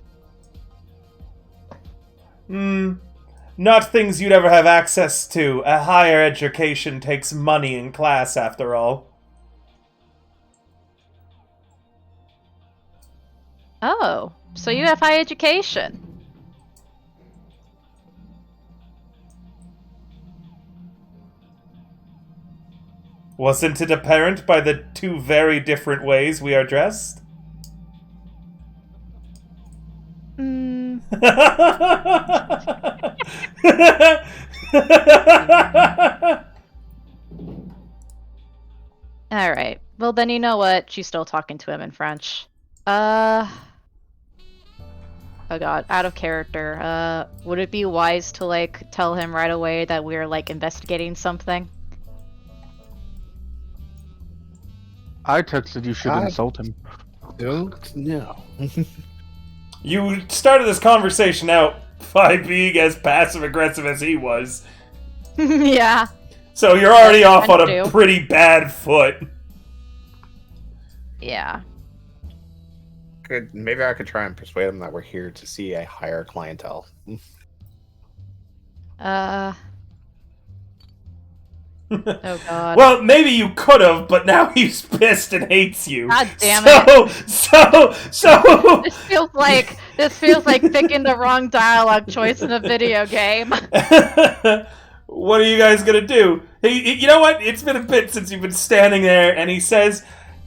Not things you'd ever have access to. A higher education takes money in class, after all. Oh, so you have high education. Wasn't it apparent by the two very different ways we are dressed? Alright. Well, then you know what? She's still talking to him in French. Oh god, out of character. Would it be wise to, like, tell him right away that we're, like, investigating something? I texted you should insult him. Don't know. You started this conversation out by being as passive-aggressive as he was. Yeah. So you're already off on a do. pretty bad foot. Yeah. Maybe I could try and persuade him that we're here to see a higher clientele. Oh god. Well, maybe you could have, but now he's pissed and hates you. God damn it. So. This feels like picking the wrong dialogue choice in a video game. What are you guys gonna do? You know what? It's been a bit since you've been standing there, and he says,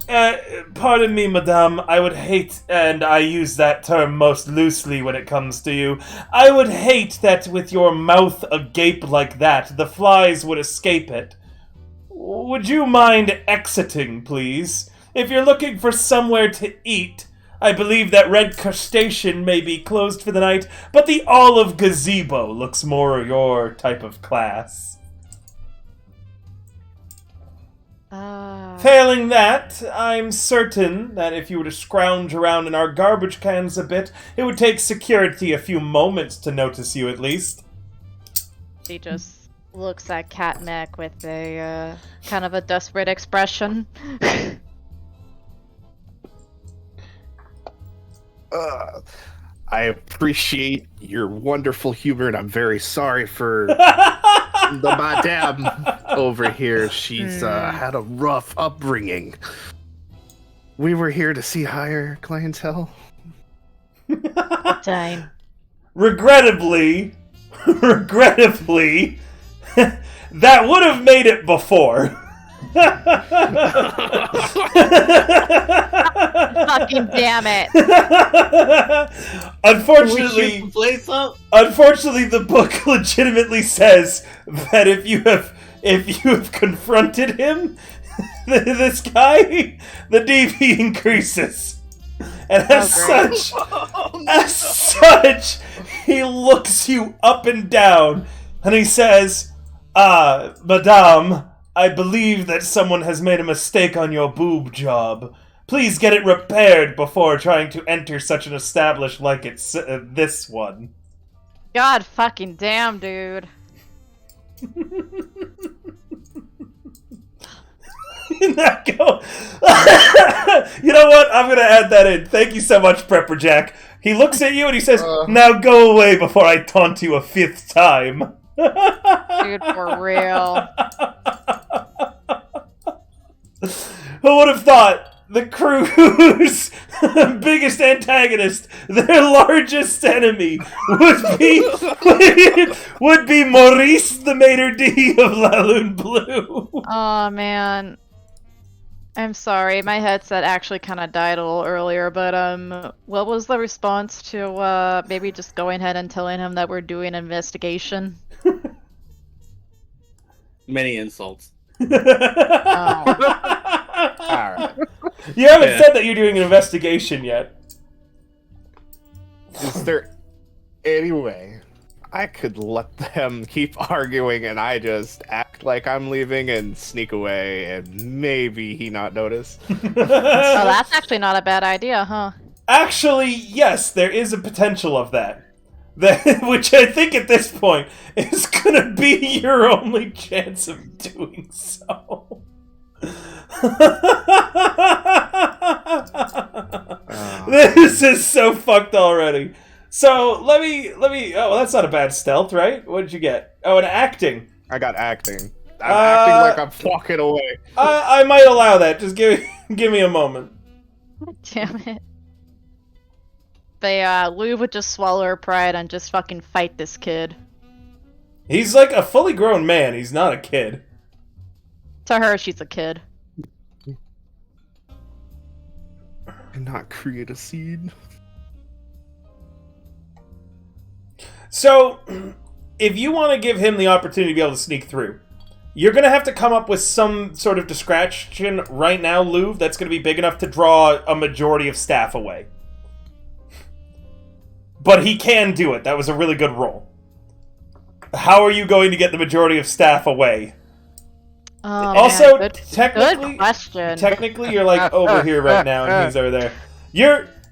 "Pardon me, madame, I would hate, and I use that term most loosely when it comes to you, I would hate that with your mouth agape like that, the flies would escape it. Would you mind exiting, please? If you're looking for somewhere to eat, I believe that Red Crustacean may be closed for the night, but the Olive Gazebo looks more your type of class. Failing that, I'm certain that if you were to scrounge around in our garbage cans a bit, it would take security a few moments to notice you at least." She just looks at Katmek with a kind of a desperate expression. I appreciate your wonderful humor, and I'm very sorry for the madame over here. She's had a rough upbringing. We were here to see higher clientele. Dang. Regrettably, that would have made it before. Fucking damn it. Unfortunately, Can we shoot the place up? unfortunately, the book legitimately says that if you have confronted him, this guy, the DV increases, and as such, he looks you up and down, and he says, "Madame, I believe that someone has made a mistake on your boob job. Please get it repaired before trying to enter such an establishment like it's this one." God fucking damn, dude. Now go. You know what? I'm gonna add that in. Thank you so much, Prepper Jack. He looks at you and he says, "Now go away before I taunt you a fifth time." Dude, for real. Who would have thought the crew's biggest antagonist, their largest enemy, would be Maurice the Maître D of La Lune Blue? Oh man. I'm sorry, my headset actually kind of died a little earlier, but what was the response to maybe just going ahead and telling him that we're doing an investigation? Many insults. Oh. Alright. You haven't said that you're doing an investigation yet. Is there Anyway, I could let them keep arguing and I just act like I'm leaving and sneak away and maybe he not notice. Oh, that's actually not a bad idea, huh? Actually, yes, there is a potential of that. Which I think at this point is gonna be your only chance of doing so. This is so fucked already. So let me. Oh, well, that's not a bad stealth, right? What did you get? Oh, an acting. I got acting. I'm acting like I'm walking away. I might allow that. Just give me a moment. Damn it. But yeah, Lou would just swallow her pride and just fucking fight this kid. He's like a fully grown man. He's not a kid. To her, she's a kid. And not create a scene. So, if you want to give him the opportunity to be able to sneak through, you're going to have to come up with some sort of distraction right now, Lou, that's going to be big enough to draw a majority of staff away. But he can do it. That was a really good roll. How are you going to get the majority of staff away? Oh, Also, man, technically, good question. Technically, you're like over here right now, and he's over there.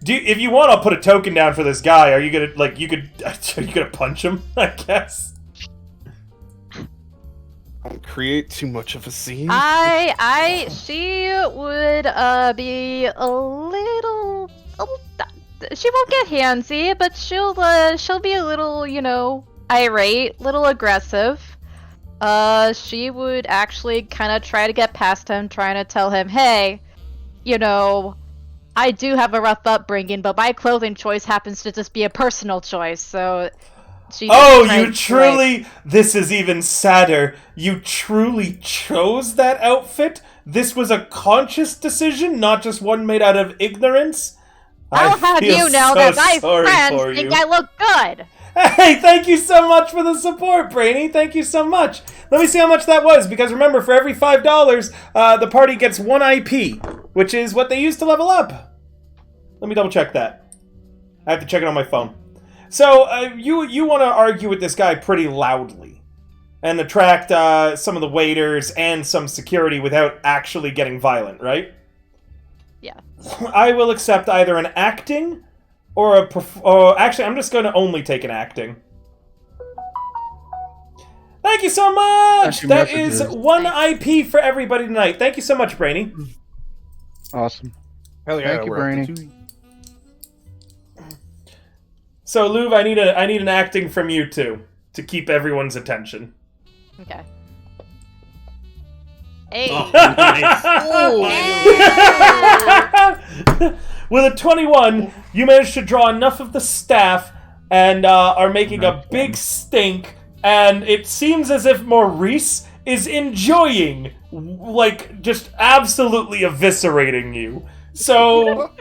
If you want, I'll put a token down for this guy. Are you gonna are you gonna punch him? I guess. Don't create too much of a scene. She would be a little. She won't get handsy, but she'll be a little, irate, little aggressive. She would actually kind of try to get past him, trying to tell him, hey, I do have a rough upbringing, but my clothing choice happens to just be a personal choice, so... This is even sadder. You truly chose that outfit? This was a conscious decision, not just one made out of ignorance? I'll have you know that my friends think I look good! Hey, thank you so much for the support, Brainy. Thank you so much. Let me see how much that was, because remember, for every $5, the party gets 1 IP, which is what they use to level up. Let me double check that. I have to check it on my phone. So, you want to argue with this guy pretty loudly, and attract some of the waiters and some security without actually getting violent, right? Yeah. I will accept either an acting... actually, I'm just going to only take an acting. Thank you so much! That is 1 IP for everybody tonight. Thank you so much, Brainy. Awesome. Hell yeah, Thank you, Brainy. So, Louv, I need an acting from you two to keep everyone's attention. Okay. Hey! Oh, nice. With a 21, you managed to draw enough of the staff and are making a big stink, and it seems as if Maurice is enjoying, just absolutely eviscerating you. So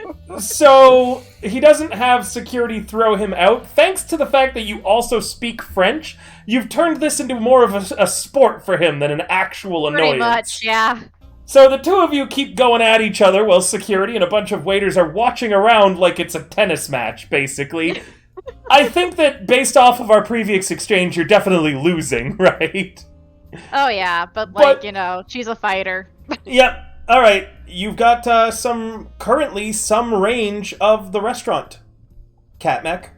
he doesn't have security throw him out. Thanks to the fact that you also speak French, you've turned this into more of a sport for him than an actual annoyance. Pretty much, yeah. So the two of you keep going at each other while security and a bunch of waiters are watching around like it's a tennis match, basically. I think that based off of our previous exchange, you're definitely losing, right? Oh yeah, but she's a fighter. Yep. Alright, you've got currently some range of the restaurant, Catmech.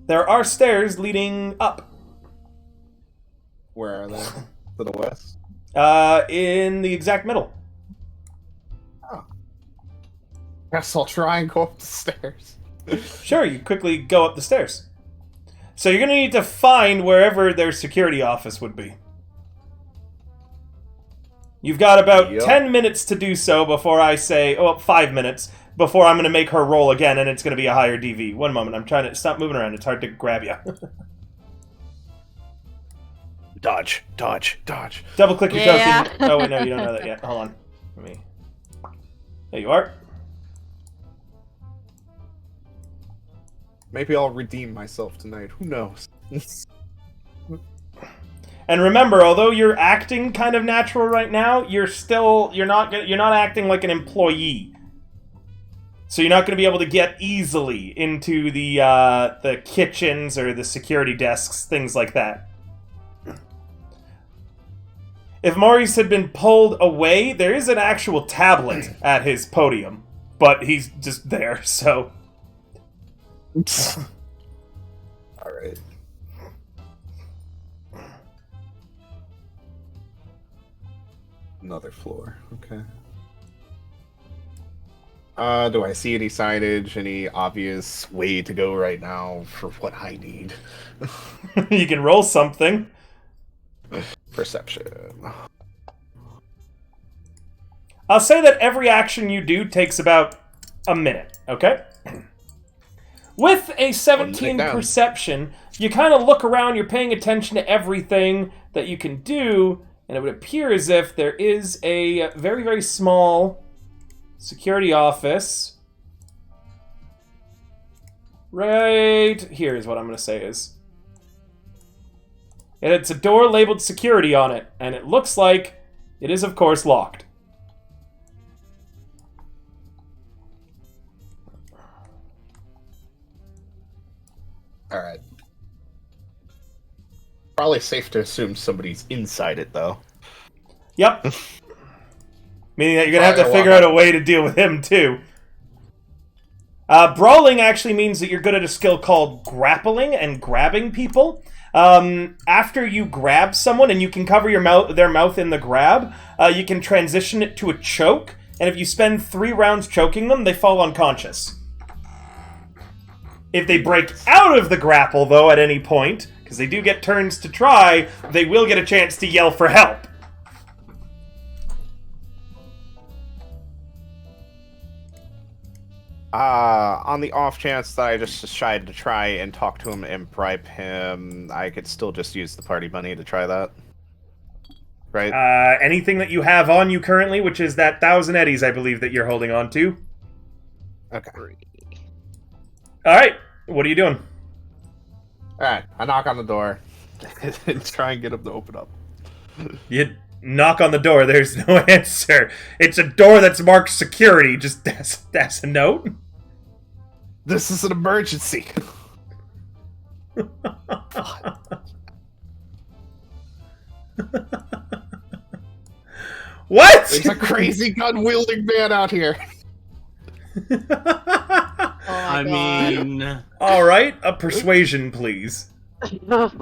There are stairs leading up. Where are they? To the west? In the exact middle. Oh. Guess I'll try and go up the stairs. Sure, you quickly go up the stairs. So you're gonna need to find wherever their security office would be. You've got about 10 minutes to do so before I say... 5 minutes before I'm going to make her roll again, and it's going to be a higher DV. One moment, I'm trying to... Stop moving around, it's hard to grab you. Dodge. Double-click your token. Oh, wait, no, you don't know that yet. Hold on. Let me... There you are. Maybe I'll redeem myself tonight. Who knows? And remember, although you're acting kind of natural right now, you're not acting like an employee. So you're not going to be able to get easily into the kitchens or the security desks, things like that. If Maurice had been pulled away, there is an actual tablet at his podium, but he's just there, so... Alright. Another floor, okay. Do I see any signage, any obvious way to go right now for what I need? You can roll something. Perception. I'll say that every action you do takes about a minute, okay? With a 17 down. perception, you kind of look around, you're paying attention to everything that you can do, and it would appear as if there is a very, very small security office. Right here is what I'm going to say is. And it's a door labeled security on it, and it looks like it is, of course, locked. Alright. Probably safe to assume somebody's inside it, though. Yep. Meaning that you're going to have to figure out a way to deal with him, too. Brawling actually means that you're good at a skill called grappling and grabbing people. After you grab someone and you can cover their mouth in the grab, you can transition it to a choke, and if you spend 3 rounds choking them, they fall unconscious. If they break out of the grapple, though, at any point, because they do get turns to try, they will get a chance to yell for help. On the off chance that I just decided to try and talk to him and bribe him, I could still just use the party money to try that. Right? Anything that you have on you currently, which is that 1,000 eddies, I believe, that you're holding on to. Okay. Alright, what are you doing? Alright, I knock on the door and try and get him to open up. You knock on the door, there's no answer. It's a door that's marked security, just that's a note. This is an emergency. What? There's a crazy gun-wielding man out here. I mean, Alright, a persuasion, please. Okay,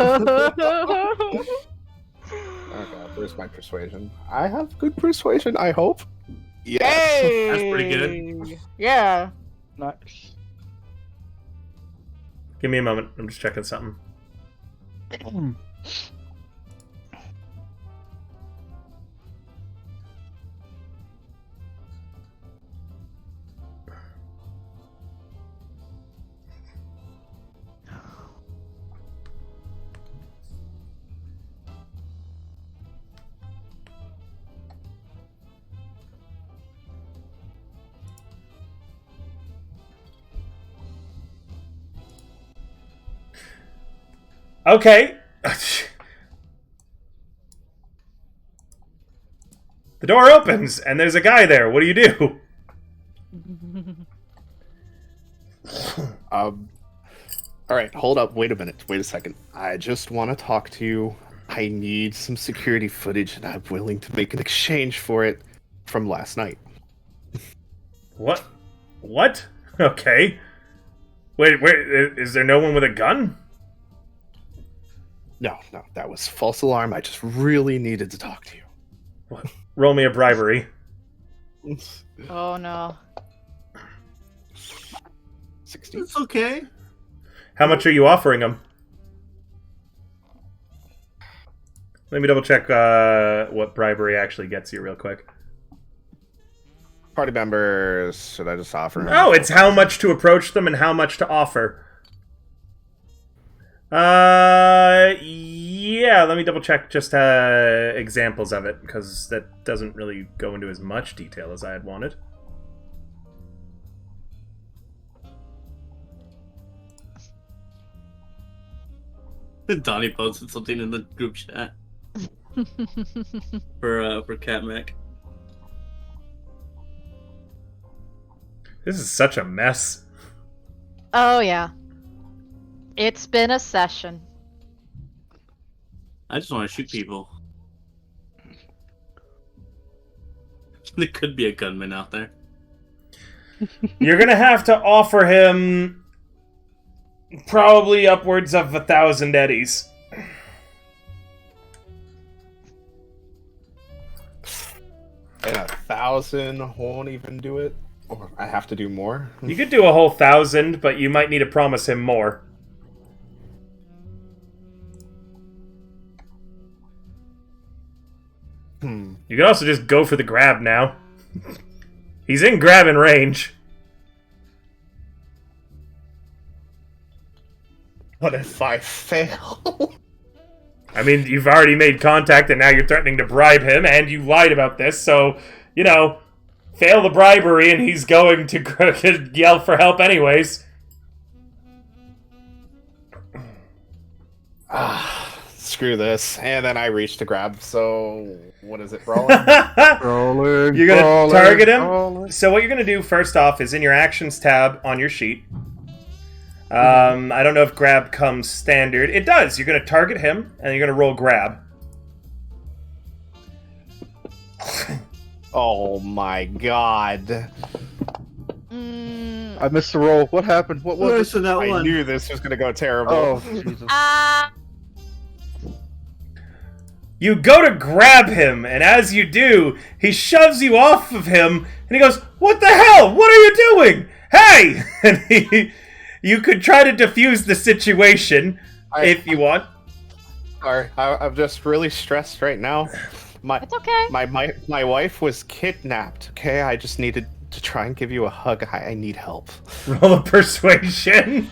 where's my persuasion? I have good persuasion, I hope. Yes. Hey! That's pretty good. Yeah. Nice. Give me a moment, I'm just checking something. Okay. The door opens, and there's a guy there. What do you do? Alright, hold up, wait a minute, wait a second. I just want to talk to you. I need some security footage, and I'm willing to make an exchange for it from last night. What? What? Okay. Wait, is there no one with a gun? No, that was false alarm. I just really needed to talk to you. What? Roll me a bribery. Oh no. 60. it's okay. How much are you offering him? Let me double check what bribery actually gets you real quick. Party members, should I just offer? Oh, it's how much to approach them and how much to offer. Yeah, let me double check just examples of it, because that doesn't really go into as much detail as I had wanted. Donnie posted something in the group chat for Cat Mac. This is such a mess. Oh, yeah. It's been a session. I just want to shoot people. There could be a gunman out there. You're gonna have to offer him probably upwards of 1,000 eddies. And 1,000 won't even do it? Or I have to do more? You could do a whole 1,000, but you might need to promise him more. You could also just go for the grab now. He's in grabbing range. What if I fail? I mean, you've already made contact and now you're threatening to bribe him, and you lied about this, so, you know, fail the bribery and he's going to yell for help anyways. Screw this. And then I reach to grab, so what is it, brawling? Rolling, You're gonna rolling, target him? rolling. So what you're gonna do first off is in your actions tab on your sheet. I don't know if grab comes standard. It does. You're gonna target him and you're gonna roll grab. Oh my god. I missed the roll. What happened? What was it? Listen, that I one. knew this was gonna go terrible. Oh, Jesus. You go to grab him, and as you do, he shoves you off of him, and he goes, "What the hell? What are you doing? Hey!" And you could try to defuse the situation if you want. Sorry, I'm just really stressed right now. It's okay. My wife was kidnapped, okay? I just needed to try and give you a hug. I need help. Roll a persuasion.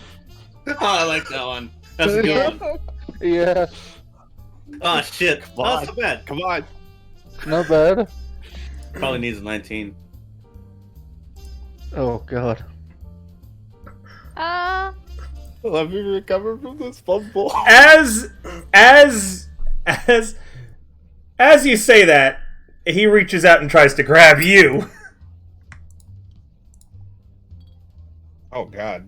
Oh, I like that one. That's a good one. Yeah, Oh, shit. Come Oh, on. that's not bad. Come on. not bad. Probably needs a 19. Oh, God. Let me recover from this fumble. As you say that, he reaches out and tries to grab you. Oh god.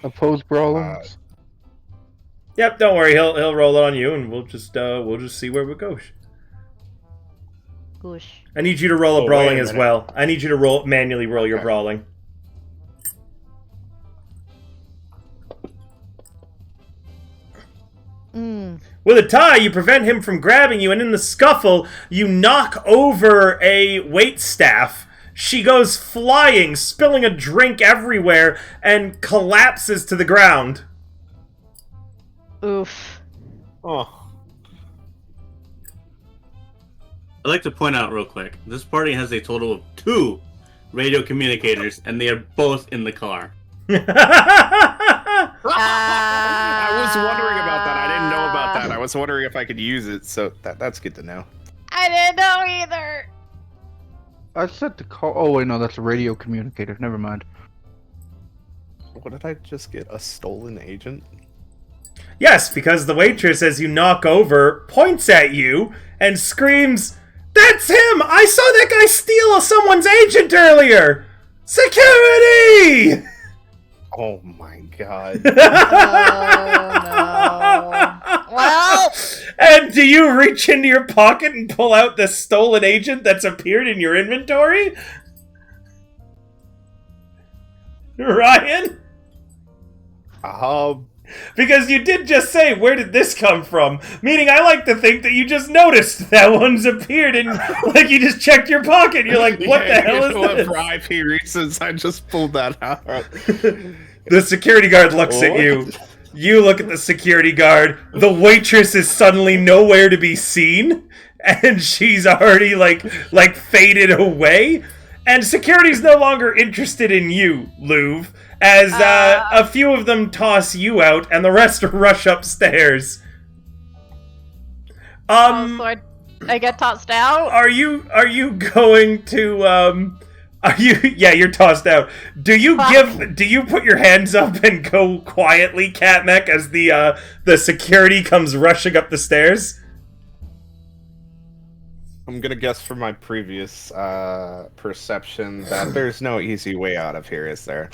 Opposed brawling. Yep, don't worry. He'll roll it on you, and we'll just see where it goes. Goosh. I need you to roll a Oh, brawling wait a as minute. well. I need you to manually roll your Okay. brawling. With a tie, you prevent him from grabbing you, and in the scuffle, you knock over a waitstaff. She goes flying, spilling a drink everywhere, and collapses to the ground. Oof. Oh. I'd like to point out real quick, this party has a total of 2 radio communicators, and they are both in the car. I was wondering about that. I didn't know about that. I was wondering if I could use it, so that's good to know. I didn't know either. I set the call. Oh, wait, no, that's a radio communicator. Never mind. What did I just get? A stolen agent? Yes, because the waitress, as you knock over, points at you and screams, "That's him! I saw that guy steal someone's agent earlier! Security!" Oh my god. Oh, no. Well, And do you reach into your pocket and pull out the stolen agent that's appeared in your inventory? Ryan? Because you did just say, "Where did this come from?" Meaning, I like to think that you just noticed that one's appeared and, like, you just checked your pocket. And you're like, "What the hell is this?" For IP reasons, I just pulled that out. The security guard looks at you. You look at the security guard. The waitress is suddenly nowhere to be seen, and she's already like faded away. And security's no longer interested in you, Louv, as a few of them toss you out, and the rest rush upstairs. so I get tossed out. Are you going to yeah, you're tossed out. Do you put your hands up and go quietly, Catmech, as the security comes rushing up the stairs? I'm gonna guess from my previous perception that there's no easy way out of here, is there?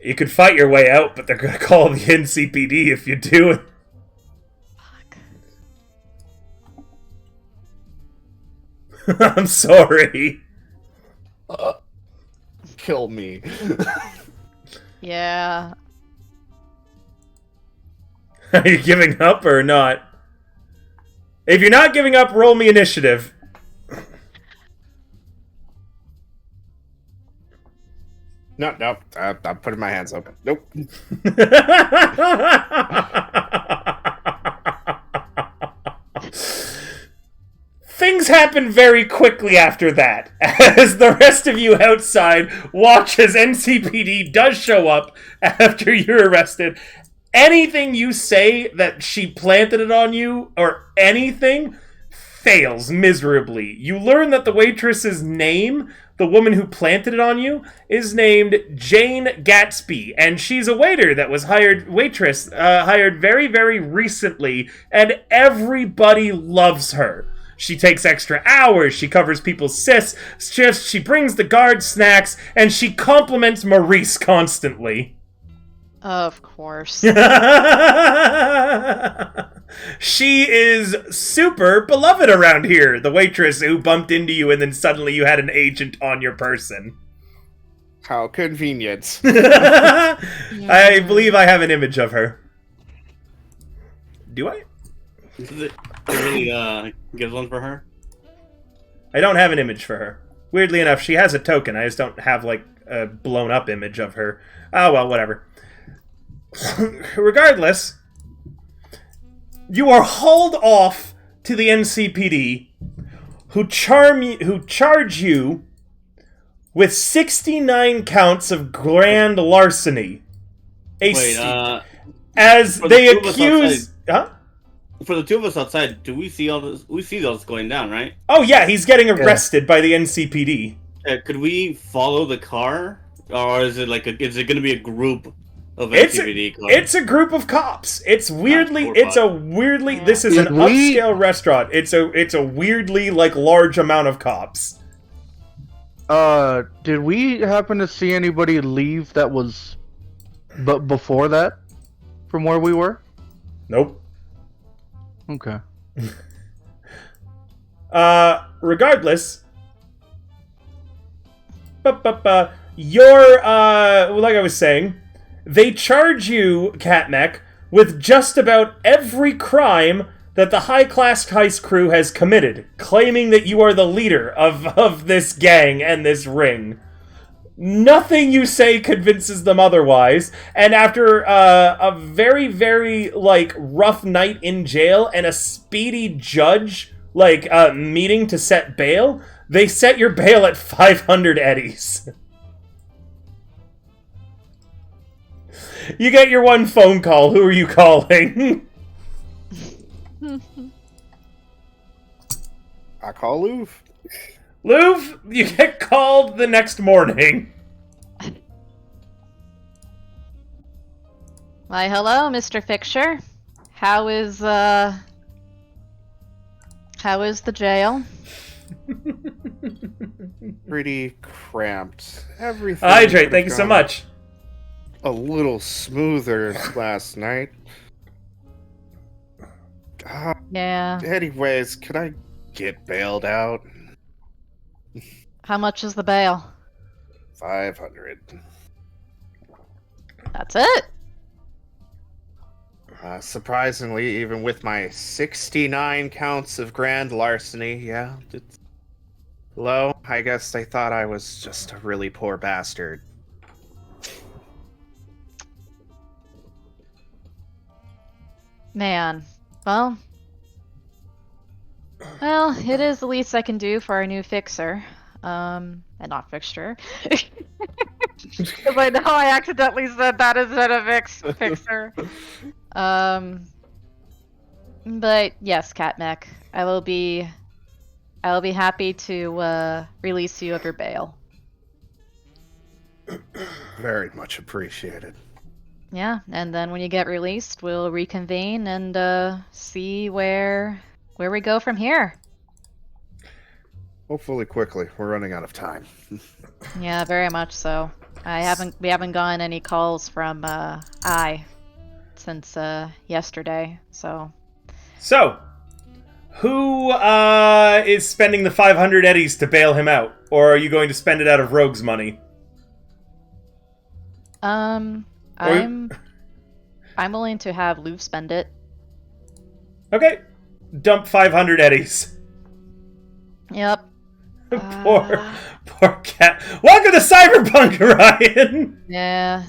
You could fight your way out, but they're gonna call the NCPD if you do it. I'm sorry. Kill me. Yeah. Are you giving up or not? If you're not giving up, roll me initiative. No, I'm putting my hands up. Nope. Things happen very quickly after that, as the rest of you outside watch as NCPD does show up after you're arrested. Anything you say that she planted it on you, or anything, fails miserably. You learn that the waitress's name, the woman who planted it on you, is named Jane Gatsby, and she's a waiter that was hired very, very recently, and everybody loves her. She takes extra hours, she covers people's shifts, she brings the guards snacks, and she compliments Maurice constantly. Of course. She is super beloved around here, the waitress who bumped into you and then suddenly you had an agent on your person. How convenient. I believe I have an image of her. Do I? Does it really gives one for her? I don't have an image for her. Weirdly enough, she has a token. I just don't have, like, a blown-up image of her. Oh, well, whatever. Regardless, you are hauled off to the NCPD, who charge you with 69 counts of grand larceny. As they accuse... Huh? For the two of us outside, do we see all this? We see those going down, right? Oh yeah, he's getting arrested by the NCPD. Could we follow the car, or is it is it going to be a group of NCPD cars? It's a group of cops. It's weirdly, this is an Did we- upscale restaurant. It's a weirdly, like, large amount of cops. Did we happen to see anybody leave that was before that from where we were? Nope. Okay. Regardless, you're, like I was saying, they charge you, Catmech, with just about every crime that the high-class heist crew has committed, claiming that you are the leader of this gang and this ring. Nothing you say convinces them otherwise, and after a very, very, like, rough night in jail and a speedy judge, like, meeting to set bail, they set your bail at 500 eddies. You get your one phone call. Who are you calling? I call Louvre. Louvre, you get called the next morning. Why, hello, Mr. Fixture. How is the jail? Pretty cramped. Everything. Hydrate, thank you so much. A little smoother last night. Yeah. Anyways, can I get bailed out? How much is the bail? 500. That's it? Surprisingly, even with my 69 counts of grand larceny, yeah, it's low. I guess they thought I was just a really poor bastard. Man. Well, it is the least I can do for our new fixer. And not fixture. Because I know I accidentally said that instead of fixer. But yes, Catmech, I will be happy to release you of your bail. Very much appreciated. Yeah, and then when you get released, we'll reconvene and see where where we go from here. Hopefully quickly. We're running out of time. Yeah, very much so. We haven't gotten any calls from I since yesterday, so So, who is spending the 500 eddies to bail him out? Or are you going to spend it out of Rogue's money? I'm willing to have Lou spend it. Okay. Dump 500 eddies. Yep. Poor cat. Welcome to Cyberpunk, Ryan! Yeah.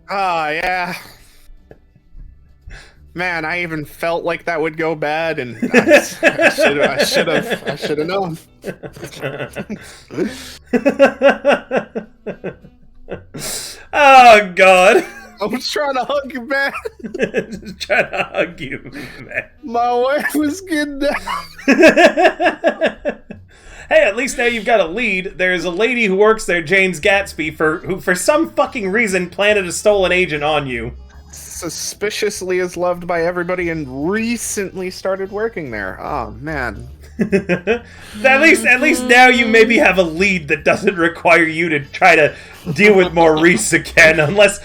Ah, yeah. Man, I even felt like that would go bad, and I should have known. Oh, God. I was trying to hug you, man. Just trying to hug you, man. My wife was getting down. Hey, at least now you've got a lead. There's a lady who works there, James Gatsby, who for some fucking reason planted a stolen agent on you. Suspiciously is loved by everybody and recently started working there. Oh, man. at least now you maybe have a lead that doesn't require you to try to deal with Maurice again, unless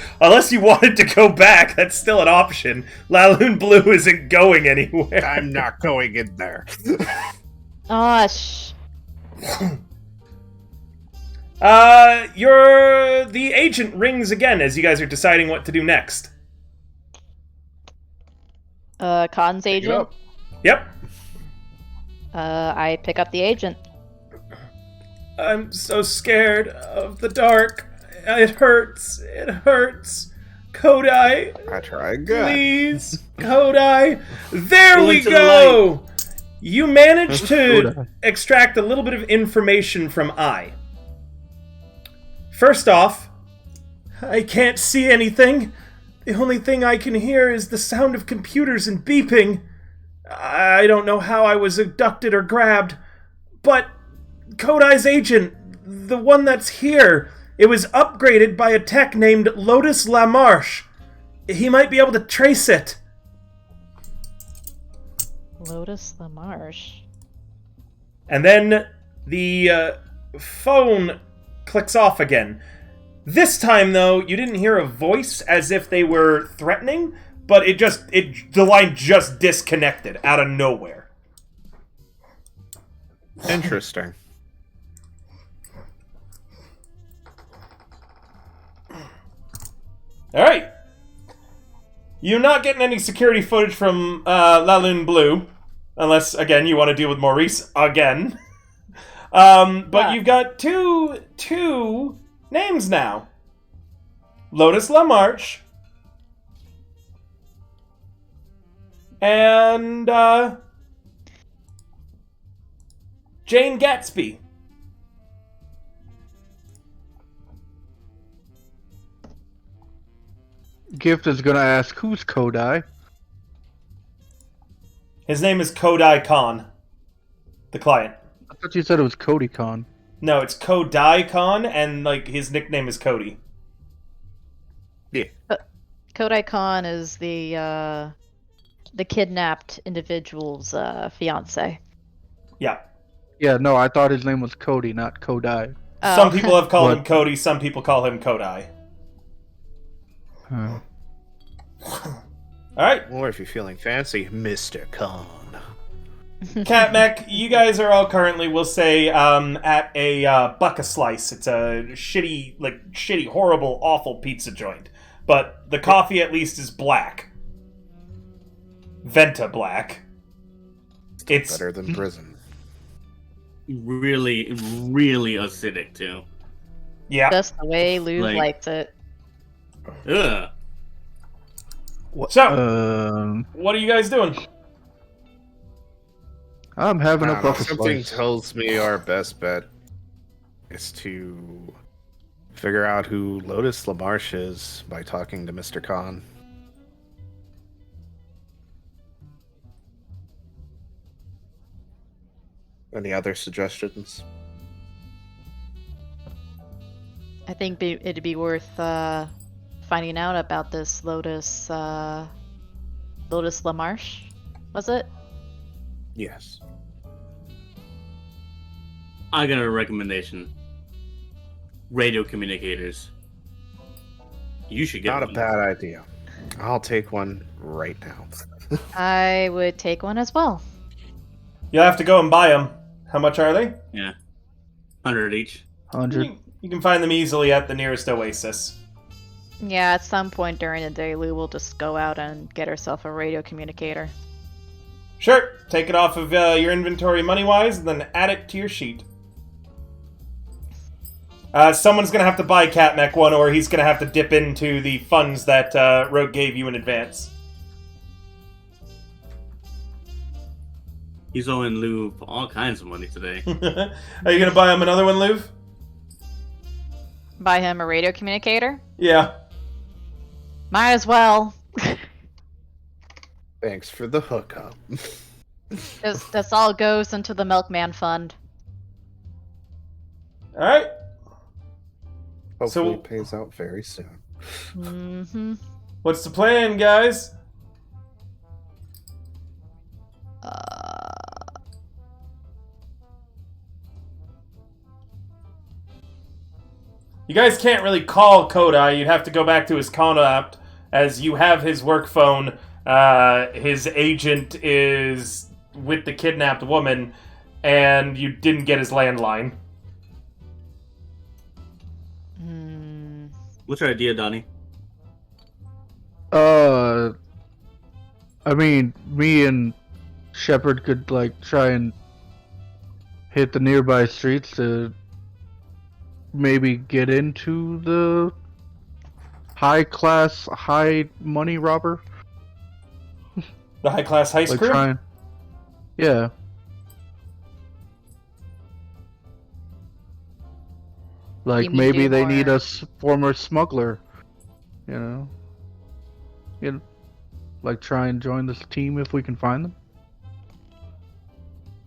you wanted to go back. That's still an option. Laloon Blue isn't going anywhere. I'm not going in there. Gosh. The agent rings again as you guys are deciding what to do next. Khan's agent. Yep. I pick up the agent. I'm so scared of the dark. It hurts. It hurts. Kodai, I try again. please. Kodai. There Go we into the go. You managed to extract a little bit of information from I. First off, I can't see anything. The only thing I can hear is the sound of computers and beeping. I don't know how I was abducted or grabbed, but Kodai's agent, the one that's here, it was upgraded by a tech named Lotus Lamarche. He might be able to trace it. Lotus Lamarche. And then the phone clicks off again. This time, though, you didn't hear a voice as if they were threatening, but the line just disconnected out of nowhere. Interesting. Alright. You're not getting any security footage from Laloon Blue, unless, again, you want to deal with Maurice again. But you've got two names now. Lotus Lamarche and Jane Gatsby. Gift is gonna ask, who's Kodai? His name is Kodai Khan, the client. I thought you said it was Cody Khan. No, it's Kodai Khan, and his nickname is Cody. Yeah. Kodai Khan is the kidnapped individual's fiance. Yeah. Yeah, no, I thought his name was Cody, not Kodai. Oh. Some people have called him What? Cody, some people call him Kodai. Huh. Alright, Or if you're feeling fancy, Mr. Khan. Catmech, you guys are all currently, we'll say, at a Buck-a-Slice. It's a shitty, horrible, awful pizza joint. But the coffee at least is black. Venta black. It's Better than prison. Really, really acidic too. yeah. Just the way Lou Like- likes it. Ugh. So, what are you guys doing? I'm having I a don't know, Buck-a-Slice. something tells me our best bet is to figure out who Lotus Lamarche is by talking to Mr. Khan. Any other suggestions? I think it'd be worth finding out about this Lotus Lamarche. Was it? Yes. I got a recommendation. Radio communicators. You should get Not a one. bad idea. I'll take one right now. I would take one as well. You'll have to go and buy them. How much are they? Yeah. 100 each. 100. You can find them easily at the nearest oasis. Yeah, at some point during the day, Lou will just go out and get herself a radio communicator. Sure, take it off of your inventory money-wise, and then add it to your sheet. Someone's gonna have to buy Catmech one, or he's gonna have to dip into the funds that Rogue gave you in advance. He's owing Lou all kinds of money today. Are you gonna buy him another one, Luv? Buy him a radio communicator? Yeah. Might as well. Thanks for the hookup. This all goes into the Milkman Fund. Alright. Hopefully So- it pays out very soon. Mm-hmm. What's the plan, guys? You guys can't really call Kodai. You'd have to go back to his contact, as you have his work phone. His agent is with the kidnapped woman, and you didn't get his landline. What's your idea, Donnie? I mean, me and Shepard could like try and hit the nearby streets to maybe get into the high class, high money robber. The high-class heist Like crew? trying, yeah. Like You mean maybe do they need more- a former smuggler, you know, like try and join this team if we can find them.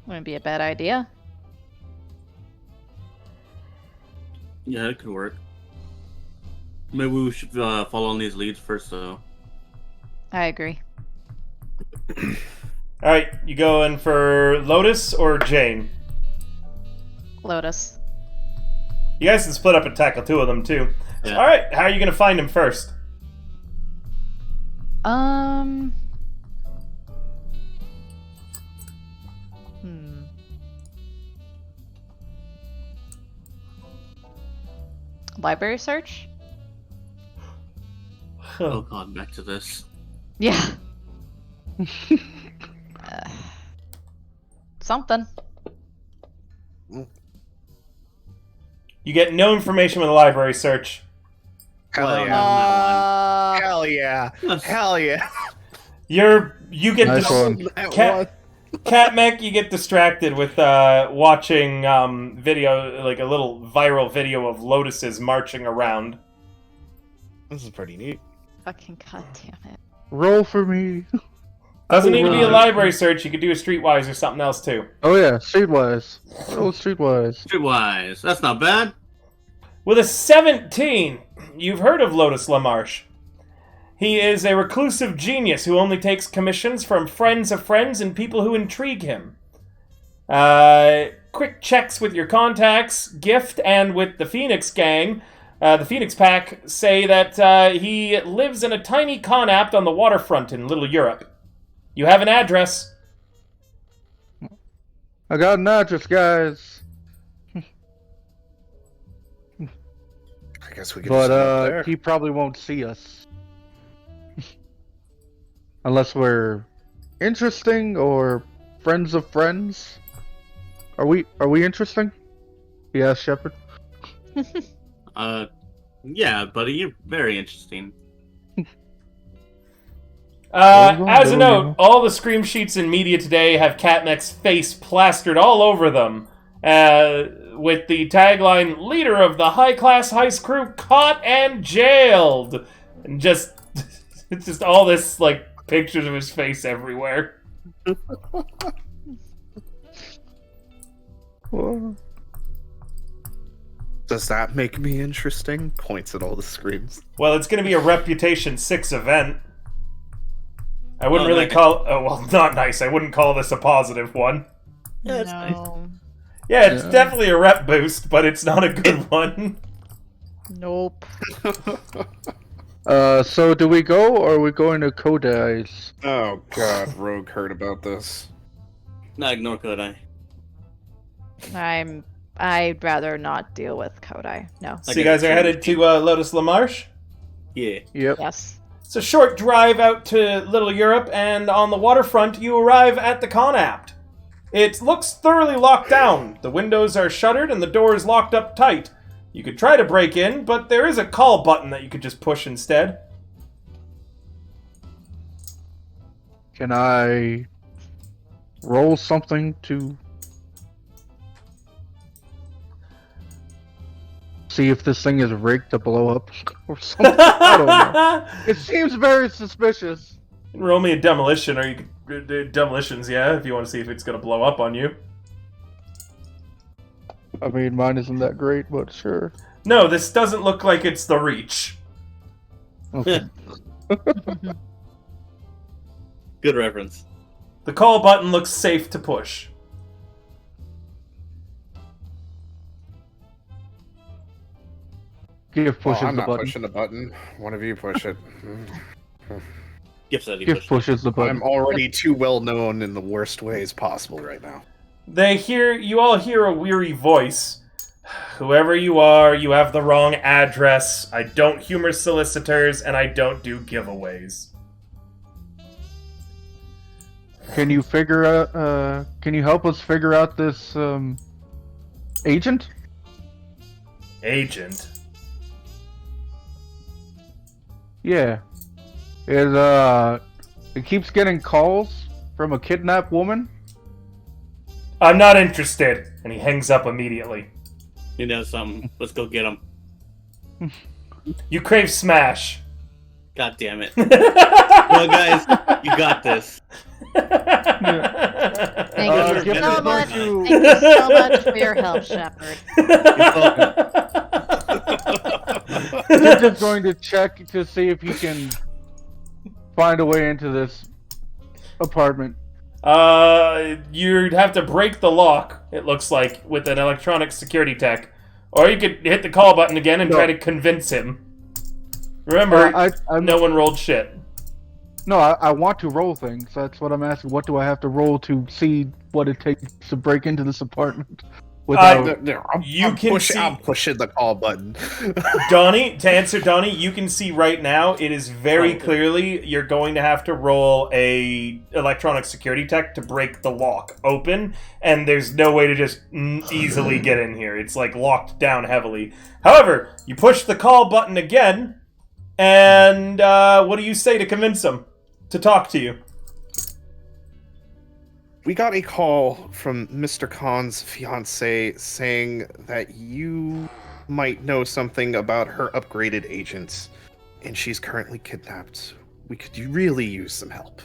Wouldn't be a bad idea. Yeah, it could work. Maybe we should follow on these leads first, though. I agree. Alright, you going for Lotus or Jane? Lotus. You guys can split up and tackle two of them, too. Yeah. Alright, how are you going to find him first? Hmm. Library search? Oh god, back to this. Yeah. Uh, something. You get no information with a library search. Hell Well, yeah. Uh, Hell yeah. Hell yeah. You get Nice one. That Cat Catmech, you get distracted with watching video, like a little viral video of lotuses marching around. This is pretty neat. fucking goddamn it. Roll for me. Doesn't need to be a Right. library search. You could do a Streetwise or something else too. Oh yeah, streetwise. Roll streetwise. Streetwise, that's not bad. With a 17, you've heard of Lotus LaMarche. He is a reclusive genius who only takes commissions from friends of friends and people who intrigue him. Quick checks with your contacts, Gift, and with the Phoenix Gang, the Phoenix Pack, say that he lives in a tiny con-apt on the waterfront in Little Europe. You have an address. I got an address, guys. I guess we could just But head up there. he probably won't see us. Unless we're interesting or friends of friends. Are we interesting? Yeah, Shepard. Yeah, buddy, you're very interesting. As a note, all the scream sheets in media today have Catmech's face plastered all over them, with the tagline, "Leader of the high-class heist crew caught and jailed." And just, it's just all this, like, pictures of his face everywhere. Well, Does that make me interesting? Points at all the screens. Well, it's going to be a Reputation 6 event. I wouldn't Oh, really nice. call... Oh, well, not nice. I wouldn't call this a positive one. Yeah, that's nice. No. Yeah, it's Yeah. definitely a rep boost, but it's not a good one. Nope. So do we go, or are we going to Kodai's? Oh god, Rogue heard about this. No, ignore Kodai. I'd rather not deal with Kodai. No. So you guys are headed to Lotus LaMarche? Yeah. Yep. Yes. It's a short drive out to Little Europe, and on the waterfront you arrive at the Connapt. It looks thoroughly locked down. The windows are shuttered and the door is locked up tight. You could try to break in, but there is a call button that you could just push instead. Can I roll something to see if this thing is rigged to blow up or something? I don't know. It seems very suspicious. Roll me a demolition, or you could do demolitions, yeah, if you want to see if it's going to blow up on you. I mean, mine isn't that great, but sure. No, this doesn't look like it's the Reach. Okay. Good reference. The call button looks safe to push. Gift Well, pushes I'm the not button. pushing the button. One of you push it. Gift said he Gift pushed. pushes the button. I'm already too well known in the worst ways possible right now. You all hear a weary voice. Whoever you are, you have the wrong address. I don't humor solicitors, and I don't do giveaways. Can you figure out? Can you help us figure out this agent? Agent. Yeah. It keeps getting calls from a kidnapped woman. I'm not interested. And he hangs up immediately. You know something. Let's go get him. You crave smash. God damn it. Well, guys, you got this. Thank you give so it much. to- Thank you so much for your help, Shepard. He's just going to check to see if he can find a way into this apartment. You'd have to break the lock, it looks like, with an electronic security tech. Or you could hit the call button again and No. try to convince him. Remember, I'm no one rolled shit. No, I want to roll things. That's what I'm asking. What do I have to roll to see what it takes to break into this apartment? Without You can see- I'm pushing the call button. Donnie, to answer Donnie, you can see right now it is very Okay. clearly you're going to have to roll a electronic security tech to break the lock open, and there's no way to just easily get in here. It's like locked down heavily. However, you push the call button again, and what do you say to convince him to talk to you? We got a call from Mr. Khan's fiance saying that you might know something about her upgraded agents, and she's currently kidnapped. We could really use some help.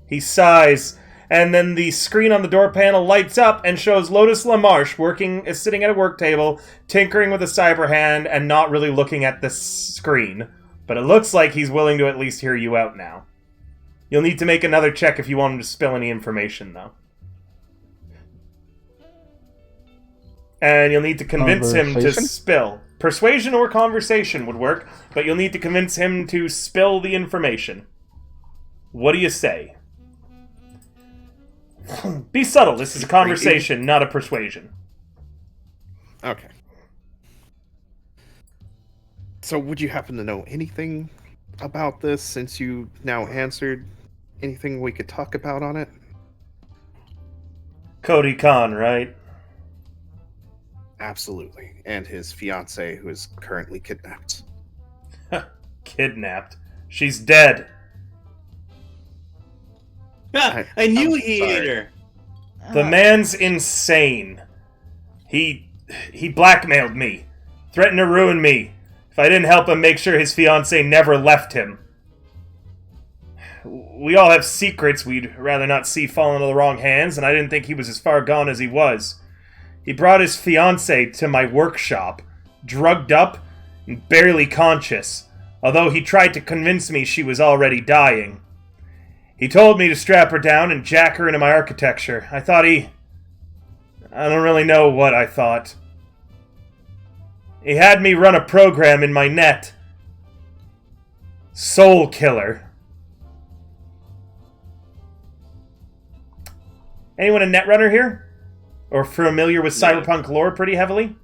He sighs, and then the screen on the door panel lights up and shows Lotus LaMarche sitting at a work table, tinkering with a cyber hand, and not really looking at the screen. But it looks like he's willing to at least hear you out now. You'll need to make another check if you want him to spill any information, though. And you'll need to convince him to Conversation? spill. Persuasion or conversation would work, but you'll need to convince him to spill the information. What do you say? Be subtle. This is a conversation, not a persuasion. Okay. So, would you happen to know anything about this since you now answered? Anything we could talk about on it? Cody Khan, right? Absolutely. And his fiance, who is currently kidnapped. Kidnapped. She's dead. I knew I'm he sorry. ate her. The man's insane. He blackmailed me. Threatened to ruin me if I didn't help him make sure his fiancée never left him. We all have secrets we'd rather not see fall into the wrong hands, and I didn't think he was as far gone as he was. He brought his fiancée to my workshop, drugged up, and barely conscious, although he tried to convince me she was already dying. He told me to strap her down and jack her into my architecture. I don't really know what I thought. He had me run a program in my net. Soul Killer. Anyone a netrunner here? Or familiar with Cyberpunk lore pretty heavily?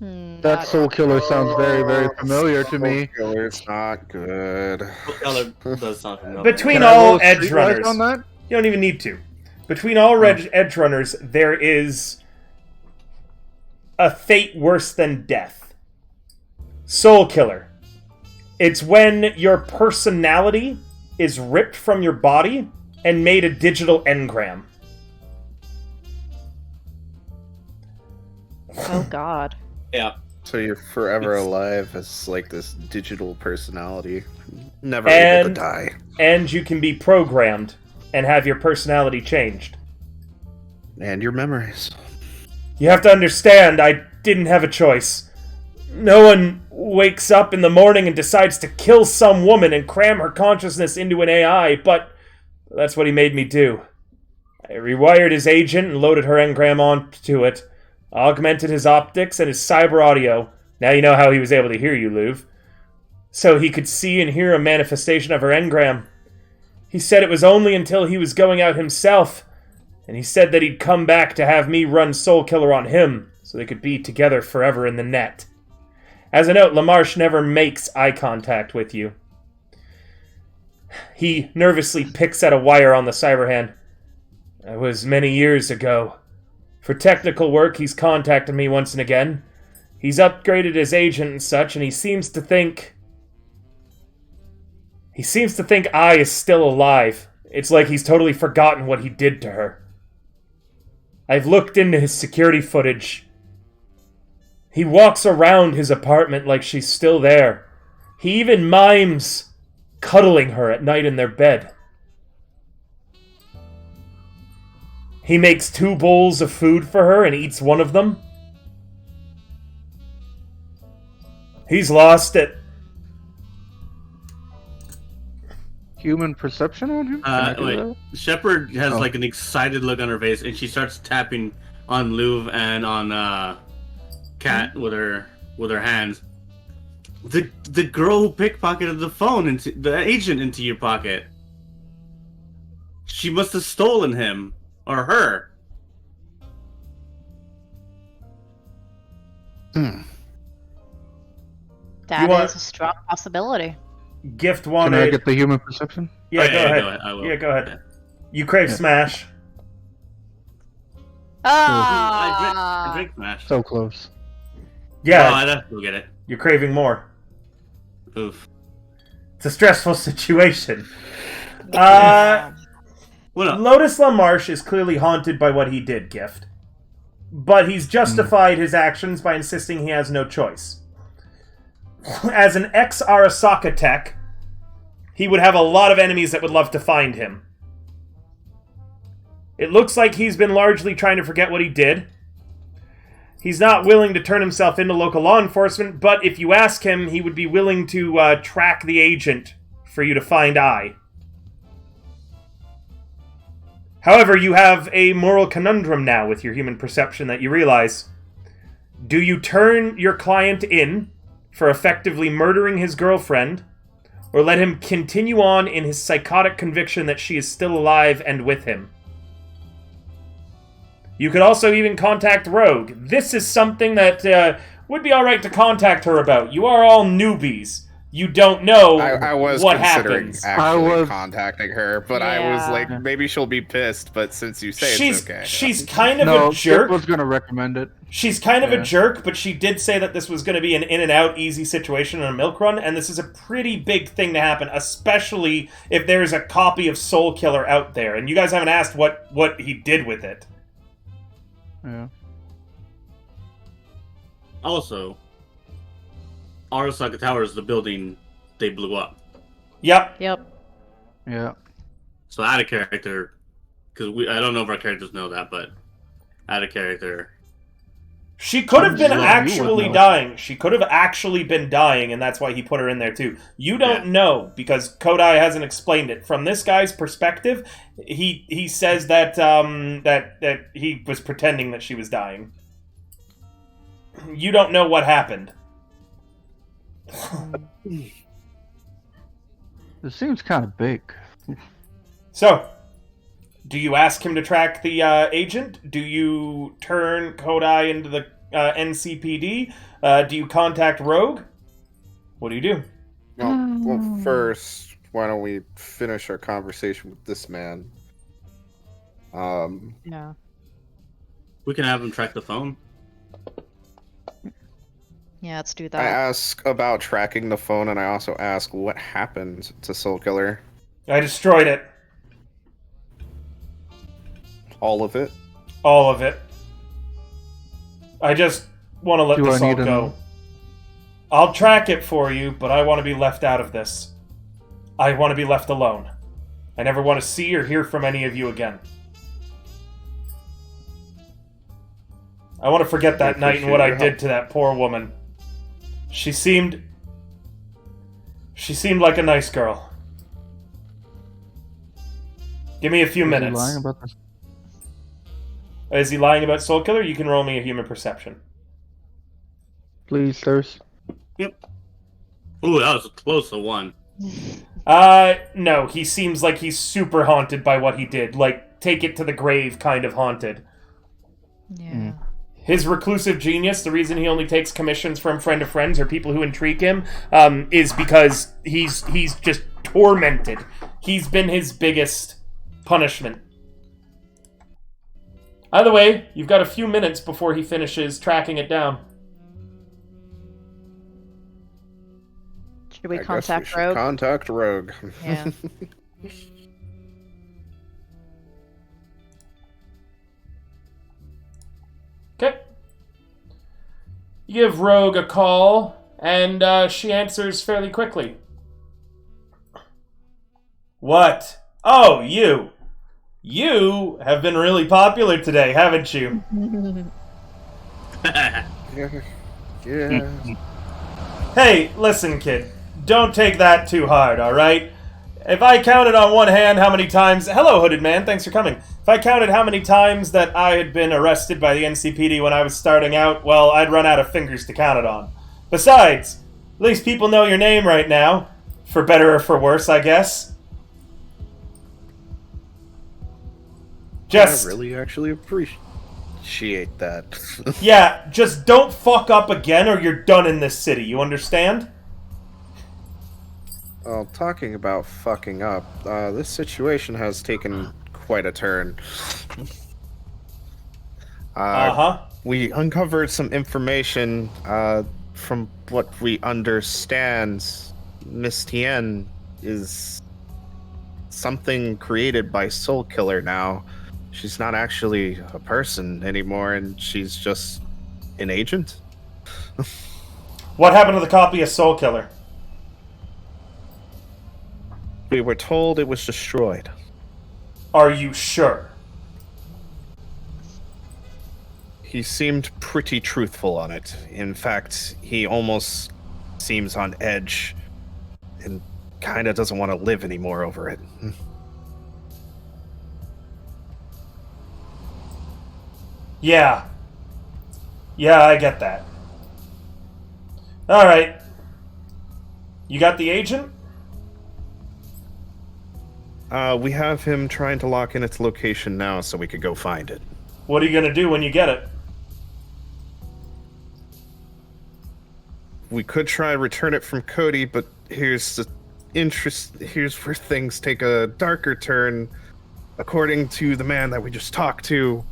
That Soul Killer sounds very, very familiar to me. Soul Killer's not good. Color does sound familiar. Between Can I all roll a edge streetwise runners, on that? you don't even need to. Between all edge runners, there is a fate worse than death. Soul Killer. It's when your personality is ripped from your body and made a digital engram. Oh God. Yeah. So you're forever alive as like this digital personality, never able to die. And you can be programmed and have your personality changed. And your memories. You have to understand, I didn't have a choice. No one wakes up in the morning and decides to kill some woman and cram her consciousness into an AI, but that's what he made me do. I rewired his agent and loaded her engram onto it, augmented his optics and his cyber audio. Now you know how he was able to hear you, Louv. So he could see and hear a manifestation of her engram. He said it was only until he was going out himself, and he said that he'd come back to have me run Soul Killer on him, so they could be together forever in the net. As a note, LaMarche never makes eye contact with you. He nervously picks at a wire on the cyberhand. That was many years ago. For technical work, he's contacted me once and again. He's upgraded his agent and such, and he seems to think I is still alive. It's like he's totally forgotten what he did to her. I've looked into his security footage. He walks around his apartment like she's still there. He even mimes cuddling her at night in their bed. He makes 2 bowls of food for her and eats one of them. He's lost it. Human perception on him? Can I do Wait. that? Shepard has Oh. like an excited look on her face, and she starts tapping on Louv and on Kat with her hands. The girl who pickpocketed the phone into the agent into your pocket. She must have stolen him or her. That You want- is a strong possibility. Gift Can I wanted... get the human perception? Yeah, Oh, go yeah, ahead. go ahead, I will. Yeah, go ahead. You crave Yeah. Smash. Ah. I drink smash. So close. Yeah, Oh, I'd have to go get it. you're craving more. Oof. It's a stressful situation. Yeah. Well, no. Lotus LaMarche is clearly haunted by what he did, Gift. But he's justified his actions by insisting he has no choice. As an ex-Arasaka tech, he would have a lot of enemies that would love to find him. It looks like he's been largely trying to forget what he did. He's not willing to turn himself into local law enforcement, but if you ask him, he would be willing to track the agent for you to find I. However, you have a moral conundrum now with your human perception that you realize. Do you turn your client in for effectively murdering his girlfriend, or let him continue on in his psychotic conviction that she is still alive and with him? You could also even contact Rogue. This is something that would be alright to contact her about. You are all newbies. You don't know I was what considering happens. actually contacting her, but I was Yeah. like, maybe she'll be pissed. But since you say She's it's okay, she's kind of No, a jerk. Skip was gonna recommend it. She's kind of Yeah. a jerk, but she did say that this was going to be an in and out easy situation in a milk run, and this is a pretty big thing to happen, especially if there's a copy of Soul Killer out there. And you guys haven't asked what he did with it. Yeah. Also, Arasaka Tower is the building they blew up. Yep. Yep. Yeah. So out of character, because I don't know if our characters know that, but out of character, She could have been You would actually know. dying. She could have actually been dying, and that's why he put her in there too. You don't know because Kodai hasn't explained it. From this guy's perspective, he says that that he was pretending that she was dying. You don't know what happened. It seems kind of big. So, do you ask him to track the agent? Do you turn Kodai into the NCPD? Do you contact Rogue? What do you do? Well, first, why don't we finish our conversation with this man? Yeah. We can have him track the phone. Yeah, let's do I that. ask about tracking the phone, and I also ask what happened to Soul Killer. I destroyed it. All of it. All of it. I just want to let Do this I all need an- go. I'll track it for you, but I want to be left out of this. I want to be left alone. I never want to see or hear from any of you again. I want to forget that night and what I did to that poor woman. She seemed like a nice girl. Give me a few Is he minutes. lying about this? Is he lying about Soul Killer? You can roll me a human perception. Please, sirs. Ooh, that was close to one. No, he seems like he's super haunted by what he did. Like, take it to the grave kind of haunted. Yeah. His reclusive genius, the reason he only takes commissions from friend of friends or people who intrigue him, is because he's just tormented. He's been his biggest punishment. Either way, you've got a few minutes before he finishes tracking it down. Should we I guess contact should Rogue? Contact Rogue. Yeah. Okay. You give Rogue a call, and she answers fairly quickly. What? Oh, you. You have been really popular today, haven't you? Yeah. Yeah. Hey, listen, kid. Don't take that too hard, alright? If I counted on one hand how many times... Hello, Hooded Man, thanks for coming. If I counted how many times that I had been arrested by the NCPD when I was starting out, well, I'd run out of fingers to count it on. Besides, at least people know your name right now. For better or for worse, I guess. Just... I really actually appreciate that. Yeah, just don't fuck up again or you're done in this city, you understand? Well, talking about fucking up, this situation has taken quite a turn. Uh-huh. We uncovered some information, from what we understand, Miss Tien is something created by Soul Killer now. She's not actually a person anymore, and she's just an agent. What happened to the copy of Soul Killer? We were told it was destroyed. Are you sure? He seemed pretty truthful on it. In fact, he almost seems on edge and kind of doesn't want to live anymore over it. Yeah. Yeah, I get that. Alright. You got the agent? We have him trying to lock in its location now so we could go find it. What are you gonna do when you get it? We could try return it from Cody, but here's where things take a darker turn. According to the man that we just talked to,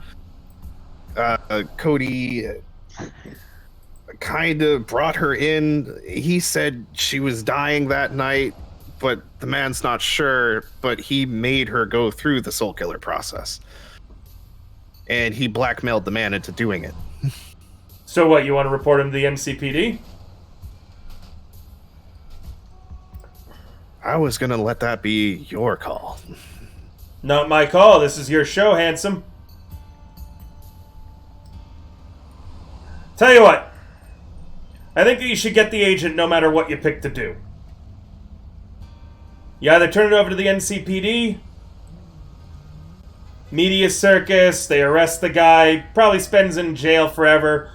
Cody kind of brought her in. He said she was dying that night, but the man's not sure, but he made her go through the Soul Killer process. And he blackmailed the man into doing it. So what, you want to report him to the NCPD? I was gonna let that be your call. Not my call, this is your show, handsome. Tell you what. I think that you should get the agent no matter what you pick to do. You either turn it over to the NCPD, media circus, they arrest the guy, probably spends in jail forever,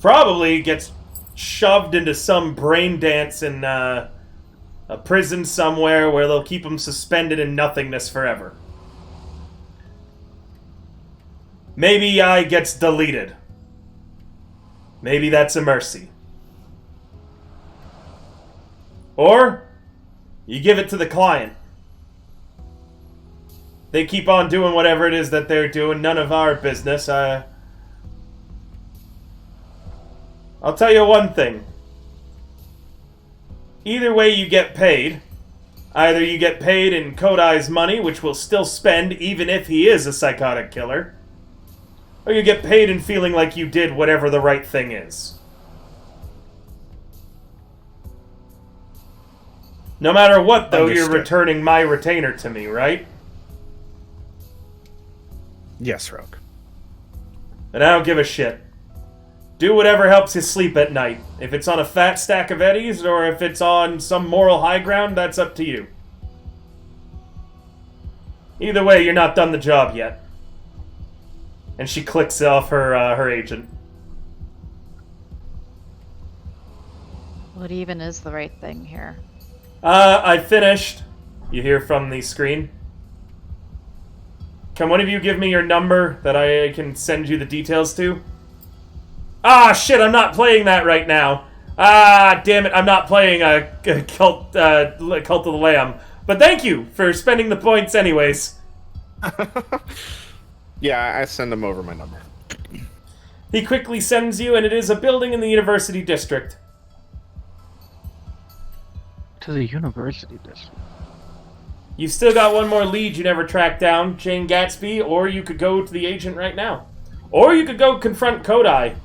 probably gets shoved into some brain dance in a prison somewhere where they'll keep him suspended in nothingness forever. Maybe I gets deleted. Maybe that's a mercy. Or you give it to the client. They keep on doing whatever it is that they're doing. None of our business. I'll tell you one thing. Either way you get paid. Either you get paid in Kodai's money, which we'll still spend even if he is a psychotic killer. Or you get paid in feeling like you did whatever the right thing is. No matter what, though, Understood. you're returning my retainer to me, right? Yes, Rogue. And I don't give a shit. Do whatever helps you sleep at night. If it's on a fat stack of eddies, or if it's on some moral high ground, that's up to you. Either way, you're not done the job yet. And she clicks off her agent. What even is the right thing here? I finished. You hear from the screen. Can one of you give me your number that I can send you the details to? Ah, shit, I'm not playing that right now. Ah, damn it, I'm not playing a Cult of the Lamb. But thank you for spending the points anyways. Yeah, I send him over my number. He quickly sends you, and it is a building in the University District. To the university district. You've still got one more lead you never tracked down, Jane Gatsby, or you could go to the agent right now. Or you could go confront Kodai.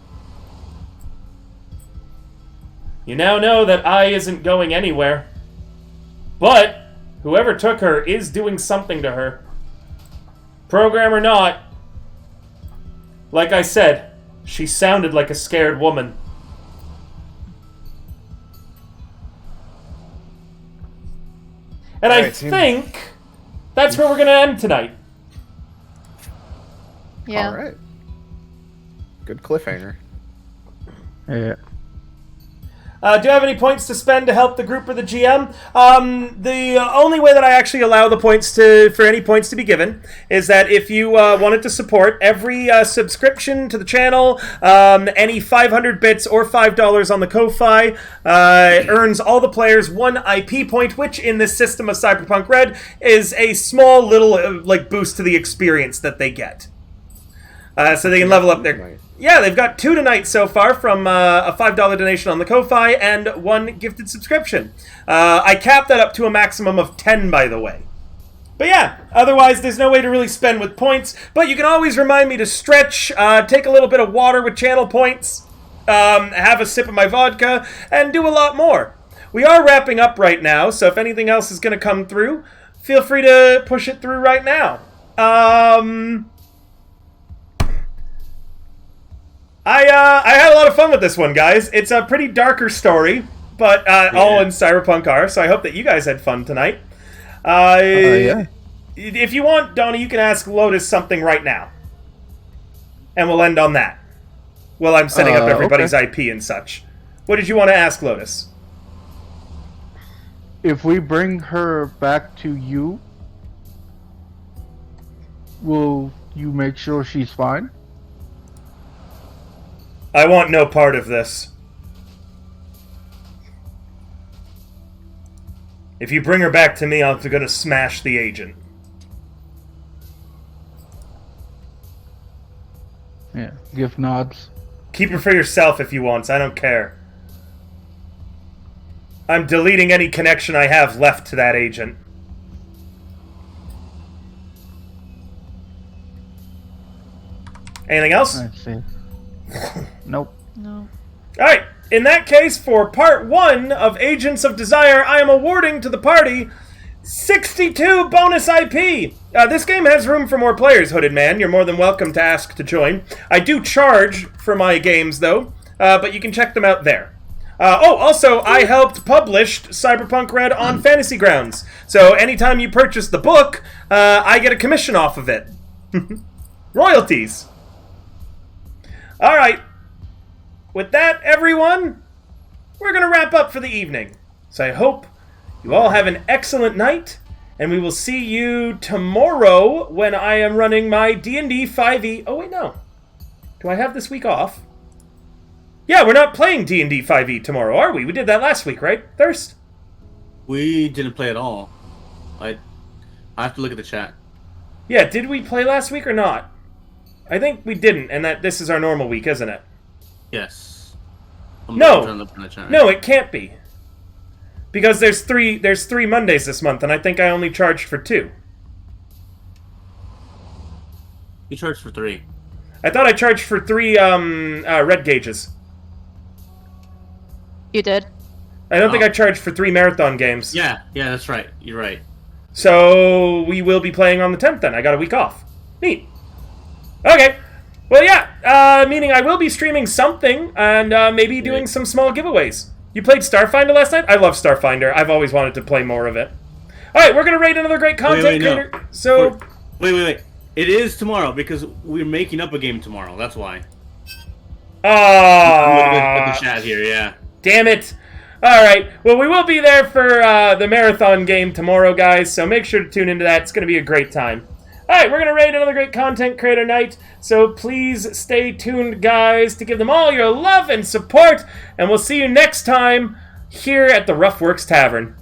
You now know that I isn't going anywhere. But whoever took her is doing something to her. Program or not. Like I said, she sounded like a scared woman. And I Alright, think that's where we're going to end tonight. Yeah. All right. Good cliffhanger. Yeah. Do you have any points to spend to help the group or the GM? The only way that I actually allow the points for any points to be given is that if you wanted to support every subscription to the channel, any 500 bits or $5 on the Ko-Fi earns all the players 1 IP point, which in this system of Cyberpunk Red is a small little boost to the experience that they get. So they can level up their... Yeah, they've got 2 tonight so far from a $5 donation on the Ko-Fi and 1 gifted subscription. I capped that up to a maximum of 10, by the way. But yeah, otherwise there's no way to really spend with points. But you can always remind me to stretch, take a little bit of water with channel points, have a sip of my vodka, and do a lot more. We are wrapping up right now, so if anything else is going to come through, feel free to push it through right now. I had a lot of fun with this one, guys. It's a pretty darker story, but all in Cyberpunk are, so I hope that you guys had fun tonight. Yeah. If you want, Donnie, you can ask Lotus something right now. And we'll end on that. While I'm setting up everybody's IP and such. What did you want to ask, Lotus? If we bring her back to you, will you make sure she's fine? I want no part of this. If you bring her back to me, I'm gonna smash the agent. Yeah. Give nods. Keep her for yourself if you want, I don't care. I'm deleting any connection I have left to that agent. Anything else? I see. Nope. No. Alright, in that case, for part 1 of Agents of Desire, I am awarding to the party 62 bonus IP! This game has room for more players, Hooded Man. You're more than welcome to ask to join. I do charge for my games, though. but you can check them out there. Also, I helped publish Cyberpunk Red on Fantasy Grounds. So anytime you purchase the book, I get a commission off of it. Royalties. All right. With that, everyone, we're going to wrap up for the evening. So I hope you all have an excellent night, and we will see you tomorrow when I am running my D&D 5e. Oh, wait, no. Do I have this week off? Yeah, we're not playing D&D 5e tomorrow, are we? We did that last week, right, Thirst? We didn't play at all. I have to look at the chat. Yeah, did we play last week or not? I think we didn't, and that this is our normal week, isn't it? Yes. No, trying to look in the chat. no, it can't be. Because there's three Mondays this month, and I think I only charged for 2. You charged for 3. I thought I charged for 3 red gauges. You did. I don't think I charged for 3 marathon games. Yeah, that's right. You're right. So we will be playing on the 10th then. I got a week off. Neat. Okay. Well, yeah. Meaning I will be streaming something and maybe doing some small giveaways. You played Starfinder last night? I love Starfinder. I've always wanted to play more of it. All right, we're going to rate another great content creator. No. So... Wait. It is tomorrow because we're making up a game tomorrow. That's why. Ah. I'm looking at the chat here, yeah. Damn it. Alright, well, we will be there for the marathon game tomorrow, guys, so make sure to tune into that. It's going to be a great time. Alright, we're going to rate another great content creator night, so please stay tuned, guys, to give them all your love and support, and we'll see you next time here at the Rough Works Tavern.